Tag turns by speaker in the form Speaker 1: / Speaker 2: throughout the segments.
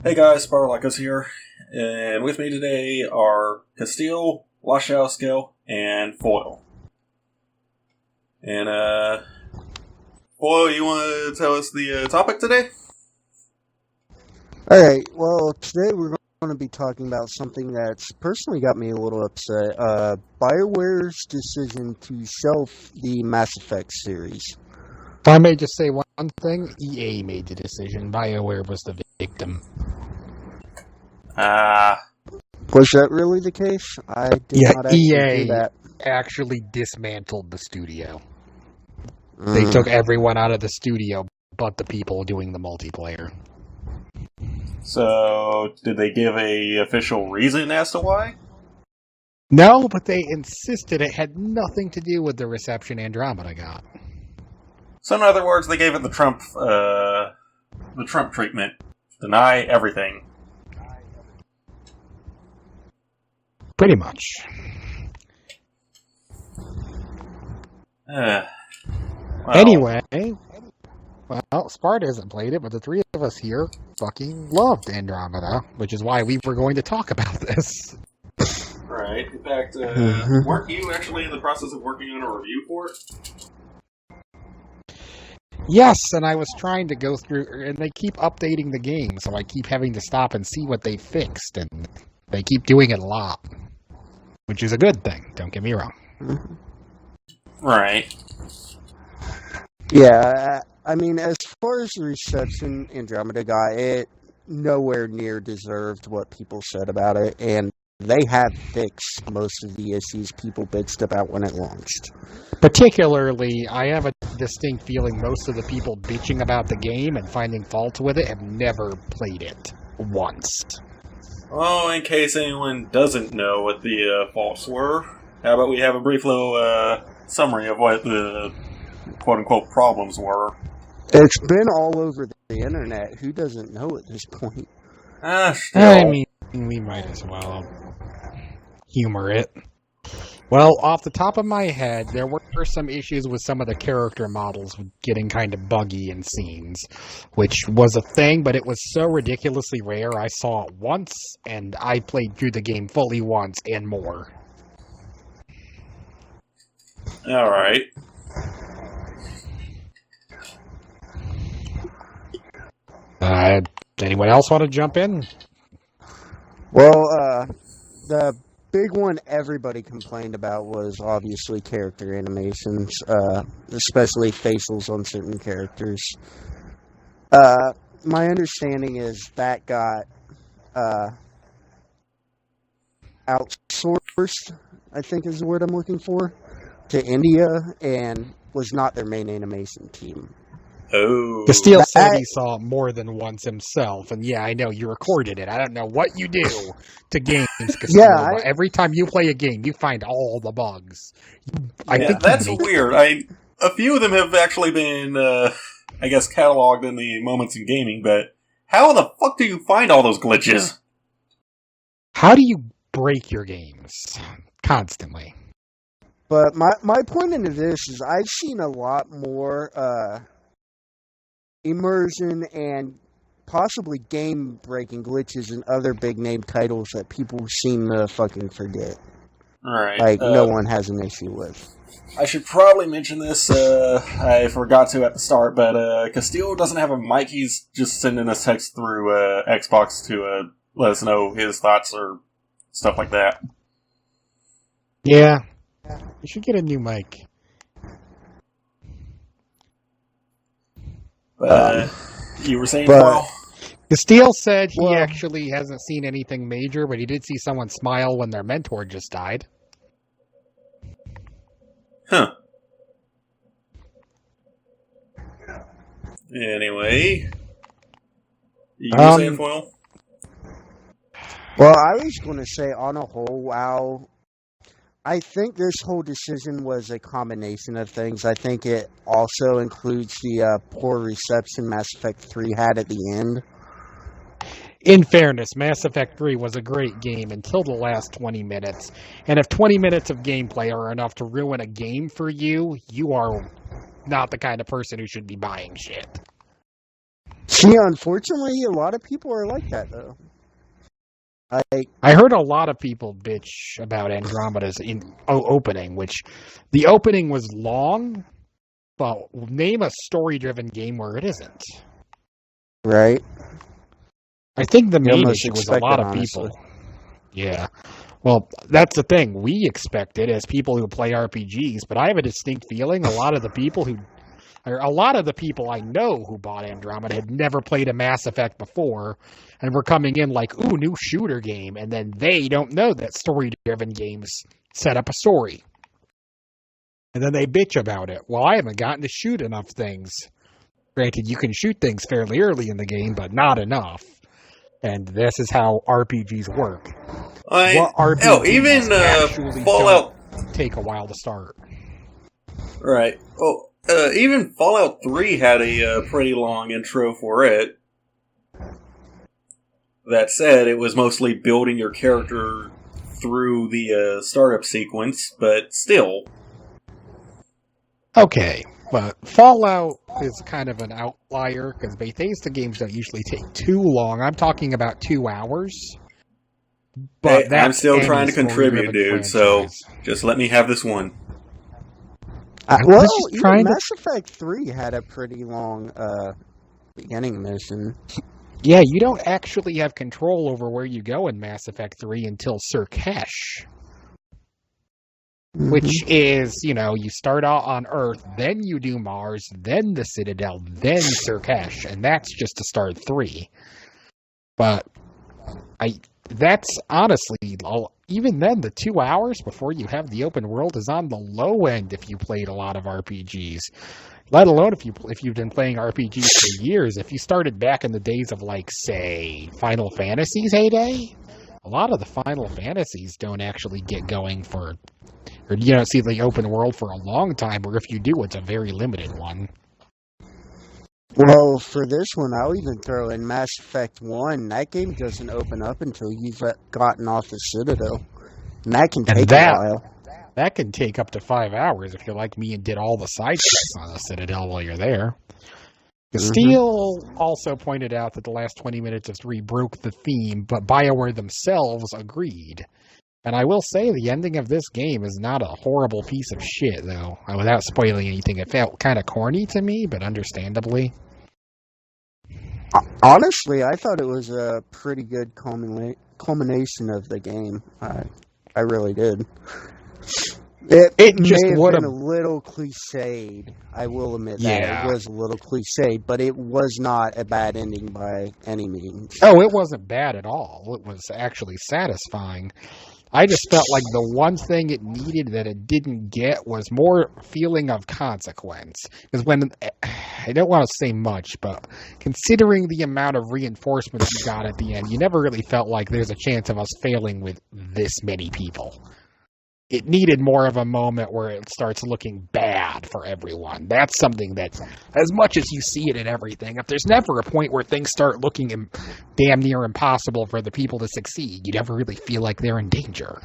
Speaker 1: Hey guys, Likos here, and with me today are Castile, Washowskill, and Foil. And, Foil, you want to tell us the topic today?
Speaker 2: Alright, well, today we're going to be talking about something that's personally got me a little upset. BioWare's decision to shelve the Mass Effect series.
Speaker 3: If I may just say one thing, EA made the decision. BioWare was the victim.
Speaker 2: Was that really the case? I did not actually
Speaker 3: EA
Speaker 2: do that.
Speaker 3: actually dismantled the studio. They took everyone out of the studio but the people doing the multiplayer.
Speaker 1: So, did they give a official reason as to why?
Speaker 3: No, but they insisted it had nothing to do with the reception Andromeda got.
Speaker 1: So, in other words, they gave it the Trump treatment. Deny everything.
Speaker 3: Pretty much.
Speaker 1: Well,
Speaker 3: Anyway, well, Sparta hasn't played it, but the three of us here fucking loved Andromeda, which is why we were going to talk about this.
Speaker 1: right. In fact, weren't you actually in the process of working on a review for it?
Speaker 3: Yes, and I was trying to go through, and they keep updating the game, so I keep having to stop and see what they fixed, and they keep doing it a lot, which is a good thing, don't get me wrong.
Speaker 1: Right.
Speaker 2: Yeah, I mean, as far as the reception Andromeda got, it nowhere near deserved what people said about it, and they have fixed most of the issues people bitched about when it launched.
Speaker 3: Particularly, I have a distinct feeling most of the people bitching about the game and finding fault with it have never played it once.
Speaker 1: Oh, in case anyone doesn't know what the faults were, how about we have a brief little summary of what the quote-unquote problems were.
Speaker 2: It's been all over the internet. Who doesn't know at this point?
Speaker 1: Still.
Speaker 3: I mean, we might as well humor it. Well, off the top of my head, there were some issues with some of the character models getting kind of buggy in scenes, which was a thing, but it was so ridiculously rare. I saw it once, and I played through the game fully once and more.
Speaker 1: Alright.
Speaker 3: Anyone else want to jump in?
Speaker 2: Well, the big one everybody complained about was obviously character animations, especially facials on certain characters. My understanding is that got outsourced, I think is the word I'm looking for, to India, and was not their main animation team.
Speaker 1: Oh.
Speaker 3: Castile said he saw it more than once himself, and yeah, I know you recorded it. I don't know what you do to games, Castile, but every time you play a game, you find all the bugs. I think
Speaker 1: that's weird. A few of them have actually been, I guess, cataloged in the Moments in Gaming, but how the fuck do you find all those glitches?
Speaker 3: How do you break your games constantly?
Speaker 2: But my point into this is I've seen a lot more immersion and possibly game-breaking glitches in other big-name titles that people seem to fucking forget.
Speaker 1: Alright.
Speaker 2: Like, no one has an issue with.
Speaker 1: I should probably mention this, I forgot to at the start, but Castile doesn't have a mic, he's just sending us text through Xbox to let us know his thoughts or stuff like that.
Speaker 3: Yeah. You should get a new mic.
Speaker 1: You were saying, Paul?
Speaker 3: Castile said he actually hasn't seen anything major, but he did see someone smile when their mentor just died.
Speaker 1: Huh. Anyway. You were saying, Foil?
Speaker 2: Well, I was going to say, on a whole, wow, I think this whole decision was a combination of things. I think it also includes the poor reception Mass Effect 3 had at the end.
Speaker 3: In fairness, Mass Effect 3 was a great game until the last 20 minutes. And if 20 minutes of gameplay are enough to ruin a game for you, you are not the kind of person who should be buying shit.
Speaker 2: See, unfortunately, a lot of people are like that, though.
Speaker 3: I heard a lot of people bitch about Andromeda's opening, which the opening was long, but name a story-driven game where it isn't.
Speaker 2: Right.
Speaker 3: I think the main
Speaker 2: almost
Speaker 3: issue was a
Speaker 2: expect
Speaker 3: lot
Speaker 2: it,
Speaker 3: of people.
Speaker 2: honestly.
Speaker 3: Yeah. Well, that's the thing. We expect it as people who play RPGs, but I have a distinct feeling a lot of the people I know who bought Andromeda had never played a Mass Effect before, and were coming in like, ooh, new shooter game, and then they don't know that story-driven games set up a story. And then they bitch about it. Well, I haven't gotten to shoot enough things. Granted, you can shoot things fairly early in the game, but not enough. And this is how RPGs work.
Speaker 1: Even Fallout
Speaker 3: don't take a while to start.
Speaker 1: Right. Well, even Fallout 3 had a pretty long intro for it. That said, it was mostly building your character through the startup sequence, but still.
Speaker 3: Okay, but Fallout is kind of an outlier, because Bethesda games don't usually take too long. I'm talking about 2 hours. But
Speaker 1: hey, I'm still trying to contribute, dude, so just let me have this one.
Speaker 2: Mass Effect 3 had a pretty long beginning mission.
Speaker 3: Yeah, you don't actually have control over where you go in Mass Effect 3 until Surkesh. Mm-hmm. Which is, you start out on Earth, then you do Mars, then the Citadel, then Surkesh, and that's just to start 3. But that's honestly, even then, the 2 hours before you have the open world is on the low end if you played a lot of RPGs. Let alone if you've been playing RPGs for years. If you started back in the days of, like, say, Final Fantasy's heyday, a lot of the Final Fantasies don't actually get going or you don't see the open world for a long time, or if you do, it's a very limited one.
Speaker 2: Well, for this one, I'll even throw in Mass Effect 1. That game doesn't open up until you've gotten off the Citadel. And that can take a while.
Speaker 3: That can take up to 5 hours if you're like me and did all the side quests on the Citadel while you're there. Steele also pointed out that the last 20 minutes of 3 broke the theme, but BioWare themselves agreed. And I will say the ending of this game is not a horrible piece of shit, though. Without spoiling anything, it felt kind of corny to me, but understandably.
Speaker 2: Honestly, I thought it was a pretty good culmination of the game. I really did. It just may have been a little cliched. I will admit that. It was a little cliched, but it was not a bad ending by any means.
Speaker 3: Oh, it wasn't bad at all. It was actually satisfying. I just felt like the one thing it needed that it didn't get was more feeling of consequence. Because I don't want to say much, but considering the amount of reinforcements you got at the end, you never really felt like there's a chance of us failing with this many people. It needed more of a moment where it starts looking bad for everyone. That's something that, as much as you see it in everything, if there's never a point where things start looking damn near impossible for the people to succeed, you never really feel like they're in danger.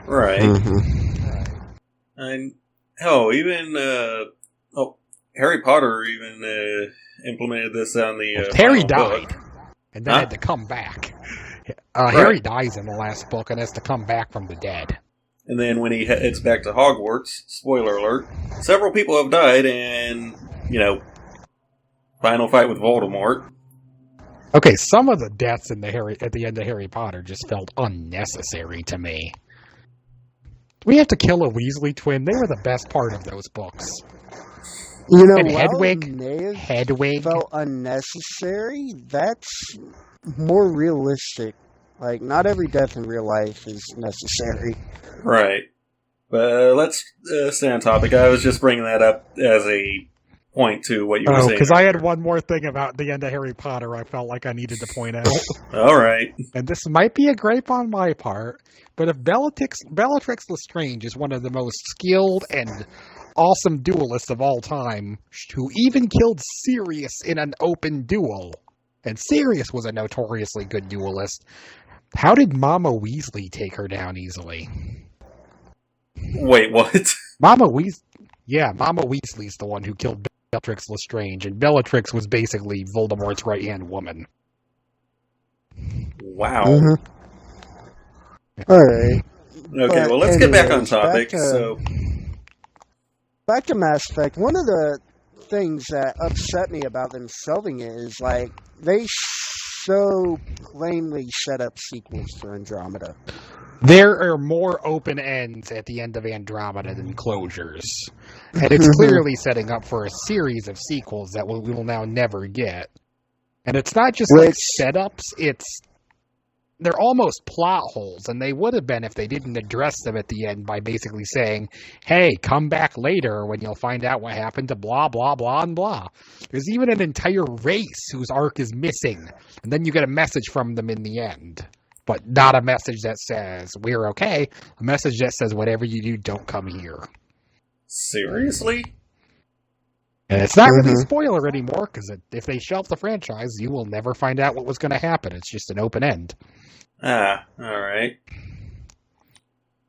Speaker 1: Right. And hell, even Harry Potter even implemented this on the
Speaker 3: Harry died,
Speaker 1: book.
Speaker 3: And then had to come back. Harry dies in the last book and has to come back from the dead.
Speaker 1: And then when he heads back to Hogwarts, spoiler alert, several people have died and, final fight with Voldemort.
Speaker 3: Okay, some of the deaths at the end of Harry Potter just felt unnecessary to me. Do we have to kill a Weasley twin? They were the best part of those books.
Speaker 2: And
Speaker 3: Hedwig
Speaker 2: felt unnecessary. That's more realistic. Like, not every death in real life is necessary.
Speaker 1: Right. But let's stay on topic. I was just bringing that up as a point to what you were saying.
Speaker 3: Because I had one more thing about the end of Harry Potter I felt like I needed to point out.
Speaker 1: All right.
Speaker 3: And this might be a gripe on my part, but if Bellatrix Lestrange is one of the most skilled and awesome duelists of all time, who even killed Sirius in an open duel, and Sirius was a notoriously good duelist, how did Mama Weasley take her down easily?
Speaker 1: Wait, what?
Speaker 3: Mama Weasley's the one who killed Bellatrix Lestrange, and Bellatrix was basically Voldemort's right-hand woman.
Speaker 1: Wow.
Speaker 2: Mm-hmm. All right.
Speaker 1: Okay, well, let's get back on topic.
Speaker 2: Back to Mass Effect. One of the things that upset me about them shelving it is, like, they so plainly set up sequels for Andromeda.
Speaker 3: There are more open ends at the end of Andromeda than closures. And it's clearly setting up for a series of sequels that we will now never get. And it's not just like setups, they're almost plot holes, and they would have been if they didn't address them at the end by basically saying, hey, come back later when you'll find out what happened to blah, blah, blah, and blah. There's even an entire race whose arc is missing, and then you get a message from them in the end. But not a message that says, we're okay, a message that says, whatever you do, don't come here.
Speaker 1: Seriously?
Speaker 3: And it's not really a spoiler anymore, because if they shelve the franchise, you will never find out what was going to happen. It's just an open end.
Speaker 1: Ah, alright.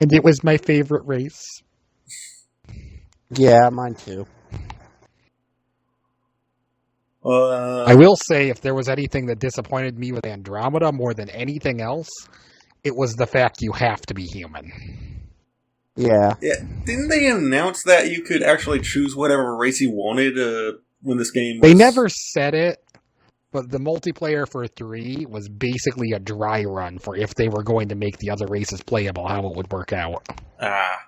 Speaker 3: And it was my favorite race.
Speaker 2: Yeah, mine too.
Speaker 3: I will say, if there was anything that disappointed me with Andromeda more than anything else, it was the fact you have to be human.
Speaker 2: Yeah.
Speaker 1: Didn't they announce that you could actually choose whatever race you wanted when this game was...
Speaker 3: They never said it, but the multiplayer for 3 was basically a dry run for if they were going to make the other races playable, how it would work out.
Speaker 1: Ah.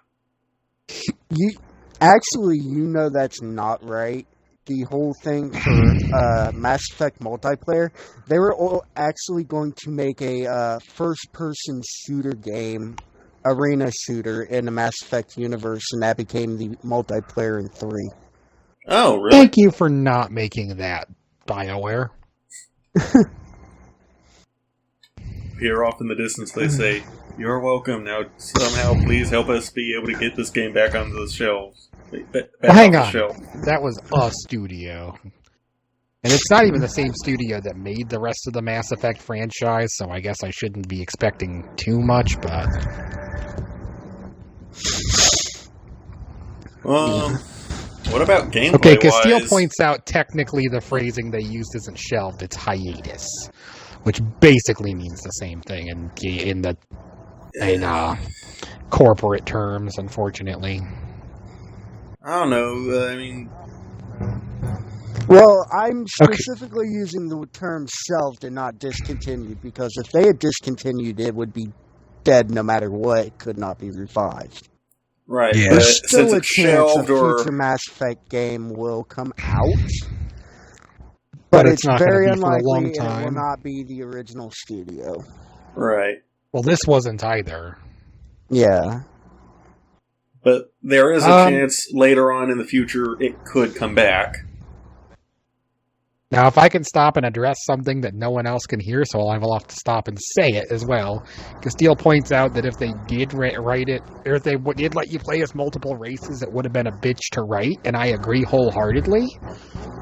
Speaker 2: You know that's not right. The whole thing for Mass Effect multiplayer, they were actually going to make a first-person shooter game, arena shooter, in the Mass Effect universe, and that became the multiplayer in 3.
Speaker 1: Oh, really?
Speaker 3: Thank you for not making that, BioWare.
Speaker 1: Here off in the distance, they say, "You're welcome. Now, somehow, please help us be able to get this game back onto the shelves."
Speaker 3: Hang on. That was a studio. And it's not even the same studio that made the rest of the Mass Effect franchise, so I guess I shouldn't be expecting too much, but...
Speaker 1: What about gameplay-wise?
Speaker 3: Okay, Castile points out technically the phrasing they used isn't shelved, it's hiatus. Which basically means the same thing in corporate terms, unfortunately.
Speaker 1: I don't know, I mean...
Speaker 2: Well, I'm specifically using the term shelved and not discontinued, because if they had discontinued, it would be dead no matter what. It could not be revived.
Speaker 1: Right,
Speaker 3: yeah.
Speaker 1: But
Speaker 2: There's still a chance a
Speaker 1: or...
Speaker 2: future Mass Effect game will come out,
Speaker 3: but it's not
Speaker 2: very
Speaker 3: going to be for a long
Speaker 2: unlikely, and
Speaker 3: time.
Speaker 2: it will not be the original studio.
Speaker 1: Right.
Speaker 3: Well, this wasn't either.
Speaker 2: Yeah.
Speaker 1: But there is a chance later on in the future it could come back.
Speaker 3: Now, if I can stop and address something that no one else can hear, so I will have to stop and say it as well. Castile points out that if they did write it, or if they did let you play as multiple races, it would have been a bitch to write, and I agree wholeheartedly.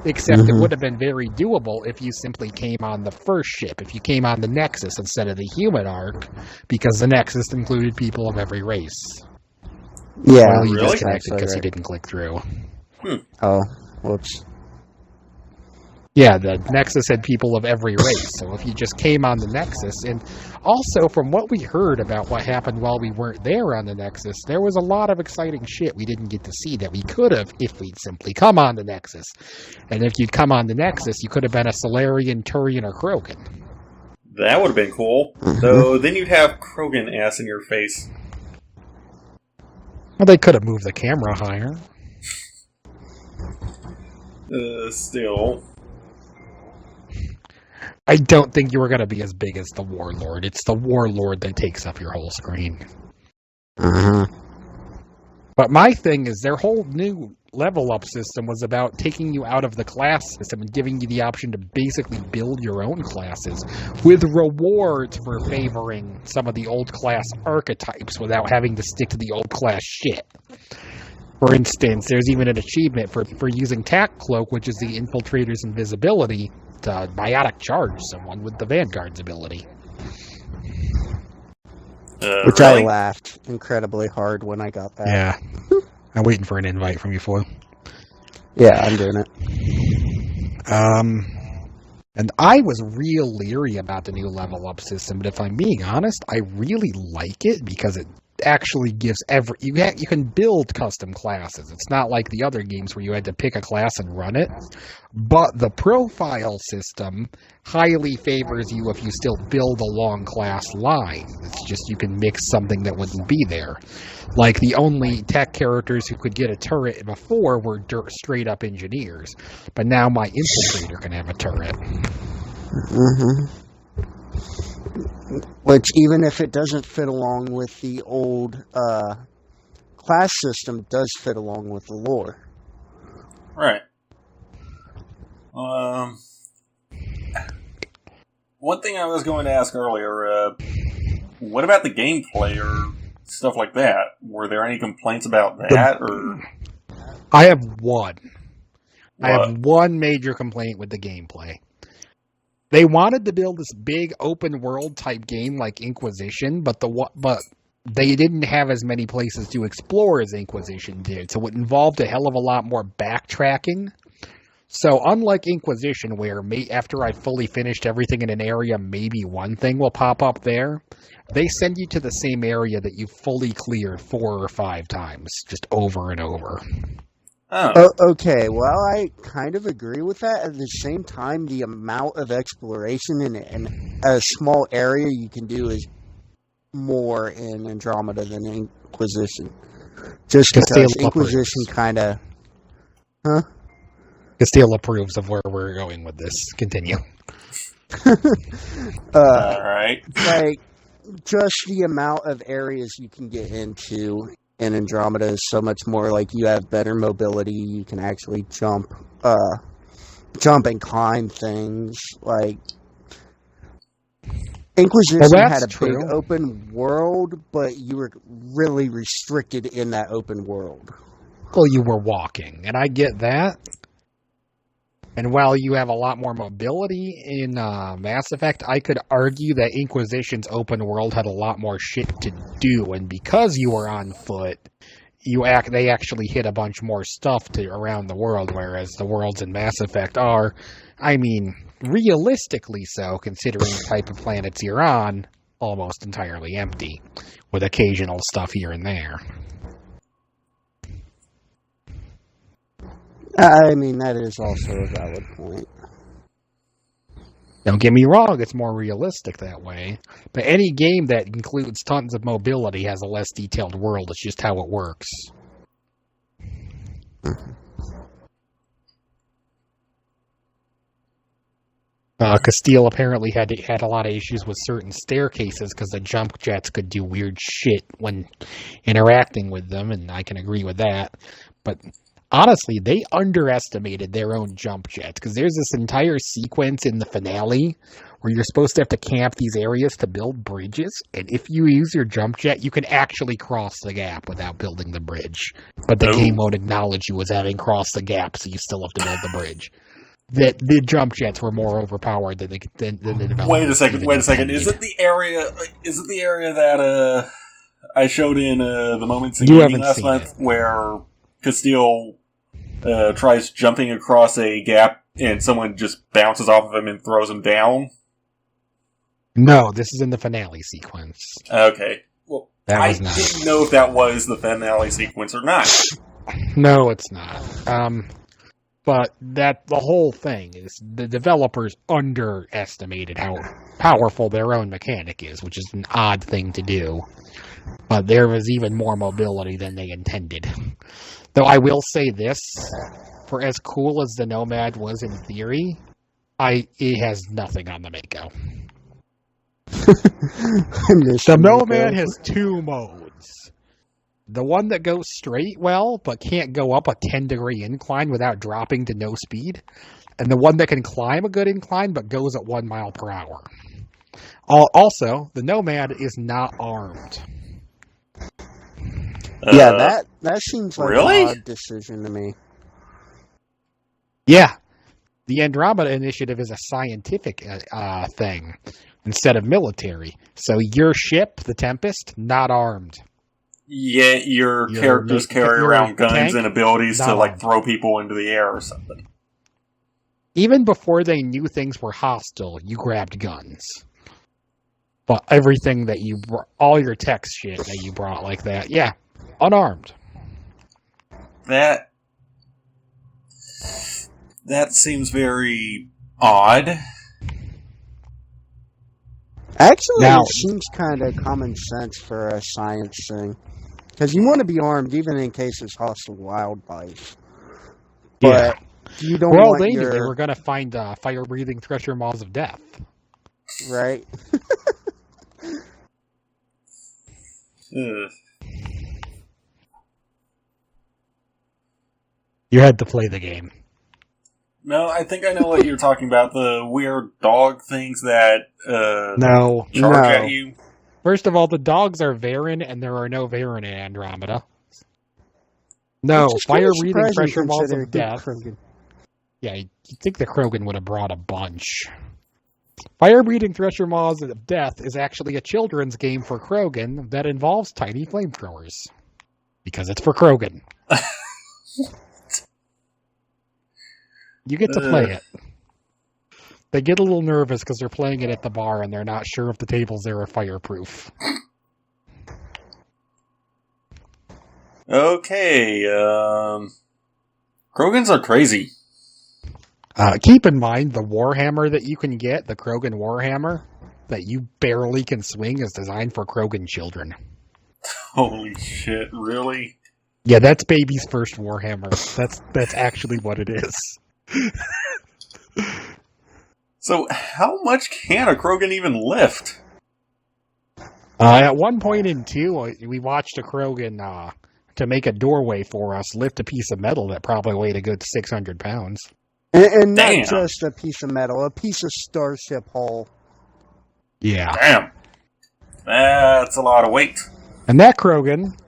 Speaker 3: Except it would have been very doable if you simply came on the first ship, if you came on the Nexus instead of the human arc, because the Nexus included people of every race.
Speaker 2: Yeah,
Speaker 3: well, you
Speaker 1: really?
Speaker 3: disconnected because you didn't click through.
Speaker 2: Oh, whoops.
Speaker 3: Yeah, the Nexus had people of every race, so if you just came on the Nexus, and also from what we heard about what happened while we weren't there on the Nexus, there was a lot of exciting shit we didn't get to see that we could have if we'd simply come on the Nexus. And if you'd come on the Nexus, you could have been a Solarian, Turian, or Krogan.
Speaker 1: That would have been cool. Though then you'd have Krogan ass in your face.
Speaker 3: Well, they could have moved the camera higher.
Speaker 1: Still...
Speaker 3: I don't think you were going to be as big as the Warlord. It's the Warlord that takes up your whole screen. But my thing is, their whole new level-up system was about taking you out of the class system and giving you the option to basically build your own classes, with rewards for favoring some of the old class archetypes without having to stick to the old class shit. For instance, there's even an achievement for using Tact Cloak, which is the Infiltrator's invisibility, to biotic charge someone with the Vanguard's ability.
Speaker 2: Which really? I laughed incredibly hard when I got that.
Speaker 3: Yeah. I'm waiting for an invite from you, Foil.
Speaker 2: Yeah, I'm doing it.
Speaker 3: And I was real leery about the new level up system, but if I'm being honest, I really like it because it actually gives you can build custom classes. It's not like the other games where you had to pick a class and run it. But the profile system highly favors you if you still build a long class line. It's just you can mix something that wouldn't be there. Like the only tech characters who could get a turret before were straight up engineers. But now my infiltrator can have a turret.
Speaker 2: Mm-hmm. Which, even if it doesn't fit along with the old class system, does fit along with the lore.
Speaker 1: Right. One thing I was going to ask earlier, what about the gameplay or stuff like that? Were there any complaints about that? Or
Speaker 3: I have one. What? I have one major complaint with the gameplay. They wanted to build this big open world type game like Inquisition, but they didn't have as many places to explore as Inquisition did, so it involved a hell of a lot more backtracking. So unlike Inquisition, where after I fully finished everything in an area, maybe one thing will pop up there, they send you to the same area that you fully cleared 4 or 5 times, just over and over.
Speaker 2: Oh. Okay, well, I kind of agree with that. At the same time, the amount of exploration in a small area you can do is more in Andromeda than Inquisition. Just because Inquisition kind of... Huh?
Speaker 3: Castile approves of where we're going with this. Continue.
Speaker 1: Alright.
Speaker 2: Like, just the amount of areas you can get into in Andromeda is so much more. Like, you have better mobility, you can actually jump and climb things. Like, Inquisition had a big open world, but you were really restricted in that open world.
Speaker 3: Well, you were walking, and I get that. And while you have a lot more mobility in Mass Effect, I could argue that Inquisition's open world had a lot more shit to do, and because you were on foot, they actually hit a bunch more stuff around the world, whereas the worlds in Mass Effect are, I mean, realistically so, considering the type of planets you're on, almost entirely empty, with occasional stuff here and there.
Speaker 2: I mean, that is also a valid point.
Speaker 3: Don't get me wrong, it's more realistic that way. But any game that includes tons of mobility has a less detailed world. It's just how it works. Castile apparently had a lot of issues with certain staircases because the jump jets could do weird shit when interacting with them, and I can agree with that. But honestly, they underestimated their own jump jets, because there's this entire sequence in the finale where you're supposed to have to camp these areas to build bridges, and if you use your jump jet, you can actually cross the gap without building the bridge. But the game won't acknowledge you as having crossed the gap, so you still have to build the bridge. That the jump jets were more overpowered than the developers.
Speaker 1: Wait a second. Is it the area that I showed in the Moments in Gaming last month, where Castile tries jumping across a gap and someone just bounces off of him and throws him down?
Speaker 3: No, this is in the finale sequence.
Speaker 1: Okay. Well, I didn't know if that was the finale sequence or not.
Speaker 3: No, it's not. But the whole thing is the developers underestimated how powerful their own mechanic is, which is an odd thing to do. But there was even more mobility than they intended. Though I will say this, for as cool as the Nomad was in theory, it has nothing on the Mako. The Nomad has 2 modes. The one that goes straight well, but can't go up a 10-degree incline without dropping to no speed. And the one that can climb a good incline, but goes at 1 mile per hour. Also, the Nomad is not armed.
Speaker 2: Yeah, that seems like
Speaker 1: really?
Speaker 2: an odd decision to me.
Speaker 3: Yeah. The Andromeda Initiative is a scientific thing instead of military. So your ship, the Tempest, not armed.
Speaker 1: Yeah, your characters carry around guns and abilities to like throw people into the air or something.
Speaker 3: Even before they knew things were hostile, you grabbed guns. But everything that you brought, all your tech shit that you brought like that, yeah, unarmed.
Speaker 1: That seems very odd.
Speaker 2: Actually,
Speaker 3: Now,
Speaker 2: it seems kind of common sense for a science thing. Because you want to be armed even in case there's hostile wildlife. But you don't want
Speaker 3: they knew they were going to find fire-breathing thresher maws of death.
Speaker 2: Right?
Speaker 3: You had to play the game.
Speaker 1: No, I think I know what you're talking about. The weird dog things that charge at you.
Speaker 3: First of all, the dogs are Varen, and there are no Varen in Andromeda. No, fire-breathing pressure walls of death. Yeah, you'd think the Krogan would have brought a bunch. Fire-breathing thresher maws of death is actually a children's game for Krogan that involves tiny flamethrowers. Because it's for Krogan. You get to play it. They get a little nervous because they're playing it at the bar and they're not sure if the tables there are fireproof.
Speaker 1: Okay, Krogans are crazy.
Speaker 3: Keep in mind, the Warhammer that you can get, the Krogan Warhammer, that you barely can swing, is designed for Krogan children.
Speaker 1: Holy shit, really?
Speaker 3: Yeah, that's baby's first Warhammer. That's actually what it is.
Speaker 1: So, how much can a Krogan even lift?
Speaker 3: At one point in 2, we watched a Krogan, to make a doorway for us, lift a piece of metal that probably weighed a good 600 pounds.
Speaker 2: And not just a piece of metal, a piece of starship hull.
Speaker 3: Yeah.
Speaker 1: Damn. That's a lot of weight.
Speaker 3: And that Krogan,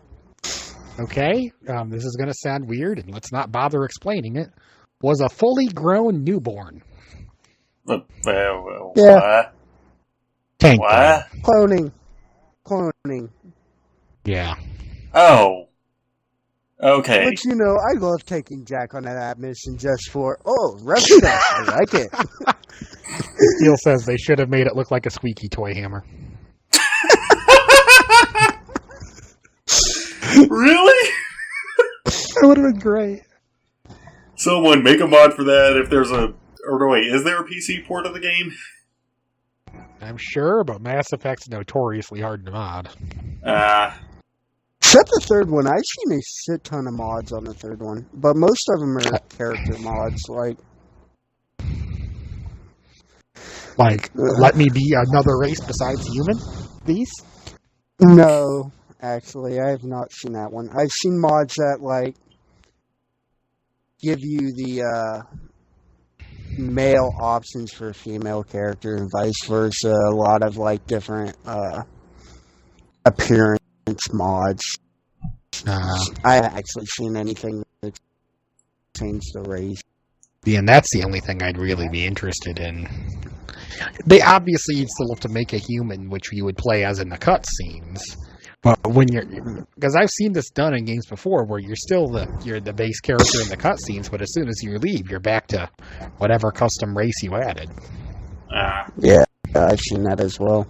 Speaker 3: okay, this is going to sound weird, and let's not bother explaining it, was a fully grown newborn.
Speaker 2: Yeah.
Speaker 3: Tank.
Speaker 1: What?
Speaker 2: Cloning.
Speaker 3: Yeah.
Speaker 1: Oh. Okay.
Speaker 2: But you know, I love taking Jack on that mission just for, rubber duck, I like it.
Speaker 3: Steele says they should have made it look like a squeaky toy hammer.
Speaker 1: Really?
Speaker 3: That would have been great.
Speaker 1: Someone make a mod for that if there's a... Or no, wait, is there a PC port of the game?
Speaker 3: I'm sure, but Mass Effect's notoriously hard to mod.
Speaker 2: Except the third one. I've seen a shit ton of mods on the third one. But most of them are character mods,
Speaker 3: Like, let me be another race besides human? These?
Speaker 2: No, actually, I have not seen that one. I've seen mods that, give you the, male options for a female character and vice versa. A lot of, different, appearance mods. I haven't actually seen anything that changed the race.
Speaker 3: Yeah, and that's the only thing I'd really be interested in. They obviously still have to make a human, which you would play as in the cutscenes. But when because I've seen this done in games before, where you're still the base character in the cutscenes, but as soon as you leave, you're back to whatever custom race you added.
Speaker 2: Yeah, I've seen that as well.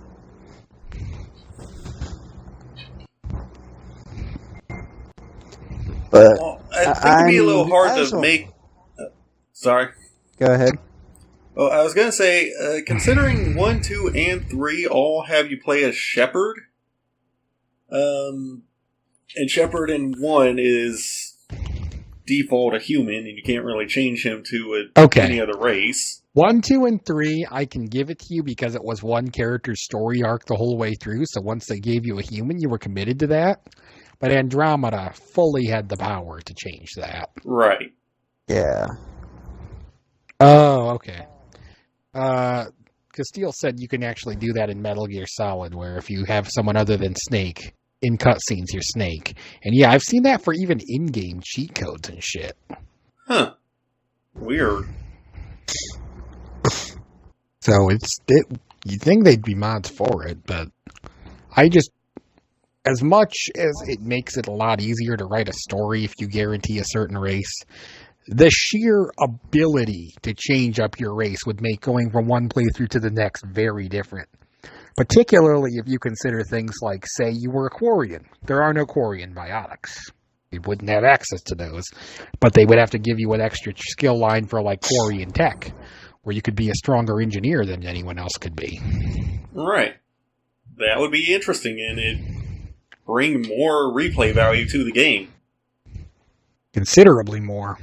Speaker 2: But
Speaker 1: I think it'd be a little hard to make... sorry.
Speaker 2: Go ahead.
Speaker 1: Well, I was going to say, considering 1, 2, and 3 all have you play as Shepard, and Shepard in 1 is default a human, and you can't really change him to any other race.
Speaker 3: 1, 2, and 3, I can give it to you because it was one character's story arc the whole way through, so once they gave you a human, you were committed to that. But Andromeda fully had the power to change that.
Speaker 1: Right.
Speaker 2: Yeah.
Speaker 3: Oh, okay. Castile said you can actually do that in Metal Gear Solid, where if you have someone other than Snake in cutscenes, you're Snake. And yeah, I've seen that for even in-game cheat codes and shit.
Speaker 1: Huh. Weird.
Speaker 3: So you'd think they'd be mods for it, but as much as it makes it a lot easier to write a story if you guarantee a certain race, the sheer ability to change up your race would make going from one playthrough to the next very different. Particularly if you consider things like, say, you were a Quarian. There are no Quarian biotics. You wouldn't have access to those. But they would have to give you an extra skill line for, like, Quarian tech, where you could be a stronger engineer than anyone else could be.
Speaker 1: Right. That would be interesting, and it'd bring more replay value to the game.
Speaker 3: Considerably more.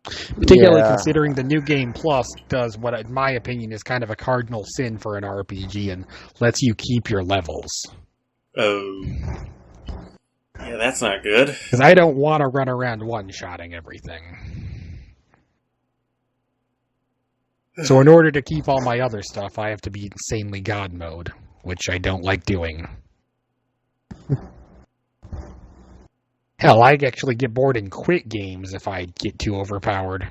Speaker 3: Particularly considering the New Game Plus does what, in my opinion, is kind of a cardinal sin for an RPG and lets you keep your levels.
Speaker 1: Oh. Yeah, that's not good.
Speaker 3: Because I don't want to run around one-shotting everything. So in order to keep all my other stuff, I have to be insanely God mode, which I don't like doing. Hell, I actually get bored and quit games if I get too overpowered.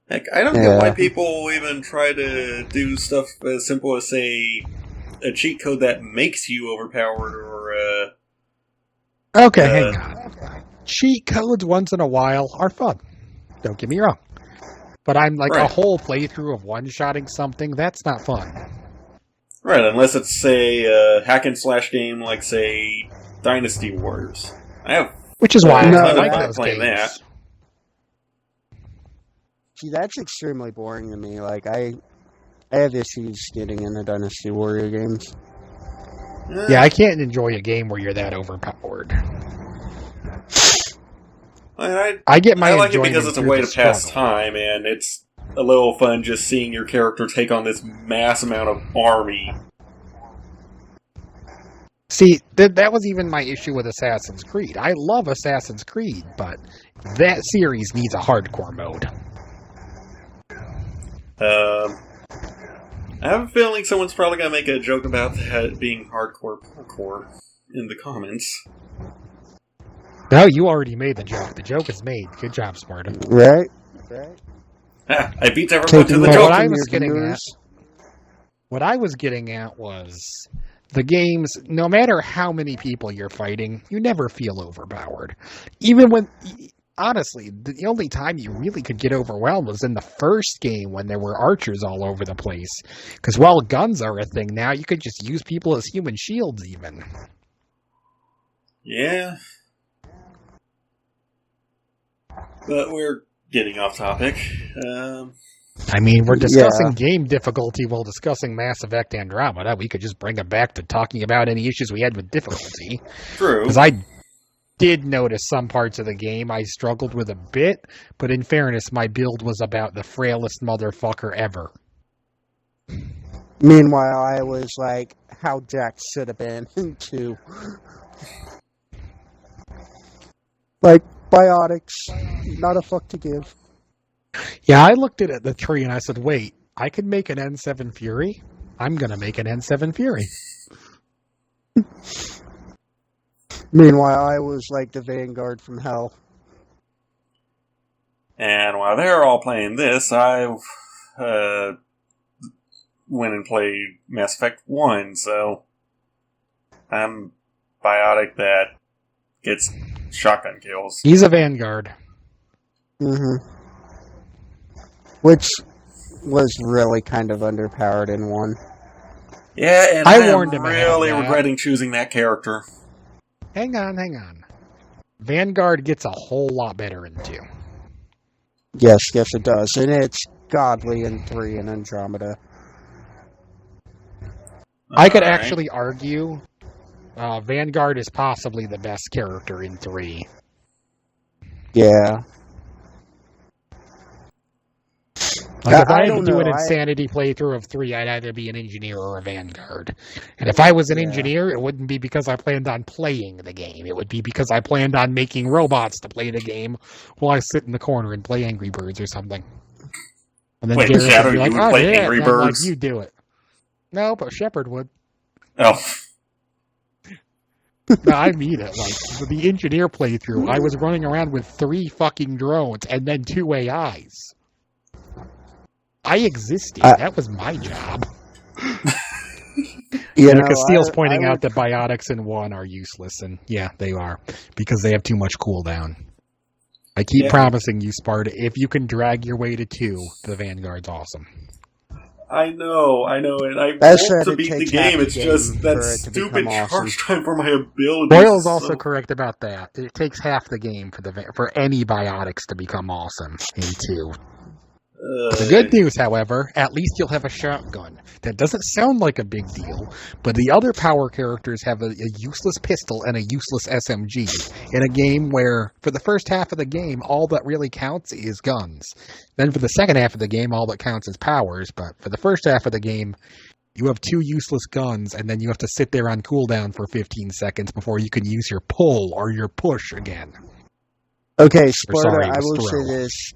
Speaker 1: Heck, I don't get why people even try to do stuff as simple as, say, a cheat code that makes you overpowered or,
Speaker 3: Okay, hang on. Cheat codes once in a while are fun. Don't get me wrong. But I'm like a whole playthrough of one-shotting something, that's not fun.
Speaker 1: Right, unless it's, say, a hack-and-slash game like, say, Dynasty Warriors.
Speaker 3: Which is why I like those
Speaker 1: playing
Speaker 3: games.
Speaker 1: That.
Speaker 2: See, that's extremely boring to me. Like, I have issues getting into Dynasty Warrior games.
Speaker 3: Yeah, I can't enjoy a game where you're that overpowered. I get my
Speaker 1: I like it
Speaker 3: enjoyment
Speaker 1: because it's a
Speaker 3: through
Speaker 1: way
Speaker 3: the
Speaker 1: to pass
Speaker 3: struggle.
Speaker 1: time, and it's a little fun just seeing your character take on this mass amount of army.
Speaker 3: See, that was even my issue with Assassin's Creed. I love Assassin's Creed, but that series needs a hardcore mode.
Speaker 1: I have a feeling someone's probably going to make a joke about that being hardcore parkour in the comments.
Speaker 3: No, you already made the joke. The joke is made. Good job, Sparta.
Speaker 2: Right?
Speaker 1: I beat everyone to the joke.
Speaker 3: What I was getting at was the games, no matter how many people you're fighting, you never feel overpowered. Even when, honestly, the only time you really could get overwhelmed was in the first game when there were archers all over the place. Because while guns are a thing now, you could just use people as human shields even.
Speaker 1: Yeah. But we're getting off topic.
Speaker 3: I mean, we're discussing game difficulty while discussing Mass Effect Andromeda. We could just bring it back to talking about any issues we had with difficulty.
Speaker 1: True.
Speaker 3: Because I did notice some parts of the game I struggled with a bit, but in fairness, my build was about the frailest motherfucker ever.
Speaker 2: Meanwhile, I was like, how Jack should have been, too. Like, biotics, not a fuck to give.
Speaker 3: Yeah, I looked at the tree and I said, wait, I could make an N7 Fury? I'm going to make an N7 Fury.
Speaker 2: Meanwhile, I was like the Vanguard from hell.
Speaker 1: And while they're all playing this, I went and played Mass Effect 1, so I'm biotic that gets shotgun kills.
Speaker 3: He's a Vanguard.
Speaker 2: Mm-hmm. Which was really kind of underpowered in 1.
Speaker 1: Yeah, and
Speaker 3: I warned him
Speaker 1: really
Speaker 3: about that.
Speaker 1: regretting choosing that character.
Speaker 3: Hang on. Vanguard gets a whole lot better in 2.
Speaker 2: Yes, it does. And it's godly in 3 and Andromeda.
Speaker 3: I could actually argue Vanguard is possibly the best character in 3.
Speaker 2: Yeah.
Speaker 3: Like, if I had to do an insanity playthrough of 3, I'd either be an engineer or a Vanguard. And if I was an engineer, it wouldn't be because I planned on playing the game. It would be because I planned on making robots to play the game while I sit in the corner and play Angry Birds or something. And then Garrett
Speaker 1: Shadow,
Speaker 3: would be like,
Speaker 1: you would play Angry
Speaker 3: and I'm like,
Speaker 1: Birds?
Speaker 3: you do it. No, but Shepard would.
Speaker 1: Oh.
Speaker 3: No, I mean it. Like, for the engineer playthrough, I was running around with 3 fucking drones and then 2 AIs. I existed. That was my job. Castile's pointing out that biotics in 1 are useless, and yeah, they are, because they have too much cooldown. I keep promising you, Sparta, if you can drag your way to 2, the Vanguard's awesome.
Speaker 1: I know, and I want to beat the game, it's just that stupid charge time for my ability.
Speaker 3: Boyle's also correct about that. It takes half the game for any biotics to become awesome in 2. The good news, however, at least you'll have a shotgun. That doesn't sound like a big deal, but the other power characters have a useless pistol and a useless SMG in a game where, for the first half of the game, all that really counts is guns. Then for the second half of the game, all that counts is powers, but for the first half of the game, you have 2 useless guns, and then you have to sit there on cooldown for 15 seconds before you can use your pull or your push again.
Speaker 2: Okay, Sparta, I will say this.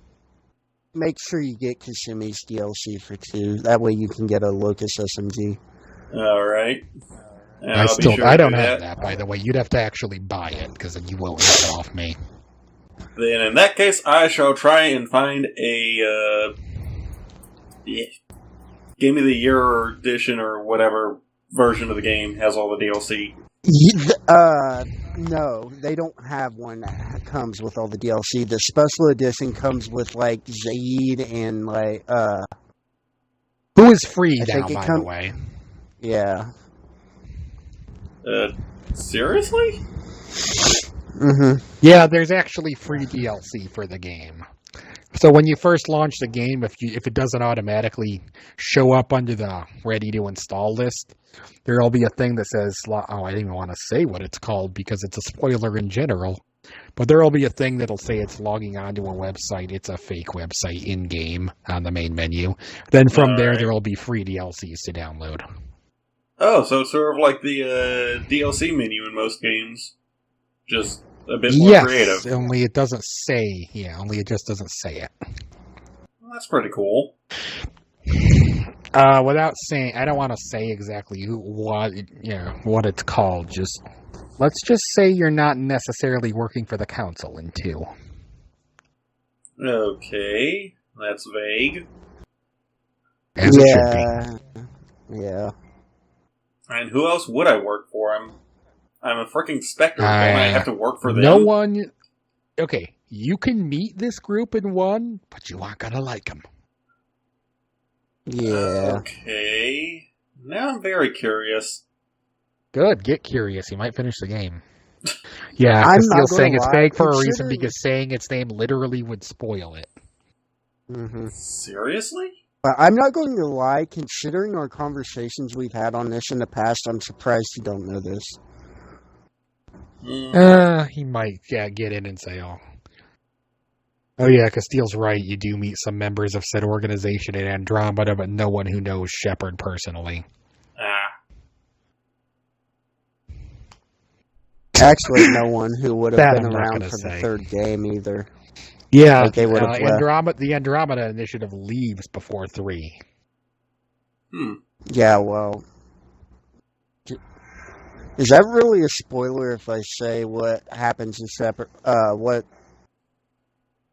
Speaker 2: Make sure you get Kasumi's DLC for 2. That way you can get a Locust SMG.
Speaker 1: Alright.
Speaker 3: I don't have that, by the way. You'd have to actually buy it, because then you won't get it off me.
Speaker 1: Then in that case, I shall try and find a Game of the Year edition or whatever version of the game has all the DLC.
Speaker 2: No, they don't have one that comes with all the DLC. The special edition comes with, like, Zaid and, like,
Speaker 3: who is free now, by the way.
Speaker 2: Yeah.
Speaker 1: Seriously?
Speaker 2: Mm-hmm.
Speaker 3: Yeah, there's actually free DLC for the game. So when you first launch the game, if it doesn't automatically show up under the ready to install list, there'll be a thing that says, I didn't even want to say what it's called because it's a spoiler in general, but there'll be a thing that'll say it's logging onto a website. It's a fake website in-game on the main menu. Then from there'll be free DLCs to download.
Speaker 1: Oh, so it's sort of like the DLC menu in most games. Just a bit more creative.
Speaker 3: Only it doesn't say. Yeah, only it just doesn't say it.
Speaker 1: Well, that's pretty cool.
Speaker 3: Without saying, I don't want to say exactly what it's called. Let's just say you're not necessarily working for the council in 2.
Speaker 1: Okay, that's vague.
Speaker 3: As it should be.
Speaker 2: Yeah.
Speaker 1: And who else would I work for? I'm a freaking Spectre. Don't I have to work for them?
Speaker 3: No one... Okay, you can meet this group in 1, but you aren't gonna like them.
Speaker 2: Yeah.
Speaker 1: Okay. Now I'm very curious.
Speaker 3: Good, get curious. You might finish the game. Yeah, Castile's saying it's vague for a reason because saying its name literally would spoil it.
Speaker 2: Mm-hmm.
Speaker 1: Seriously?
Speaker 2: But I'm not going to lie, considering our conversations we've had on this in the past, I'm surprised you don't know this.
Speaker 3: He might get in and say, oh yeah, Castile's right, you do meet some members of said organization in Andromeda, but no one who knows Shepard personally.
Speaker 2: Actually, no one who would have been around for the 3rd game either.
Speaker 3: Yeah,
Speaker 2: like they would have
Speaker 3: the Andromeda Initiative leaves before 3.
Speaker 2: Yeah, well... Is that really a spoiler if I say what happens in Shepard? What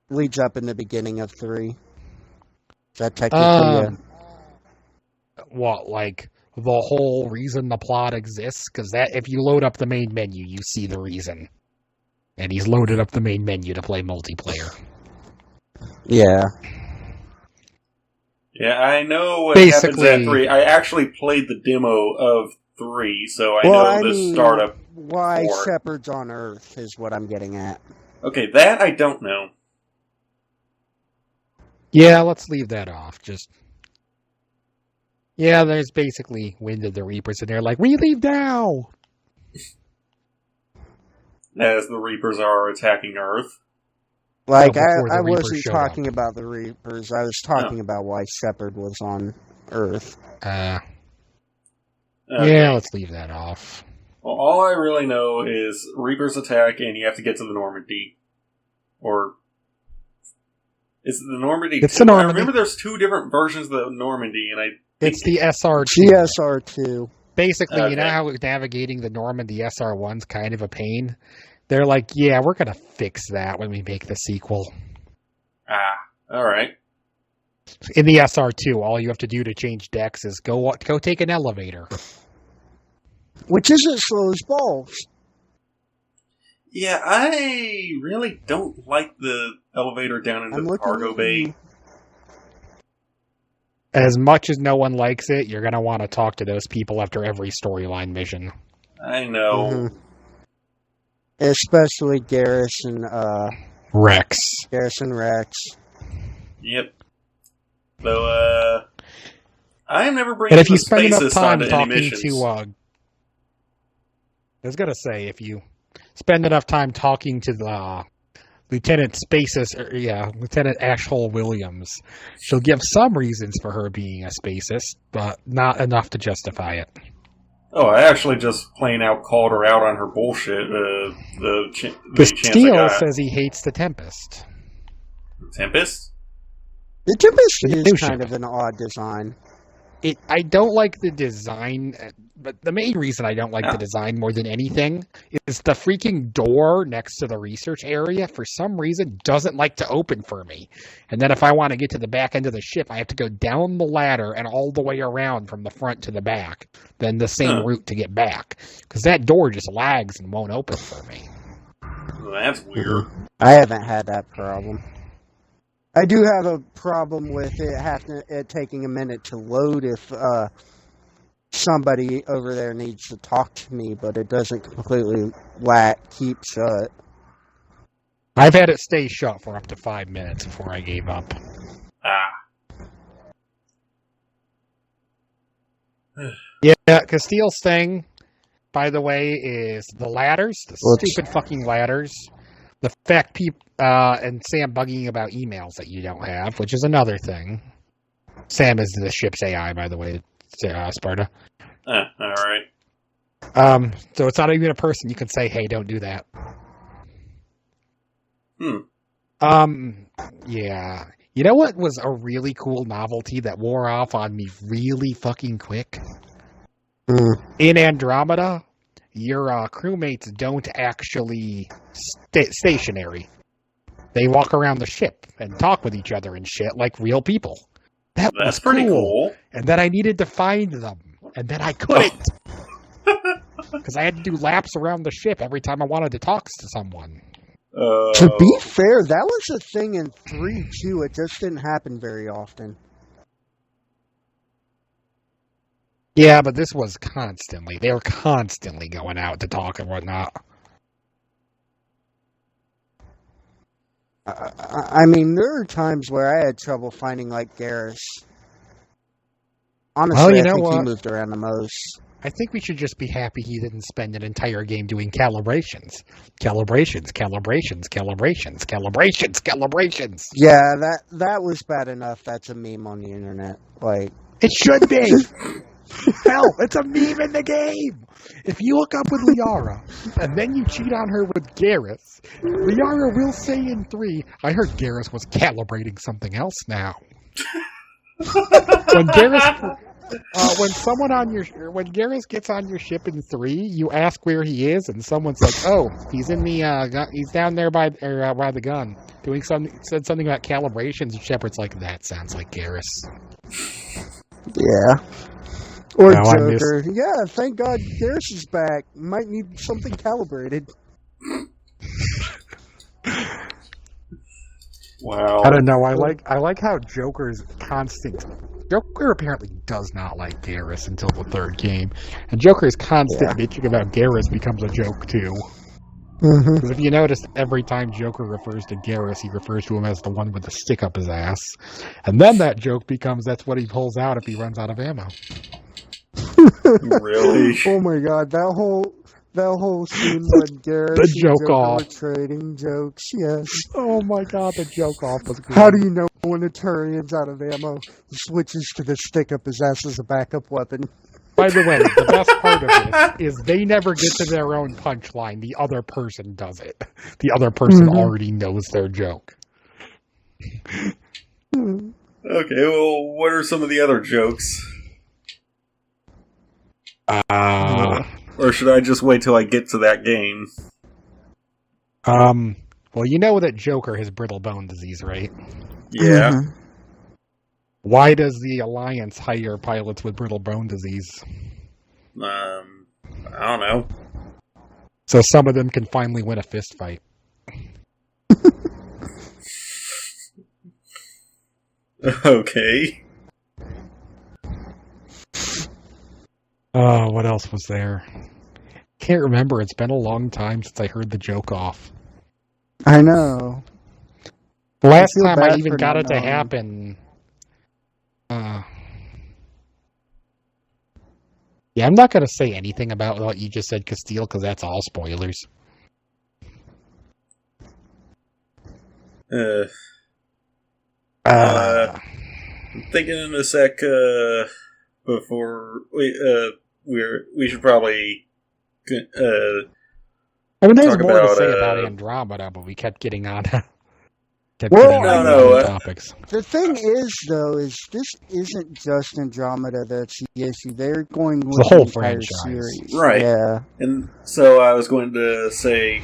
Speaker 2: leads up in the beginning of 3? Is that technically
Speaker 3: what, like the whole reason the plot exists? Because if you load up the main menu, you see the reason. And he's loaded up the main menu to play multiplayer.
Speaker 2: Yeah.
Speaker 1: Yeah, I know what happens at 3. I actually played the demo of 3, so I know the startup.
Speaker 2: Why Shepard's on Earth is what I'm getting at.
Speaker 1: Okay, that I don't know.
Speaker 3: Yeah, let's leave that off. There's basically Wind of the Reapers, and they're like, we leave now!
Speaker 1: As the Reapers are attacking Earth.
Speaker 2: Like, I wasn't talking about the Reapers, I was talking about why Shepard was on Earth.
Speaker 1: Okay.
Speaker 3: Yeah, let's leave that off.
Speaker 1: Well, all I really know is Reapers attack, and you have to get to the Normandy. Or... Is it the Normandy?
Speaker 3: It's the Normandy.
Speaker 1: I remember there's 2 different versions of the Normandy, and
Speaker 3: it's the SR2.
Speaker 2: GSR2.
Speaker 3: Basically, you know how navigating the Normandy SR1's kind of a pain? They're like, yeah, we're going to fix that when we make the sequel.
Speaker 1: Alright.
Speaker 3: In the SR2, all you have to do to change decks is go take an elevator.
Speaker 2: which isn't slow as balls.
Speaker 1: Yeah, I really don't like the elevator down into the cargo bay.
Speaker 3: As much as no one likes it, you're going to want to talk to those people after every storyline mission.
Speaker 1: I know.
Speaker 2: Mm-hmm. Especially Garrus and
Speaker 3: Rex.
Speaker 2: Garrus and Rex.
Speaker 1: Yep. So, I am never bringing the Spaces onto any missions.
Speaker 3: I was going to say, if you spend enough time talking to the Lieutenant Lieutenant Ashhole Williams, she'll give some reasons for her being a Spacist, but not enough to justify it.
Speaker 1: Oh, I actually just plain out called her out on her bullshit.
Speaker 3: Steele says he hates the Tempest.
Speaker 1: Tempest?
Speaker 2: The Tempest is kind of an odd design.
Speaker 3: I don't like the design, but the main reason I don't like the design more than anything is the freaking door next to the research area, for some reason, doesn't like to open for me. And then if I want to get to the back end of the ship, I have to go down the ladder and all the way around from the front to the back, then the same route to get back. Because that door just lags and won't open for me.
Speaker 1: Well, that's weird.
Speaker 2: I haven't had that problem. I do have a problem with it taking a minute to load if somebody over there needs to talk to me, but it doesn't completely keep shut.
Speaker 3: I've had it stay shut for up to 5 minutes before I gave up. Yeah, Castile's thing, by the way, is the ladders, stupid fucking ladders. The fact people and Sam bugging about emails that you don't have, which is another thing. Sam is the ship's AI, by the way, Sparta.
Speaker 1: All right.
Speaker 3: So it's not even a person you can say, "Hey, don't do that." Yeah. You know what was a really cool novelty that wore off on me really fucking quick? In Andromeda, your crewmates don't actually stationary. They walk around the ship and talk with each other and shit like real people. That's
Speaker 1: pretty cool.
Speaker 3: And then I needed to find them, and then I couldn't. Because I had to do laps around the ship every time I wanted to talk to someone.
Speaker 2: To be fair, that was a thing in 3 too. It just didn't happen very often.
Speaker 3: Yeah, but this was constantly. They were constantly going out to talk and whatnot.
Speaker 2: I mean, there are times where I had trouble finding, like, Garrus. Honestly, I think he moved around the most.
Speaker 3: I think we should just be happy he didn't spend an entire game doing calibrations. Calibrations.
Speaker 2: Yeah, that was bad enough. That's a meme on the internet. Like,
Speaker 3: it should be! Hell, it's a meme in the game! If you hook up with Liara, and then you cheat on her with Garrus, Liara will say in 3, I heard Garrus was calibrating something else now. When Garrus gets on your ship in 3, you ask where he is, and someone's like, "Oh, he's in the he's down there by the gun doing something." Said something about calibrations, and Shepard's like, "That sounds like Garrus."
Speaker 2: Yeah. Or Joker. Yeah, thank God Garrus is back. Might need something calibrated.
Speaker 1: Wow.
Speaker 3: I don't know. I like how Joker's constant. Joker apparently does not like Garrus until the 3rd game, and Joker's constant bitching about Garrus becomes a joke too. Because if you notice, every time Joker refers to Garrus, he refers to him as the one with the stick up his ass, and then that joke becomes that's what he pulls out if he runs out of ammo.
Speaker 1: Really?
Speaker 2: Oh my God, that whole scene when Garrus
Speaker 3: the joke off
Speaker 2: were trading jokes, yes.
Speaker 3: Oh my God, the joke off was great.
Speaker 2: How do you know when a Turian's out of ammo? He switches to the stick up his ass as a backup weapon.
Speaker 3: By the way, the best part of this is they never get to their own punchline. The other person does it. The other person already knows their joke.
Speaker 1: Okay, well, what are some of the other jokes? Or should I just wait till I get to that game?
Speaker 3: Well, you know that Joker has brittle bone disease, right?
Speaker 1: Yeah.
Speaker 3: Why does the Alliance hire pilots with brittle bone disease?
Speaker 1: I don't know.
Speaker 3: So some of them can finally win a fist fight.
Speaker 1: Okay.
Speaker 3: Oh, what else was there? Can't remember. It's been a long time since I heard the joke off.
Speaker 2: I know.
Speaker 3: The last
Speaker 2: feel
Speaker 3: time I
Speaker 2: bad
Speaker 3: even
Speaker 2: for
Speaker 3: got
Speaker 2: not
Speaker 3: it to
Speaker 2: knowing.
Speaker 3: happen... yeah, I'm not going to say anything about what you just said, Castile, because that's all spoilers.
Speaker 1: I'm thinking in a sec, before we should probably,
Speaker 3: I mean, there's
Speaker 1: talk
Speaker 3: more to
Speaker 1: about,
Speaker 3: say about Andromeda, but we kept getting on.
Speaker 2: Well,
Speaker 1: No,
Speaker 3: topics.
Speaker 2: The thing is, though, is this isn't just Andromeda that's the issue. They're going with
Speaker 3: The whole
Speaker 2: entire
Speaker 3: franchise.
Speaker 2: series.
Speaker 1: Right.
Speaker 2: Yeah.
Speaker 1: and so I was going to say,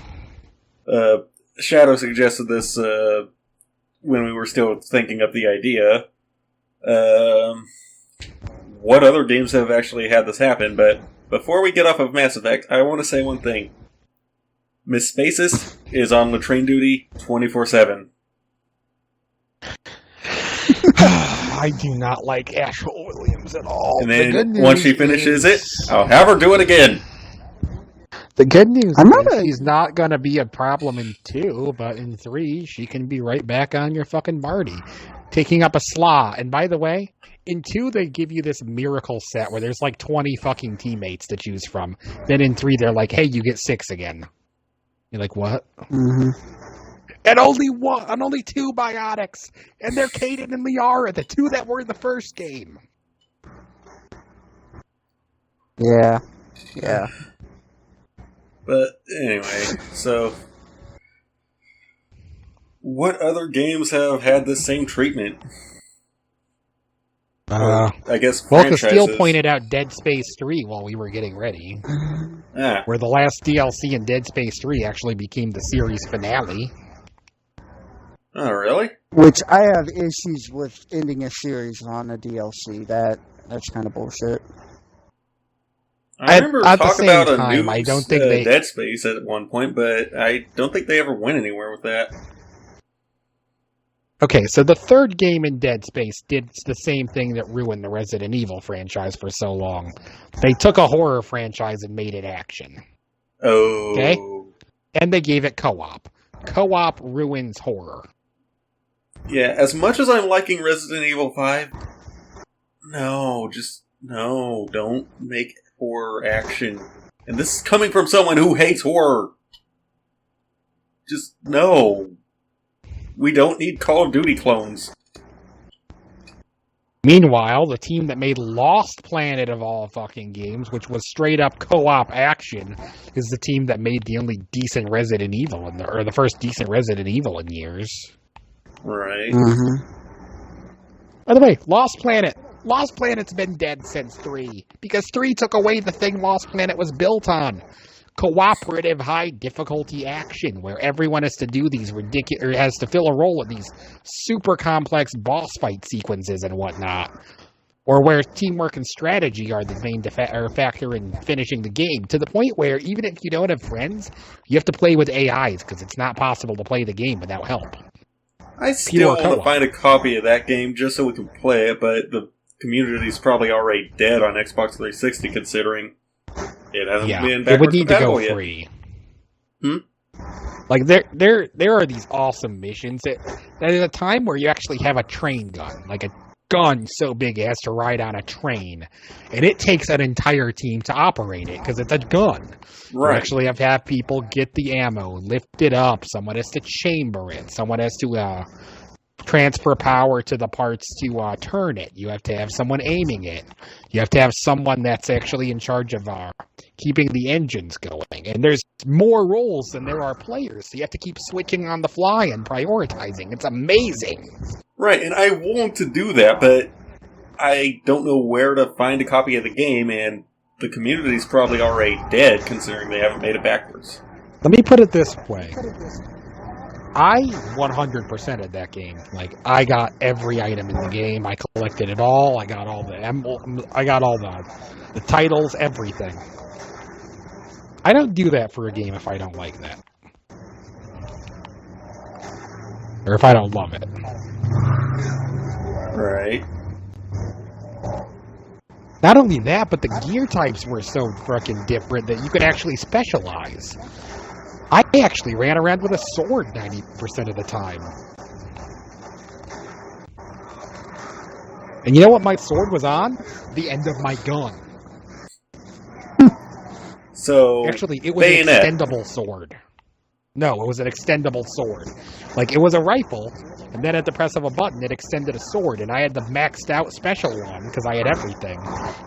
Speaker 1: Shadow suggested this, when we were still thinking up the idea. What other games have actually had this happen? But before we get off of Mass Effect, I want to say one thing. Miss Spaces is on latrine duty 24/7.
Speaker 3: I do not like Ashel Williams at all.
Speaker 1: And then once she finishes it, I'll have her do it again.
Speaker 3: The good news
Speaker 2: I'm
Speaker 3: is
Speaker 2: not a-
Speaker 3: she's not going to be a problem in 2, but in 3, she can be right back on your fucking Barty, taking up a slot. And by the way, in 2, they give you this miracle set where there's like 20 fucking teammates to choose from. Then in 3, they're like, hey, you get 6 again. You're like, what?
Speaker 2: Mm-hmm.
Speaker 3: And only 2 biotics. And they're Kaden and Liara, the 2 that were in the first game.
Speaker 2: Yeah. Yeah.
Speaker 1: But anyway, so what other games have had this same treatment? I guess
Speaker 3: Well,
Speaker 1: franchises.
Speaker 3: Castile pointed out Dead Space 3 while we were getting ready,
Speaker 1: Ah,
Speaker 3: where the last DLC in Dead Space 3 actually became the series finale.
Speaker 1: oh, really?
Speaker 2: Which I have issues with ending a series on a DLC. That's kind of bullshit.
Speaker 1: I remember
Speaker 3: at the
Speaker 1: talk
Speaker 3: same
Speaker 1: about a
Speaker 3: time,
Speaker 1: new
Speaker 3: I don't think they-
Speaker 1: Dead Space at one point, but I don't think they ever went anywhere with that.
Speaker 3: Okay, so the third game in Dead Space did the same thing that ruined the Resident Evil franchise for so long. They took a horror franchise and made it action.
Speaker 1: Oh.
Speaker 3: Okay. And they gave it co-op. Co-op ruins horror.
Speaker 1: Yeah, as much as I'm liking Resident Evil 5, don't make horror action. And this is coming from someone who hates horror. Just, no. We don't need Call of Duty clones.
Speaker 3: Meanwhile, the team that made Lost Planet of all fucking games, which was straight up co-op action, is the team that made the only decent Resident Evil, or the first decent Resident Evil in years.
Speaker 1: Right.
Speaker 2: Mm-hmm.
Speaker 3: By the way, Lost Planet. Lost Planet's been dead since 3, because 3 took away the thing Lost Planet was built on. Cooperative high difficulty action, where everyone has to do these has to fill a role in these super complex boss fight sequences and whatnot. Or where teamwork and strategy are the main factor in finishing the game, to the point where even if you don't have friends, you have to play with AIs, because it's not possible to play the game without help.
Speaker 1: I still
Speaker 3: Pure
Speaker 1: want to
Speaker 3: co-op.
Speaker 1: find a copy of that game just so we can play it, but the community's probably already dead on Xbox 360, considering it hasn't
Speaker 3: Yeah,
Speaker 1: been
Speaker 3: it
Speaker 1: backwards
Speaker 3: would need to go
Speaker 1: compatible yet.
Speaker 3: free.
Speaker 1: Hmm?
Speaker 3: Like, there are these awesome missions that there's a time where you actually have a train gun, like a gun so big it has to ride on a train, and it takes an entire team to operate it, because it's a gun. You
Speaker 1: Right.
Speaker 3: actually have to have people get the ammo, lift it up, someone has to chamber it, someone has to transfer power to the parts to turn it. You have to have someone aiming it. You have to have someone that's actually in charge of keeping the engines going. And there's more roles than there are players, so you have to keep switching on the fly and prioritizing. It's amazing.
Speaker 1: Right, and I want to do that, but I don't know where to find a copy of the game, and the community's probably already dead, considering they haven't made it backwards.
Speaker 3: Let me put it this way. I 100%ed that game. Like, I got every item in the game. I collected it all. I got all the the titles, everything. I don't do that for a game if I don't like that. Or if I don't love it.
Speaker 1: Right.
Speaker 3: Not only that, but the gear types were so frickin' different that you could actually specialize. I actually ran around with a sword 90% of the time. And you know what my sword was on? The end of my gun.
Speaker 1: So,
Speaker 3: Actually, it was
Speaker 1: bayonet.
Speaker 3: an extendable sword. No, it was an extendable sword. Like, it was a rifle, and then at the press of a button, it extended a sword, and I had the maxed out special one, because I had everything.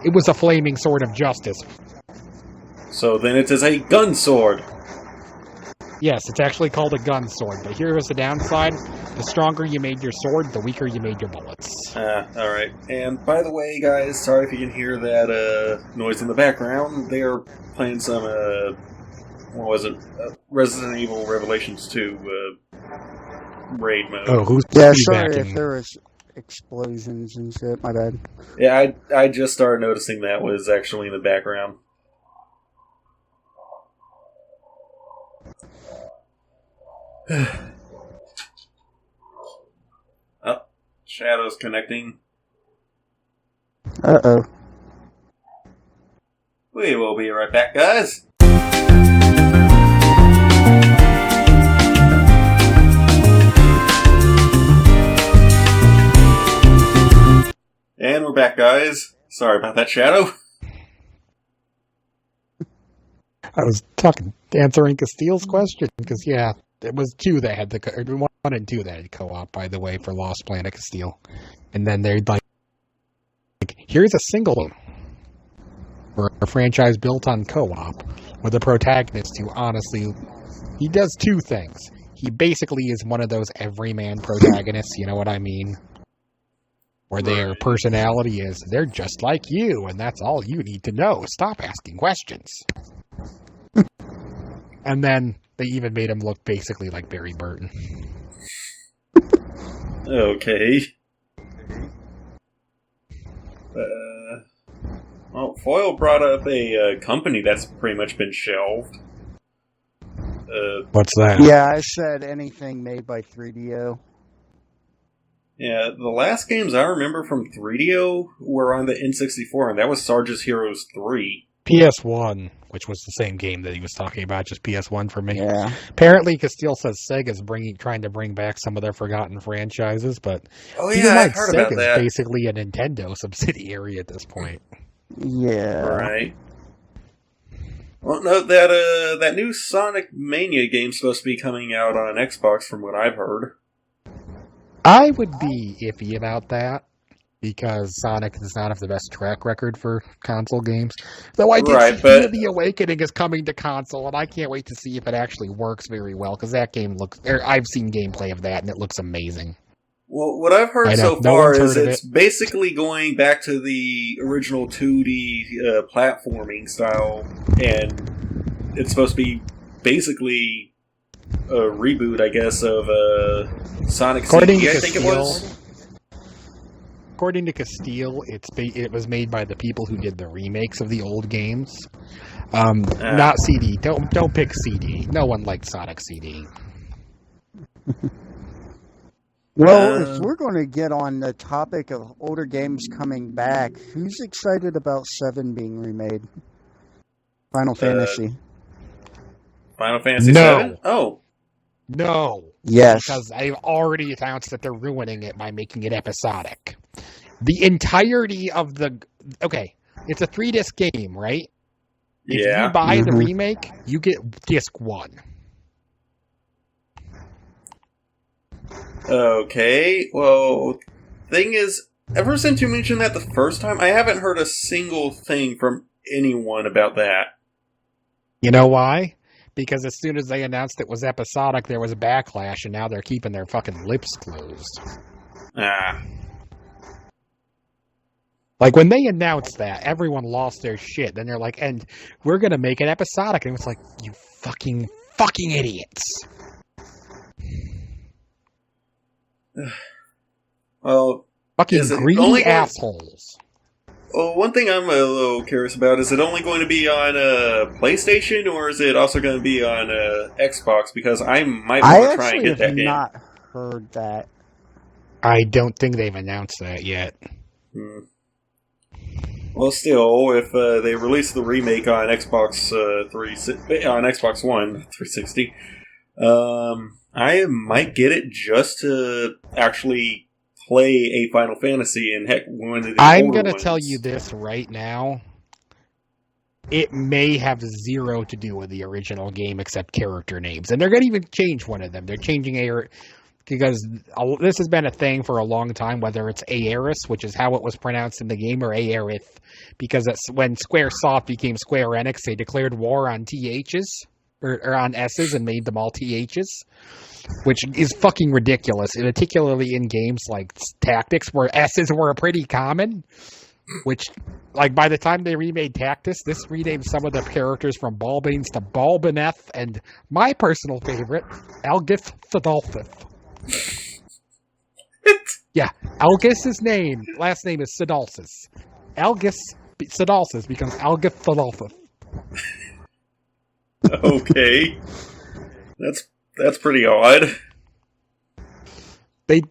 Speaker 3: It was a flaming sword of justice.
Speaker 1: So then it is a gun sword.
Speaker 3: Yes, it's actually called a gun sword, but here was the downside. The stronger you made your sword, the weaker you made your bullets.
Speaker 1: Alright. And by the way, guys, sorry if you can hear that noise in the background. They are playing some, what was it? Resident Evil Revelations 2 raid mode.
Speaker 3: Oh, who's
Speaker 2: sorry if
Speaker 3: feedbacking?
Speaker 2: there was explosions and shit, my bad.
Speaker 1: Yeah, I just started noticing that was actually in the background. Oh, Shadow's connecting.
Speaker 2: Uh-oh.
Speaker 1: We will be right back, guys. And we're back, guys. Sorry about that, Shadow.
Speaker 3: I was answering Castile's question, because, yeah, it was two that had one and two that had co-op, by the way, for Lost Planet Castile. And then they're like, here's a single game for a franchise built on co-op with a protagonist who, honestly, he does two things. He basically is one of those everyman protagonists, you know what I mean? Where their personality is, they're just like you, and that's all you need to know. Stop asking questions. And then they even made him look basically like Barry Burton.
Speaker 1: Okay. Well, Foil brought up a company that's pretty much been shelved.
Speaker 3: What's that?
Speaker 2: Yeah, I said anything made by 3DO.
Speaker 1: Yeah, the last games I remember from 3DO were on the N64, and that was Sarge's Heroes 3.
Speaker 3: PS1, which was the same game that he was talking about, just PS1 for me.
Speaker 2: Yeah.
Speaker 3: Apparently, Castile says Sega's trying to bring back some of their forgotten franchises, but
Speaker 1: Oh
Speaker 3: keep in
Speaker 1: yeah, I
Speaker 3: mind,
Speaker 1: heard about
Speaker 3: Sega's
Speaker 1: that.
Speaker 3: basically a Nintendo subsidiary at this point.
Speaker 2: Yeah.
Speaker 1: Right. Well, no, that new Sonic Mania game's supposed to be coming out on Xbox, from what I've heard.
Speaker 3: I would be iffy about that, because Sonic does not have the best track record for console games. Though I did see The Awakening is coming to console, and I can't wait to see if it actually works very well, because that game I've seen gameplay of that, and it looks amazing.
Speaker 1: Well, what I've heard so far is it's basically going back to the original 2D platforming style, and it's supposed to be basically a reboot, I guess, of Sonic CD, I think it was.
Speaker 3: According to Castile, it was made by the people who did the remakes of the old games. Not CD. Don't pick CD. No one liked Sonic CD.
Speaker 2: Well, if we're going to get on the topic of older games coming back, who's excited about 7 being remade? Final Fantasy.
Speaker 1: Final Fantasy 7? Oh.
Speaker 3: No.
Speaker 2: Yes.
Speaker 3: Because they've already announced that they're ruining it by making it episodic. The entirety of the... Okay, it's a 3-disc game, right? If you buy the remake, you get disc 1.
Speaker 1: Okay, well, thing is, ever since you mentioned that the first time, I haven't heard a single thing from anyone about that.
Speaker 3: You know why? Because as soon as they announced it was episodic, there was a backlash, and now they're keeping their fucking lips closed. Like, when they announced that, everyone lost their shit. Then they're like, and we're gonna make it episodic. And it's like, you fucking idiots.
Speaker 1: Well,
Speaker 3: fucking greedy assholes.
Speaker 1: one thing I'm a little curious about, is it only going to be on PlayStation, or is it also going to be on Xbox? Because I might want to try and get that game.
Speaker 2: I actually have not heard that.
Speaker 3: I don't think they've announced that yet.
Speaker 1: Well, still, if they release the remake on Xbox on Xbox One 360, I might get it just to actually play a Final Fantasy, and heck, one of the
Speaker 3: I'm going to
Speaker 1: ones.
Speaker 3: tell you this right now. It may have zero to do with the original game except character names. And they're going to even change one of them. They're changing because this has been a thing for a long time, whether it's Aeris, which is how it was pronounced in the game, or Aerith, because that's when Squaresoft became Square Enix, they declared war on THs, or on S's, and made them all THs, which is fucking ridiculous, particularly in games like Tactics, where S's were pretty common, which, like, by the time they remade Tactics, this renamed some of the characters from Balbanes to Balbaneth, and my personal favorite, Algith Thadalthith. Yeah, Algis's last name is Sidalsis. Algis Sidalsis becomes Algith Thadalthith.
Speaker 1: Okay. That's pretty odd.
Speaker 3: They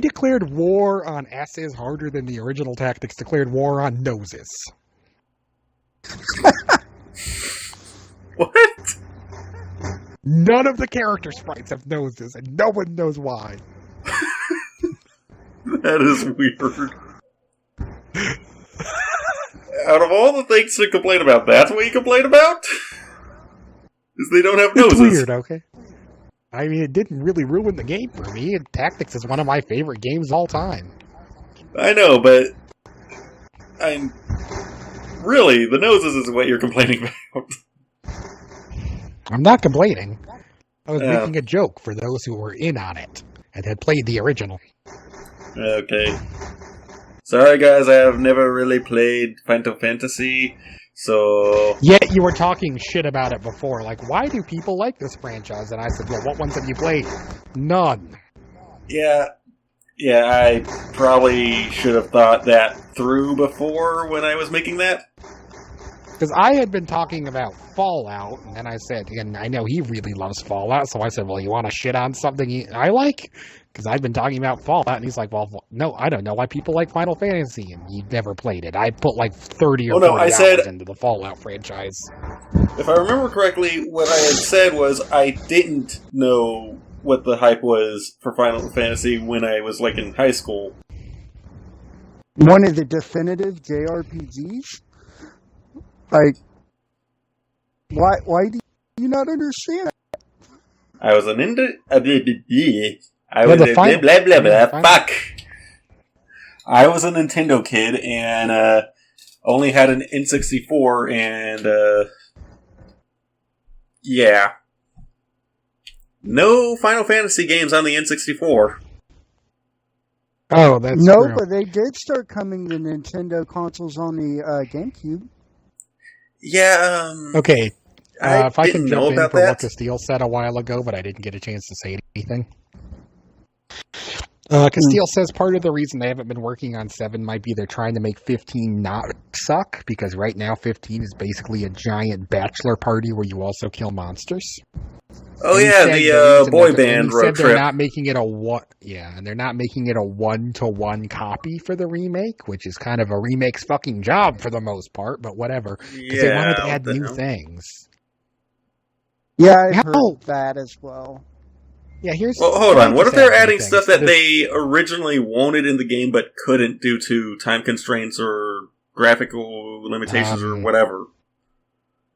Speaker 3: declared war on S's harder than the original Tactics declared war on noses.
Speaker 1: What?
Speaker 3: None of the character sprites have noses, and no one knows why.
Speaker 1: That is weird. Out of all the things to complain about, that's what you complain about? Is they don't have noses.
Speaker 3: It's weird, okay? I mean, it didn't really ruin the game for me. Tactics is one of my favorite games of all time.
Speaker 1: I know, but really, the noses is what you're complaining about.
Speaker 3: I'm not complaining. I was making a joke for those who were in on it and had played the original.
Speaker 1: Okay. Sorry, guys, I have never really played Final Fantasy, so...
Speaker 3: Yet you were talking shit about it before. Like, why do people like this franchise? And I said, well, what ones have you played? None.
Speaker 1: Yeah, I probably should have thought that through before when I was making that.
Speaker 3: Because I had been talking about Fallout, and then I said, and I know he really loves Fallout, so I said, well, you want to shit on something I like? Because I've been talking about Fallout, and he's like, well, no, I don't know why people like Final Fantasy, and you've never played it. I put like 30 or 40 hours into the Fallout franchise.
Speaker 1: If I remember correctly, what I had said was I didn't know what the hype was for Final Fantasy when I was, like, in high school.
Speaker 2: One of the definitive JRPGs? Like, why do you not understand?
Speaker 1: I was an fuck. I was a Nintendo kid and only had an N64 and yeah. No Final Fantasy games on the N64.
Speaker 3: Oh, that's
Speaker 2: no,
Speaker 3: true.
Speaker 2: But they did start coming to Nintendo consoles on the GameCube.
Speaker 1: Yeah.
Speaker 3: Okay. If I can jump in for
Speaker 1: that.
Speaker 3: what Castile said a while ago, but I didn't get a chance to say anything. Castile says part of the reason they haven't been working on 7 might be they're trying to make 15 not suck, because right now 15 is basically a giant bachelor party where you also kill monsters.
Speaker 1: Oh yeah, the boy band road trip.
Speaker 3: They're not making it and they're not making it a 1-to-1 copy for the remake, which is kind of a remake's fucking job for the most part, but whatever. Because they wanted to add new things.
Speaker 2: Yeah, I've heard that as well.
Speaker 3: Yeah,
Speaker 1: well, hold on. What if they're adding stuff that they originally wanted in the game but couldn't due to time constraints or graphical limitations or whatever?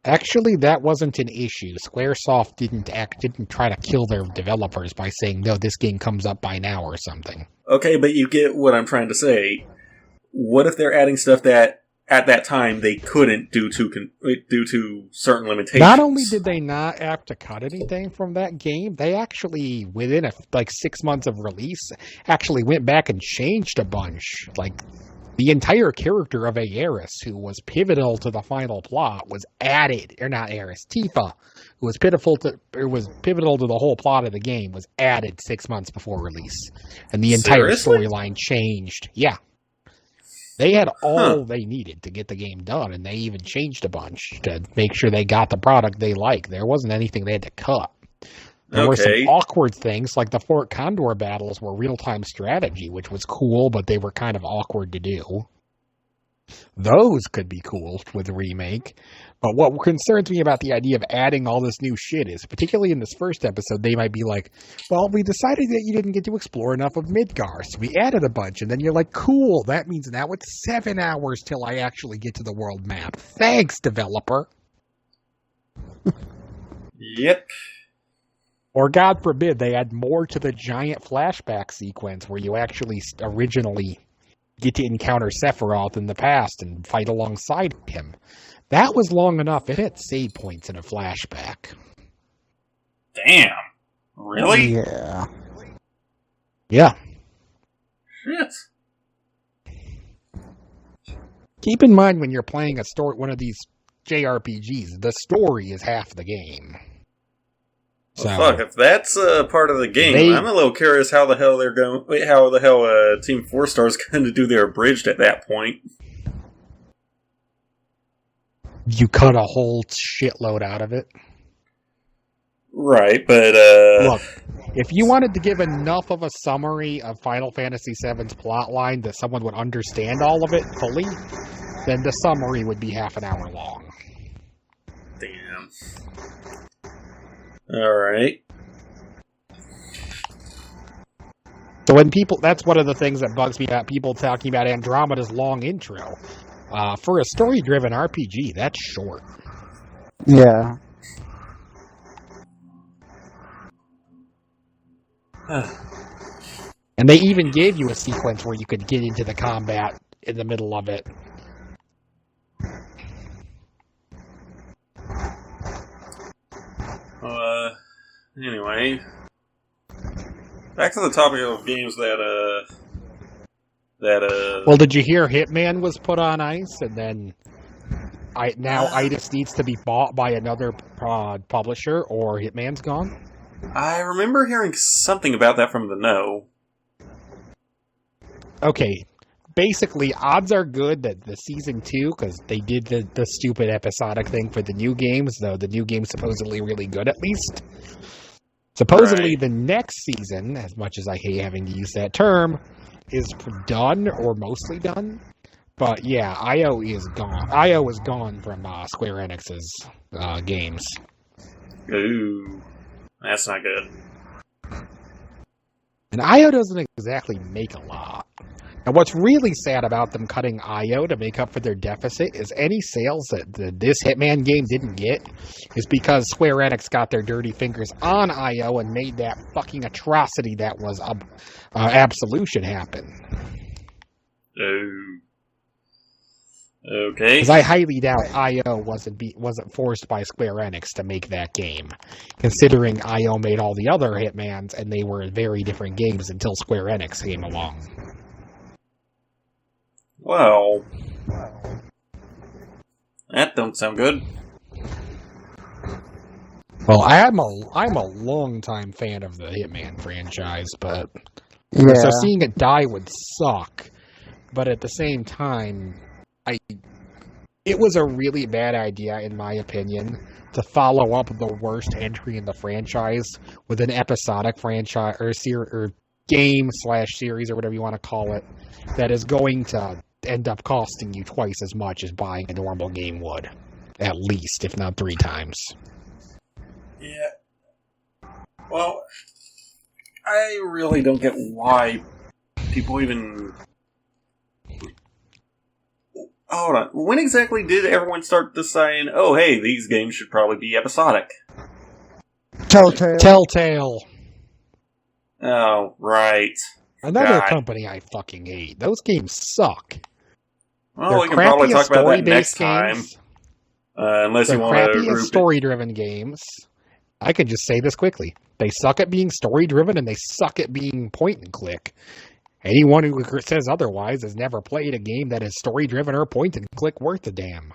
Speaker 3: Actually, that wasn't an issue. Squaresoft didn't try to kill their developers by saying, no, this game comes up by now or something.
Speaker 1: Okay, but you get what I'm trying to say. What if they're adding stuff that at that time they couldn't due to certain limitations?
Speaker 3: Not only did they not have to cut anything from that game, they actually, within 6 months of release, actually went back and changed a bunch. Like, the entire character of Aeris, who was pivotal to the final plot, was added, or not Aeris, Tifa, who was pivotal to the whole plot of the game, was added 6 months before release. And the entire storyline changed. Yeah. They had all they needed to get the game done, and they even changed a bunch to make sure they got the product they like. There wasn't anything they had to cut. There were some awkward things, like the Fort Condor battles were real-time strategy, which was cool, but they were kind of awkward to do. Those could be cool with a remake. But what concerns me about the idea of adding all this new shit is, particularly in this first episode, they might be like, well, we decided that you didn't get to explore enough of Midgar, so we added a bunch. And then you're like, cool, that means now it's 7 hours till I actually get to the world map. Thanks, developer.
Speaker 1: Yep.
Speaker 3: Or, God forbid, they add more to the giant flashback sequence where you actually originally get to encounter Sephiroth in the past and fight alongside him. That was long enough. It had save points in a flashback.
Speaker 1: Damn. Really?
Speaker 2: Yeah.
Speaker 3: Yeah.
Speaker 1: Shit.
Speaker 3: Keep in mind when you're playing one of these JRPGs, the story is half the game.
Speaker 1: Well, fuck, if that's part of the game, I'm a little curious how the hell Team 4 Star is going to do their abridged at that point.
Speaker 3: You cut a whole shitload out of it.
Speaker 1: Right, but
Speaker 3: look, if you wanted to give enough of a summary of Final Fantasy VII's plotline that someone would understand all of it fully, then the summary would be half an hour long.
Speaker 1: Damn. Alright.
Speaker 3: So when that's one of the things that bugs me about people talking about Andromeda's long intro. For a story-driven RPG, that's short.
Speaker 2: Yeah.
Speaker 3: And they even gave you a sequence where you could get into the combat in the middle of it.
Speaker 1: Anyway. Back to the topic of games that
Speaker 3: Well, did you hear Hitman was put on ice, and then Itis needs to be bought by another publisher, or Hitman's gone?
Speaker 1: I remember hearing something about that from the know.
Speaker 3: Okay, basically, odds are good that the Season 2, because they did the stupid episodic thing for the new games, though the new game's supposedly really good at least. Supposedly the next season, as much as I hate having to use that term, is done, or mostly done. But yeah, IO is gone. IO is gone from Square Enix's games.
Speaker 1: Ooh, that's not good.
Speaker 3: And IO doesn't exactly make a lot. And what's really sad about them cutting IO to make up for their deficit is any sales that this Hitman game didn't get is because Square Enix got their dirty fingers on IO and made that fucking atrocity that was Absolution happen.
Speaker 1: Oh. Okay.
Speaker 3: Because I highly doubt IO wasn't forced by Square Enix to make that game, considering IO made all the other Hitmans and they were very different games until Square Enix came along.
Speaker 1: Well, that don't sound good.
Speaker 3: Well, I'm a longtime fan of the Hitman franchise, but so seeing it die would suck. But at the same time, it was a really bad idea, in my opinion, to follow up the worst entry in the franchise with an episodic franchise or game/series or whatever you want to call it that is going to end up costing you twice as much as buying a normal game would, at least, if not 3 times.
Speaker 1: Yeah. Well, I really don't get why people even... Hold on. When exactly did everyone start deciding, oh, hey, these games should probably be episodic?
Speaker 3: Telltale.
Speaker 1: Oh, right.
Speaker 3: Another company I fucking hate. Those games suck.
Speaker 1: Well, we can probably talk about that next time. Unless you want to...
Speaker 3: Crappiest story-driven games. I can just say this quickly. They suck at being story-driven, and they suck at being point-and-click. Anyone who says otherwise has never played a game that is story-driven or point-and-click worth a damn.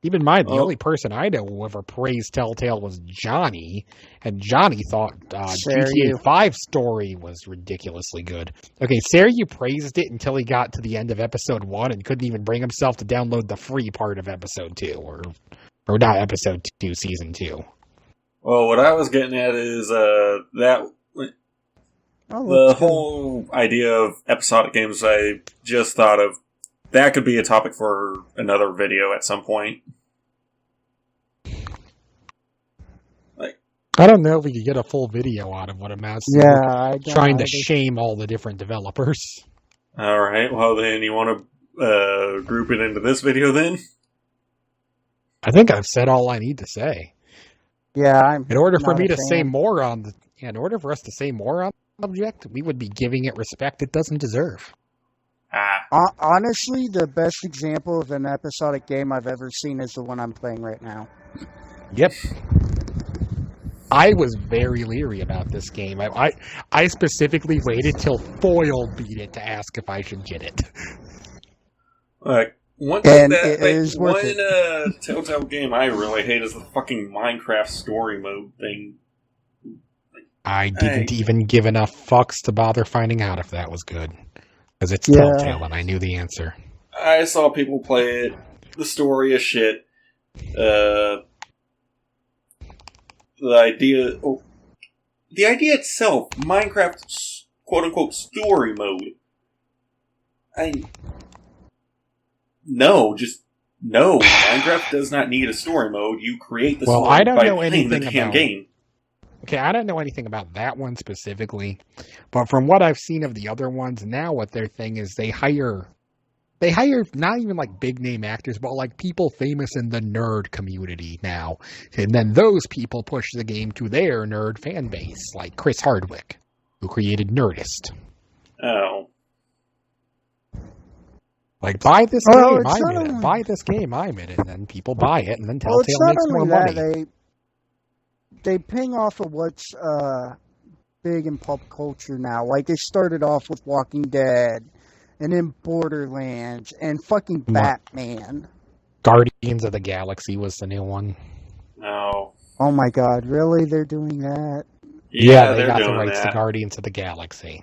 Speaker 3: Keep in mind, the only person I know who ever praised Telltale was Johnny, and Johnny thought GTA 5 story was ridiculously good. Okay, Seryu praised it until he got to the end of Episode 1 and couldn't even bring himself to download the free part of Episode 2, or not Episode 2, Season 2.
Speaker 1: Well, what I was getting at is the whole idea of episodic games, I just thought of, that could be a topic for another video at some point.
Speaker 3: I don't know if we could get a full video out of what amounts to trying to shame all the different developers.
Speaker 1: Alright, well then you want to group it into this video then?
Speaker 3: I think I've said all I need to say.
Speaker 2: Yeah,
Speaker 3: in order for me to say more on the, in order for us to say more on the subject, we would be giving it respect it doesn't deserve.
Speaker 2: Honestly, the best example of an episodic game I've ever seen is the one I'm playing right now.
Speaker 3: Yep. I was very leery about this game. I specifically waited till Foil beat it to ask if I should get it.
Speaker 1: One Telltale game I really hate is the fucking Minecraft story mode thing.
Speaker 3: I didn't even give enough fucks to bother finding out if that was good. Because it's Telltale, and I knew the answer.
Speaker 1: I saw people play it. The story is shit. The idea itself, Minecraft quote-unquote story mode. No. Minecraft does not need a story mode. You create the story by playing the damn game.
Speaker 3: Okay, I don't know anything about that one specifically, but from what I've seen of the other ones, now what their thing is they hire not even like big name actors, but like people famous in the nerd community now. And then those people push the game to their nerd fan base, like Chris Hardwick, who created Nerdist.
Speaker 1: Oh.
Speaker 3: Like, buy this game, I'm in it. Buy this game, I'm in it. And then people buy it, and then Telltale makes more money.
Speaker 2: They ping off of what's big in pop culture now. Like, they started off with Walking Dead, and then Borderlands, and fucking Batman.
Speaker 3: Guardians of the Galaxy was the new one.
Speaker 1: No.
Speaker 2: Oh my god, really? They're doing that?
Speaker 3: Yeah, they got the rights to Guardians of the Galaxy.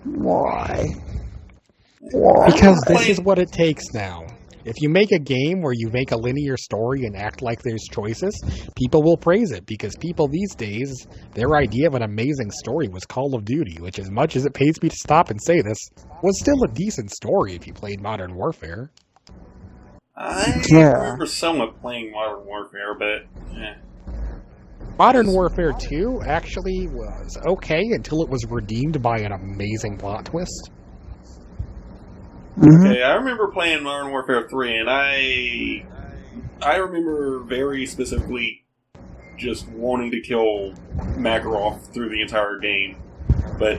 Speaker 2: Why?
Speaker 3: Because this is what it takes now. If you make a game where you make a linear story and act like there's choices, people will praise it, because people these days, their idea of an amazing story was Call of Duty, which, as much as it pains me to stop and say this, was still a decent story if you played Modern Warfare.
Speaker 1: I remember somewhat playing Modern Warfare, but...
Speaker 3: Modern Warfare 2 actually was okay until it was redeemed by an amazing plot twist.
Speaker 1: Okay, I remember playing Modern Warfare 3, and I remember very specifically just wanting to kill Makarov through the entire game. But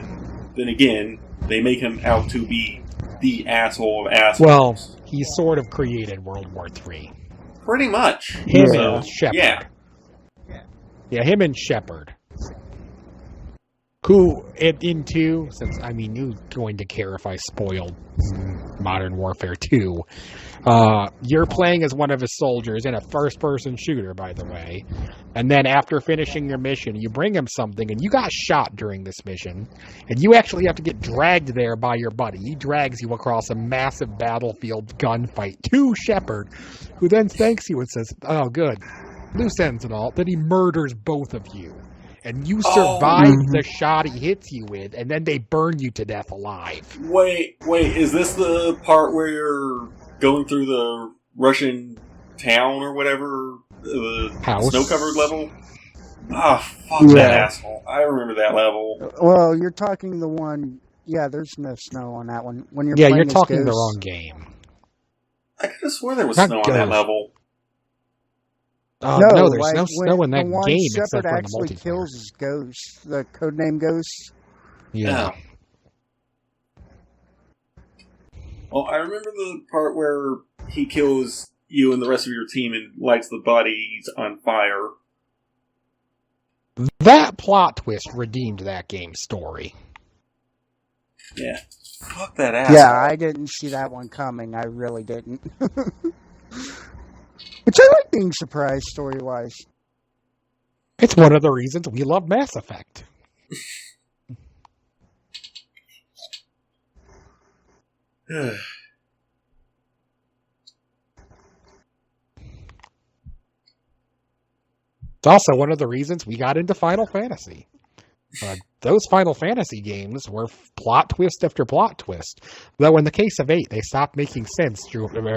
Speaker 1: then again, they make him out to be the asshole of assholes.
Speaker 3: Well, he sort of created World War 3.
Speaker 1: Pretty much.
Speaker 3: Him and Shepard. Yeah, him and Shepard. Who, in 2, since, I mean, who's going to care if I spoiled Modern Warfare 2? You're playing as one of his soldiers in a first-person shooter, by the way. And then after finishing your mission, you bring him something, and you got shot during this mission. And you actually have to get dragged there by your buddy. He drags you across a massive battlefield gunfight to Shepard, who then thanks you and says, oh, good, loose ends and all. Then he murders both of you. And you survive the shot he hits you with, and then they burn you to death alive.
Speaker 1: Wait, is this the part where you're going through the Russian town or whatever? The snow-covered level? Fuck that asshole. I remember that level.
Speaker 2: Well, you're talking the one... Yeah, there's no snow on that one. When you're
Speaker 3: you're talking the wrong game.
Speaker 1: I could have sworn there was snow on that level.
Speaker 3: No, there's no snow in that game except for the multiplayer.
Speaker 2: Actually kills his ghost, the codename Ghost.
Speaker 3: Yeah.
Speaker 1: Well, I remember the part where he kills you and the rest of your team and lights the bodies on fire.
Speaker 3: That plot twist redeemed that game's story.
Speaker 1: Yeah. Fuck that ass.
Speaker 2: Yeah, I didn't see that one coming. I really didn't. Which I like being surprised story-wise.
Speaker 3: It's one of the reasons we love Mass Effect.
Speaker 1: It's
Speaker 3: also one of the reasons we got into Final Fantasy. Those Final Fantasy games were plot twist after plot twist. Though in the case of 8, they stopped making sense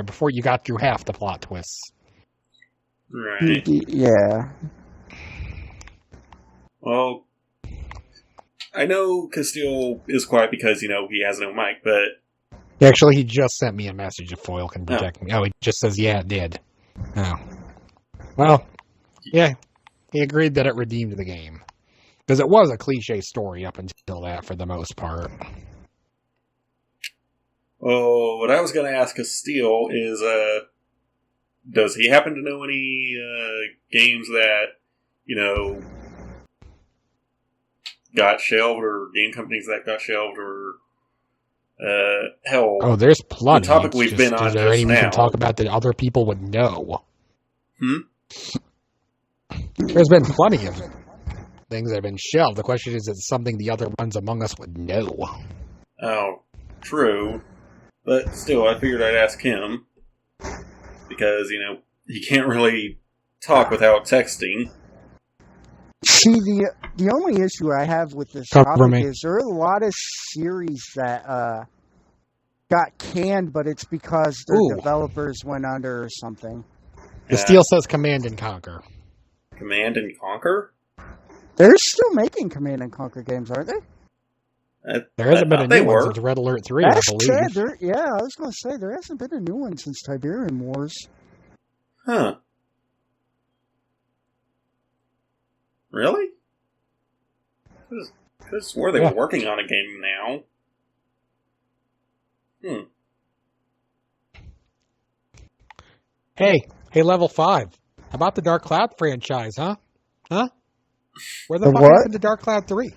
Speaker 3: before you got through half the plot twists.
Speaker 1: Right.
Speaker 2: Yeah.
Speaker 1: Well, I know Castile is quiet because, he has no mic, but...
Speaker 3: Actually, he just sent me a message if Foil can protect me. Oh, he just says, yeah, it did. Oh. Well, yeah, he agreed that it redeemed the game. Because it was a cliche story up until that, for the most part.
Speaker 1: Oh, what I was going to ask Castile is, does he happen to know any games that, got shelved, or game companies that got shelved, or hell?
Speaker 3: Oh, there's plenty.
Speaker 1: The topic we've been on
Speaker 3: is there
Speaker 1: just
Speaker 3: anything
Speaker 1: now.
Speaker 3: We can talk about that other people would know?
Speaker 1: There's
Speaker 3: been plenty of things that have been shelved. The question is something the other ones among us would know.
Speaker 1: Oh, true. But still, I figured I'd ask him. Because, he can't really talk without texting.
Speaker 2: See, the only issue I have with this topic is there are a lot of series that got canned, but it's because their developers went under or something.
Speaker 3: The Steel says Command and Conquer.
Speaker 1: Command and Conquer?
Speaker 2: They're still making Command and Conquer games, aren't they?
Speaker 3: There hasn't been a new one since Red Alert 3, I believe.
Speaker 2: I was going to say, there hasn't been a new one since Tiberian Wars.
Speaker 1: Huh. Really? I could have swore they were working on a game now.
Speaker 3: Hey, level 5. How about the Dark Cloud franchise, huh? Where the fuck happened to Dark Cloud 3?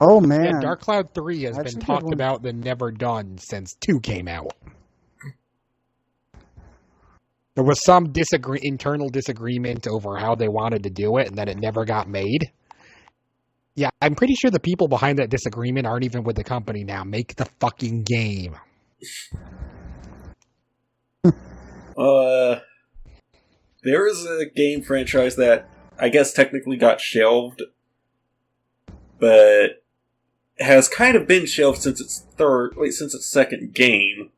Speaker 2: Oh, man.
Speaker 3: Yeah, Dark Cloud 3 has been talked about and never done since 2 came out. There was some internal disagreement over how they wanted to do it, and then it never got made. Yeah, I'm pretty sure the people behind that disagreement aren't even with the company now. Make the fucking game.
Speaker 1: There is a game franchise that I guess technically got shelved, but has kind of been shelved since its second game.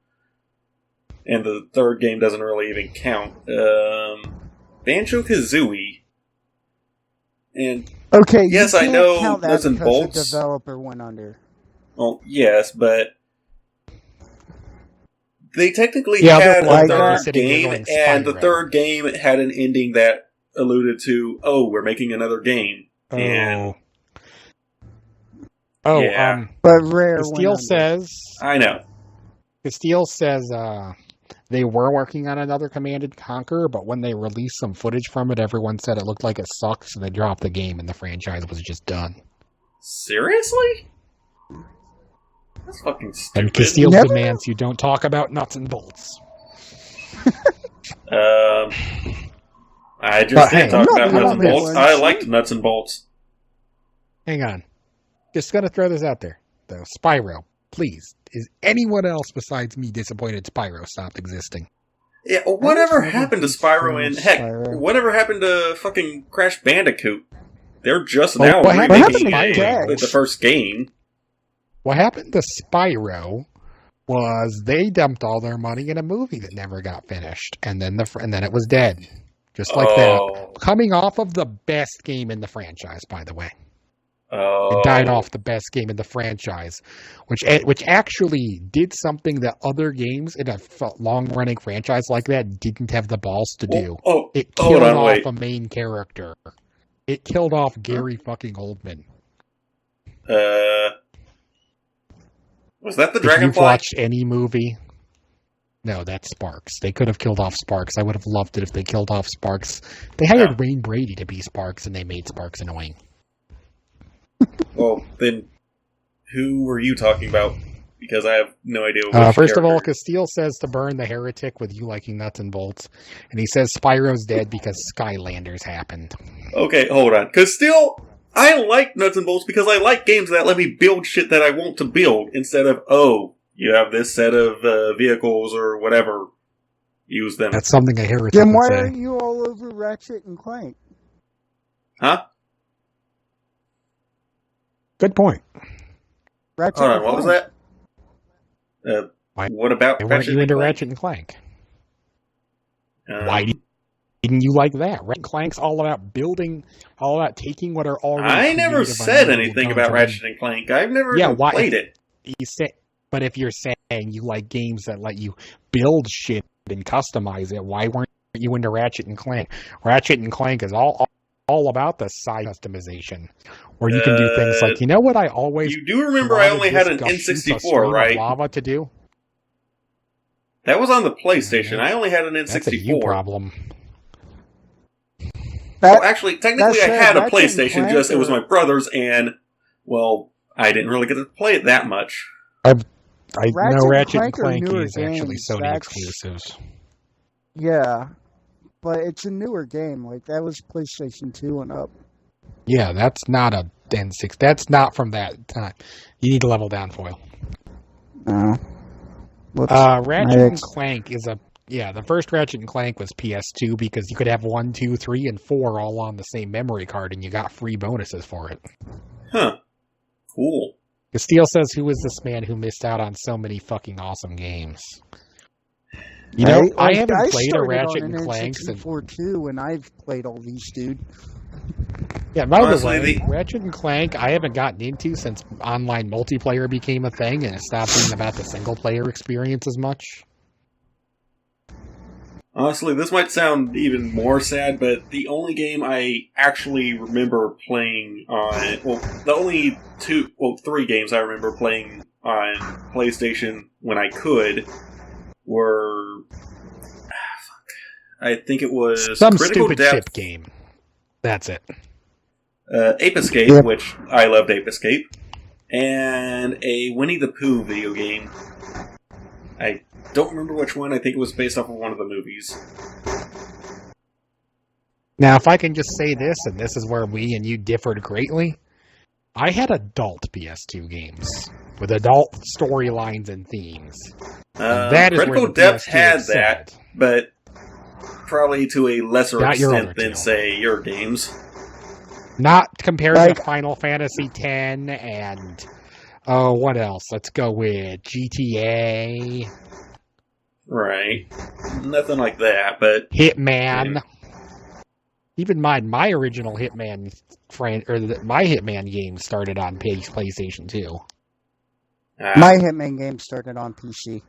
Speaker 1: And the third game doesn't really even count. Banjo-Kazooie. And yes, I know nuts and bolts.
Speaker 2: The developer went under.
Speaker 1: Well, yes, but they technically had a third game, and the third game had an ending that alluded to, we're making another game.
Speaker 2: But Rare
Speaker 3: Castile says...
Speaker 1: I know.
Speaker 3: Castile says they were working on another Command & Conquer, but when they released some footage from it, everyone said it looked like it sucked, so they dropped the game and the franchise was just done.
Speaker 1: Seriously? That's fucking stupid.
Speaker 3: And Castile demands you don't talk about nuts and bolts.
Speaker 1: I just did talk about nuts and bolts. I liked nuts and bolts.
Speaker 3: Hang on. Just gonna throw this out there, though. Spyro, please. Is anyone else besides me disappointed Spyro stopped existing?
Speaker 1: Yeah, whatever happened to Spyro, and heck, whatever happened to fucking Crash Bandicoot? They're just now remaking the first game.
Speaker 3: What happened to Spyro was they dumped all their money in a movie that never got finished, and then it was dead, just like that. Coming off of the best game in the franchise, by the way. It died off the best game in the franchise, which actually did something that other games in a long-running franchise like that didn't have the balls to do. It killed off a main character. It killed off Gary fucking Oldman.
Speaker 1: Was that the Dragonfly?
Speaker 3: If you've watched any movie... No, that's Sparks. They could have killed off Sparks. I would have loved it if they killed off Sparks. They hired Wayne Brady to be Sparks, and they made Sparks annoying.
Speaker 1: Well, then Who were you talking about? Because I have no idea what
Speaker 3: First of all, Castile says to burn the heretic with you liking nuts and bolts. And he says Spyro's dead because Skylanders happened.
Speaker 1: Okay, hold on. Castile, I like nuts and bolts because I like games that let me build shit that I want to build instead of, you have this set of vehicles or whatever. Use them.
Speaker 3: That's something a heretic
Speaker 2: Then
Speaker 3: would
Speaker 2: why
Speaker 3: say.
Speaker 2: are you all over Ratchet and Clank?
Speaker 1: Huh?
Speaker 3: Good point.
Speaker 2: Ratchet
Speaker 1: Hold
Speaker 2: and
Speaker 1: on, what was
Speaker 2: Clank.
Speaker 1: that?
Speaker 3: Why-
Speaker 1: What about
Speaker 3: Why weren't you into
Speaker 1: Clank?
Speaker 3: Ratchet and Clank? Why didn't you like that? Ratchet and Clank's all about building, all about taking what are already
Speaker 1: I never
Speaker 3: creative
Speaker 1: said
Speaker 3: unreal
Speaker 1: anything
Speaker 3: guns
Speaker 1: about
Speaker 3: and-
Speaker 1: Ratchet and Clank. I've never even played it.
Speaker 3: You say, but if you're saying you like games that let you build shit and customize it, why weren't you into Ratchet and Clank? Ratchet and Clank is all about the side customization, where you can do things like, you know what I always
Speaker 1: You do remember I only had an
Speaker 3: wanted this
Speaker 1: N64, right?
Speaker 3: lava to do?
Speaker 1: That was on the PlayStation. I only had an N64.
Speaker 3: That's a you problem.
Speaker 1: Well, actually, technically I had a
Speaker 2: Ratchet and
Speaker 1: PlayStation,
Speaker 2: Clank
Speaker 1: just it was
Speaker 2: are-
Speaker 1: my brother's, and, well, I didn't really get to play it that much.
Speaker 3: I
Speaker 2: Ratchet
Speaker 3: know
Speaker 2: and
Speaker 3: Ratchet and
Speaker 2: Clank are
Speaker 3: Clank
Speaker 2: newer
Speaker 3: is actually
Speaker 2: games.
Speaker 3: Sony
Speaker 2: That's-
Speaker 3: exclusives.
Speaker 2: Yeah, but it's a newer game. Like, that was PlayStation 2 and up.
Speaker 3: Yeah, that's not a N6. That's not from that time. You need to level down, Foil.
Speaker 2: No.
Speaker 3: Ratchet and Clank is the first Ratchet and Clank was PS2 because you could have 1, 2, 3, and 4 all on the same memory card and you got free bonuses for it.
Speaker 1: Huh. Cool.
Speaker 3: Castile says, who is this man who missed out on so many fucking awesome games? You know, I haven't played a Ratchet and Clank since...
Speaker 2: too, and I've played all these, dude.
Speaker 3: Yeah, by
Speaker 1: Honestly,
Speaker 3: the way, Ratchet and Clank I haven't gotten into since online multiplayer became a thing and it stopped being about the single-player experience as much.
Speaker 1: Honestly, this might sound even more sad, but the only game I actually remember playing on... Well, the only three games I remember playing on PlayStation when I could were... I think it was
Speaker 3: Some
Speaker 1: Critical
Speaker 3: stupid
Speaker 1: Depth,
Speaker 3: ship game. That's it.
Speaker 1: Ape Escape, which I loved Ape Escape, and a Winnie the Pooh video game. I don't remember which one. I think it was based off of one of the movies.
Speaker 3: Now, if I can just say this, and this is where we and you differed greatly, I had adult PS2 games with adult storylines and themes. And that is
Speaker 1: Critical
Speaker 3: where the
Speaker 1: Depth
Speaker 3: PS2
Speaker 1: had
Speaker 3: excelled.
Speaker 1: that, but probably to a lesser
Speaker 3: Not your
Speaker 1: extent
Speaker 3: other
Speaker 1: than,
Speaker 3: two.
Speaker 1: say, your games.
Speaker 3: Not compared
Speaker 2: Like-
Speaker 3: to Final Fantasy X and, oh, what else? Let's go with GTA,
Speaker 1: Right. Nothing like that, but...
Speaker 3: Hitman. Even my original Hitman my Hitman game started on PlayStation 2.
Speaker 2: My Hitman game started on PC.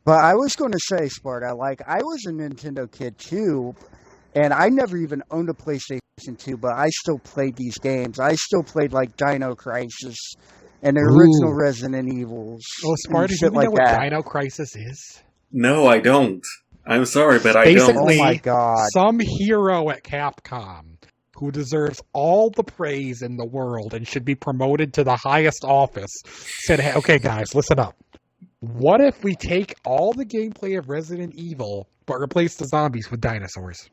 Speaker 2: But I was going to say, Sparta, like, I was a Nintendo kid too, and I never even owned a PlayStation 2, but I still played these games. I still played, like, Dino Crisis and the original Resident Evils.
Speaker 3: Oh, Sparta, do you
Speaker 2: shit
Speaker 3: know
Speaker 2: like
Speaker 3: what
Speaker 2: that.
Speaker 3: Dino Crisis is?
Speaker 1: No, I don't. I'm sorry, but I
Speaker 3: Basically,
Speaker 1: don't.
Speaker 2: Oh my god.
Speaker 3: Some hero at Capcom who deserves all the praise in the world and should be promoted to the highest office said, hey, okay, guys, listen up. What if we take all the gameplay of Resident Evil, but replace the zombies with dinosaurs?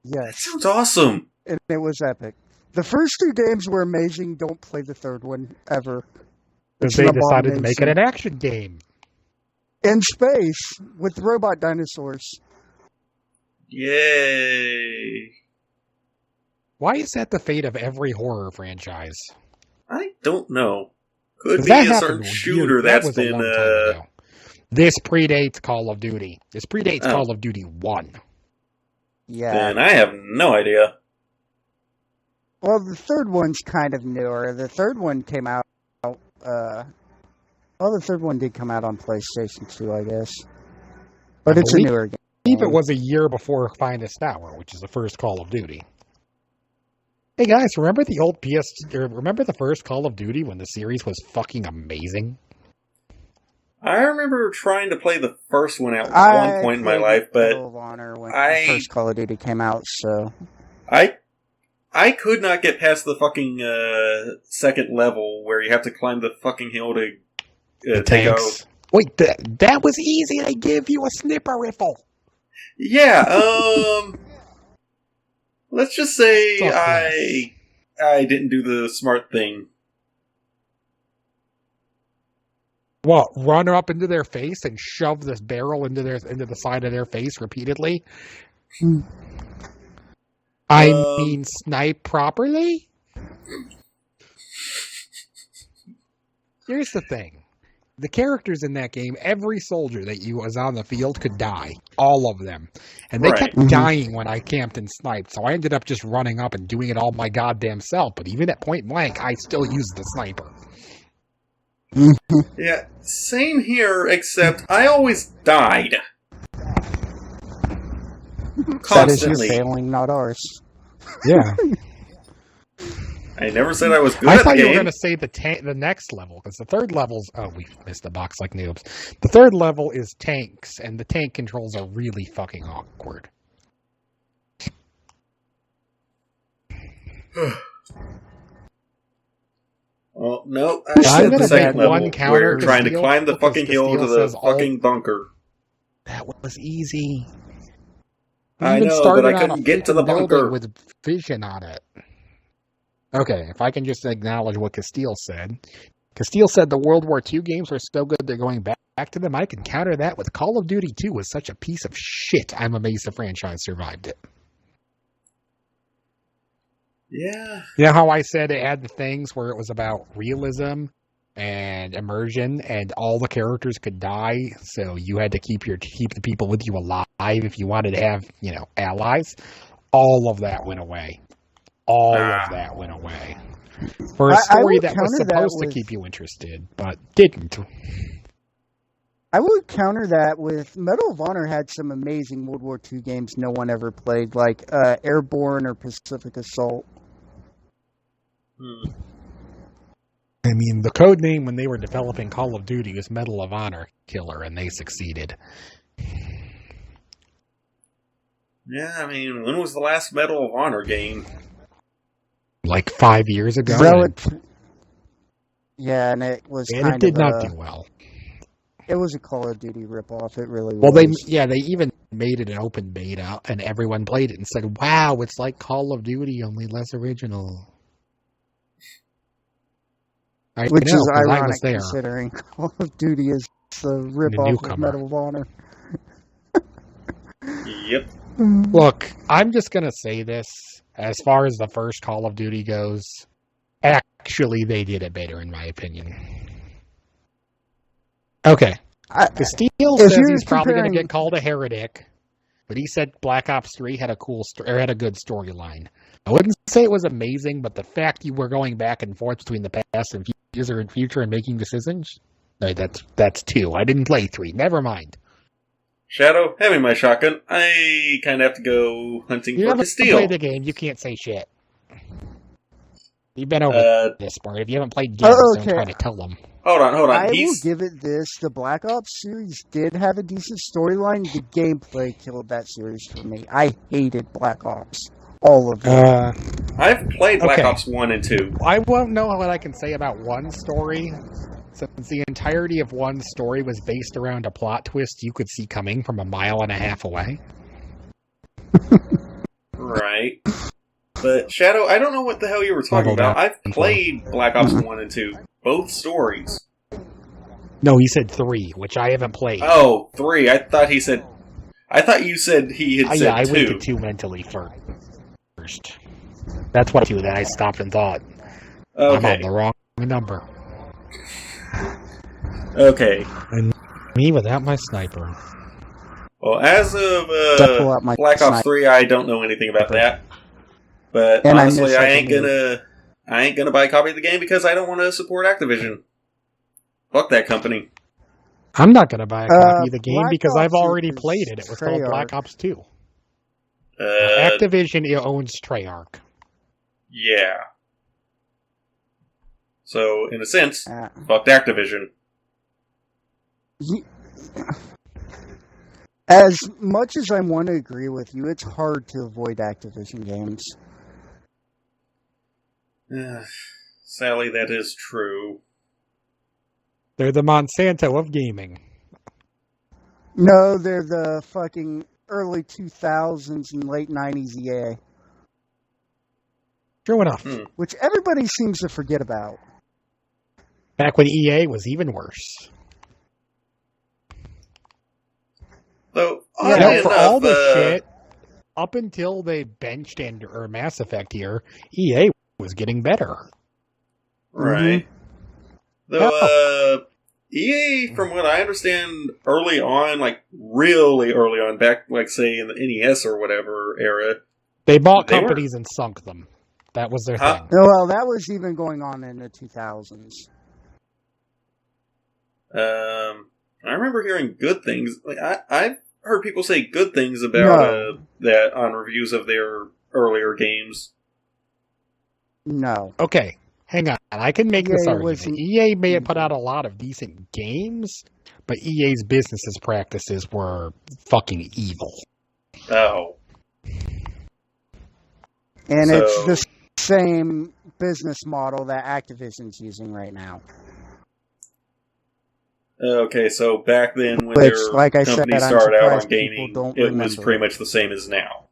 Speaker 1: That
Speaker 2: Yes,
Speaker 1: sounds awesome.
Speaker 2: and it was epic. The first two games were amazing. Don't play the third one ever.
Speaker 3: Because
Speaker 2: It's
Speaker 3: they
Speaker 2: an
Speaker 3: decided to make it
Speaker 2: abomination.
Speaker 3: an action game.
Speaker 2: In space with robot dinosaurs.
Speaker 1: Yay.
Speaker 3: Why is that the fate of every horror franchise?
Speaker 1: I don't know. Could
Speaker 3: 'Cause
Speaker 1: be
Speaker 3: that
Speaker 1: a
Speaker 3: happened
Speaker 1: certain
Speaker 3: years-
Speaker 1: shooter
Speaker 3: that
Speaker 1: that's
Speaker 3: was a
Speaker 1: been...
Speaker 3: long time ago. This predates Call of Duty. This predates
Speaker 1: Oh.
Speaker 3: Call of Duty 1.
Speaker 2: Yeah.
Speaker 1: Then I have no idea.
Speaker 2: Well, the third one's kind of newer. The third one came out. The third one did come out on PlayStation 2, I guess. But
Speaker 3: I
Speaker 2: it's a
Speaker 3: believe-
Speaker 2: newer game.
Speaker 3: I believe it was a year before Finest Hour, which is the first Call of Duty. Hey guys, remember the old remember the first Call of Duty when the series was fucking amazing?
Speaker 1: I remember trying to play the first one at
Speaker 2: I
Speaker 1: one point in my
Speaker 2: played
Speaker 1: life, but
Speaker 2: Medal of Honor when
Speaker 1: I-
Speaker 2: the first Call of Duty came out, so
Speaker 1: I I could not get past the fucking second level where you have to climb the fucking hill to take out.
Speaker 3: Wait, that was easy. They give you a snipper rifle.
Speaker 1: Yeah. Let's just say I didn't do the smart thing.
Speaker 3: What? Run up into their face and shove this barrel into the side of their face repeatedly? I mean, snipe properly? Here's the thing. The characters in that game, every soldier that was on the field could die. All of them. And they kept dying when I camped and sniped, so I ended up just running up and doing it all my goddamn self. But even at point blank, I still used the sniper.
Speaker 1: Yeah, same here, except I always died. Constantly.
Speaker 2: That is your failing, not ours.
Speaker 3: Yeah.
Speaker 1: I never said I was good
Speaker 3: I
Speaker 1: at the game.
Speaker 3: thought you were going to say the next level, because the third level's... Oh, we missed the box like noobs. The third level is tanks, and the tank controls are really fucking awkward.
Speaker 1: Oh, no, I said the second level where you're trying to climb the fucking hill to the fucking bunker.
Speaker 3: That was easy.
Speaker 1: I know, but I couldn't get to the bunker.
Speaker 3: With vision on it. Okay, if I can just acknowledge what Castile said. Castile said the World War II games were so good they're going back to them. I can counter that with Call of Duty 2 was such a piece of shit. I'm amazed the franchise survived it.
Speaker 1: Yeah.
Speaker 3: You know how I said it had the things where it was about realism and immersion and all the characters could die, so you had to keep the people with you alive if you wanted to have, allies? All of that went away. All of that went away. For a story that was supposed to keep you interested, but didn't.
Speaker 2: I would counter that with Medal of Honor had some amazing World War II games no one ever played, like Airborne or Pacific Assault.
Speaker 3: I mean, the code name when they were developing Call of Duty was Medal of Honor Killer, and they succeeded.
Speaker 1: Yeah, I mean, when was the last Medal of Honor game?
Speaker 3: Like 5 years ago.
Speaker 2: Yeah, and it was
Speaker 3: and it did not do well.
Speaker 2: It was a Call of Duty ripoff. It really was.
Speaker 3: Well, they even made it an open beta, and everyone played it and said, "Wow, it's like Call of Duty, only less original."
Speaker 2: Which is ironic, considering Call of Duty is the ripoff of Medal of Honor.
Speaker 1: Yep.
Speaker 3: Look, I'm just going to say this. As far as the first Call of Duty goes, actually, they did it better, in my opinion. Okay. Castile says he's probably going to get called a heretic, but he said Black Ops 3 had a had a good storyline. I wouldn't say it was amazing, but the fact you were going back and forth between the past and future and making decisions, that's 2. I didn't play 3. Never mind.
Speaker 1: Shadow, having my shotgun, I kind of have to go hunting for Castile.
Speaker 3: You haven't played the game, you can't say shit. You've been over this part. If you haven't played games, don't try to tell them.
Speaker 1: Hold on.
Speaker 2: I will give it this. The Black Ops series did have a decent storyline. The gameplay killed that series for me. I hated Black Ops. All of them.
Speaker 1: I've played Black Ops 1 and 2.
Speaker 3: I won't know what I can say about one story, since the entirety of one story was based around a plot twist you could see coming from 1.5 miles away.
Speaker 1: Right. But, Shadow, I don't know what the hell you were talking about. I've played Black Ops 1 and 2. Both stories.
Speaker 3: No, he said 3, which I haven't played.
Speaker 1: Oh, 3. I thought you said 2.
Speaker 3: Yeah, I went to 2 mentally first. That's what 2, then I stopped and thought. Okay. I'm on the wrong number.
Speaker 1: Okay.
Speaker 3: And me without my sniper.
Speaker 1: Well, as of Black Ops 3, I don't know anything about that. But honestly, I ain't gonna buy a copy of the game because I don't want to support Activision. Fuck that company.
Speaker 3: I'm not gonna buy a copy of the game because I've already played it. It was called Black Ops 2. Activision owns Treyarch.
Speaker 1: Yeah. So, in a sense, fucked Activision.
Speaker 2: As much as I want to agree with you, it's hard to avoid Activision games.
Speaker 1: Sadly, that is true.
Speaker 3: They're the Monsanto of gaming.
Speaker 2: No, they're the fucking early 2000s and late 90s EA.
Speaker 3: True enough.
Speaker 2: Which everybody seems to forget about.
Speaker 3: Back when EA was even worse.
Speaker 1: So,
Speaker 3: for all the shit, up until they benched or Mass Effect here, EA was getting better.
Speaker 1: Right.
Speaker 2: Mm-hmm.
Speaker 1: Though, EA, from what I understand, early on, like really early on, back, like, say, in the NES or whatever era,
Speaker 3: they bought companies and sunk them. That was their thing.
Speaker 2: Well, that was even going on in the 2000s.
Speaker 1: I remember hearing good things. Like, I've heard people say good things about that on reviews of their earlier games.
Speaker 2: No.
Speaker 3: Okay, hang on. I can make this argument.
Speaker 2: wasn't-
Speaker 3: EA may have put out a lot of decent games, but EA's business practices were fucking evil.
Speaker 1: Oh.
Speaker 2: And
Speaker 1: So-
Speaker 2: it's the same business model that Activision's using right now.
Speaker 1: Okay, so back then when
Speaker 2: Which,
Speaker 1: their
Speaker 2: like I said,
Speaker 1: company
Speaker 2: I'm
Speaker 1: started out on
Speaker 2: surprised people
Speaker 1: gaming,
Speaker 2: don't
Speaker 1: it was
Speaker 2: remember.
Speaker 1: pretty much the same as now.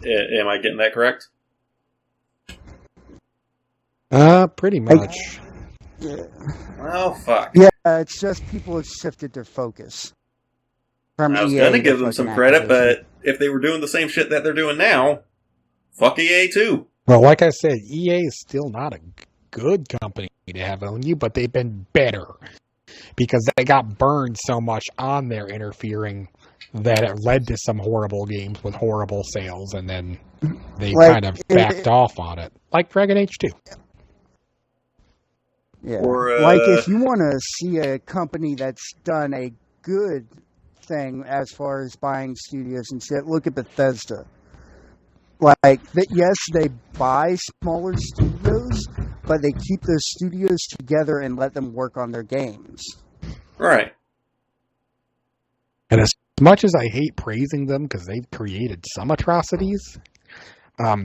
Speaker 1: Am I getting that correct?
Speaker 3: Pretty much.
Speaker 1: Well, fuck.
Speaker 2: Yeah, it's just people have shifted their focus. From
Speaker 1: I was
Speaker 2: EA
Speaker 1: gonna
Speaker 2: to
Speaker 1: give them some
Speaker 2: fucking
Speaker 1: credit,
Speaker 2: Activision.
Speaker 1: but if they were doing the same shit that they're doing now, fuck EA too.
Speaker 3: Well, like I said, EA is still not a good company to have on you, but they've been better. Because they got burned so much on their interfering that it led to some horrible games with horrible sales, and then they kind of backed off on it. Like Dragon Age 2.
Speaker 2: Yeah.
Speaker 1: Or,
Speaker 2: like, if you want to see a company that's done a good thing as far as buying studios and shit, look at Bethesda. Like, yes, they buy smaller studios, but they keep those studios together and let them work on their games.
Speaker 1: Right.
Speaker 3: And as much as I hate praising them because they've created some atrocities,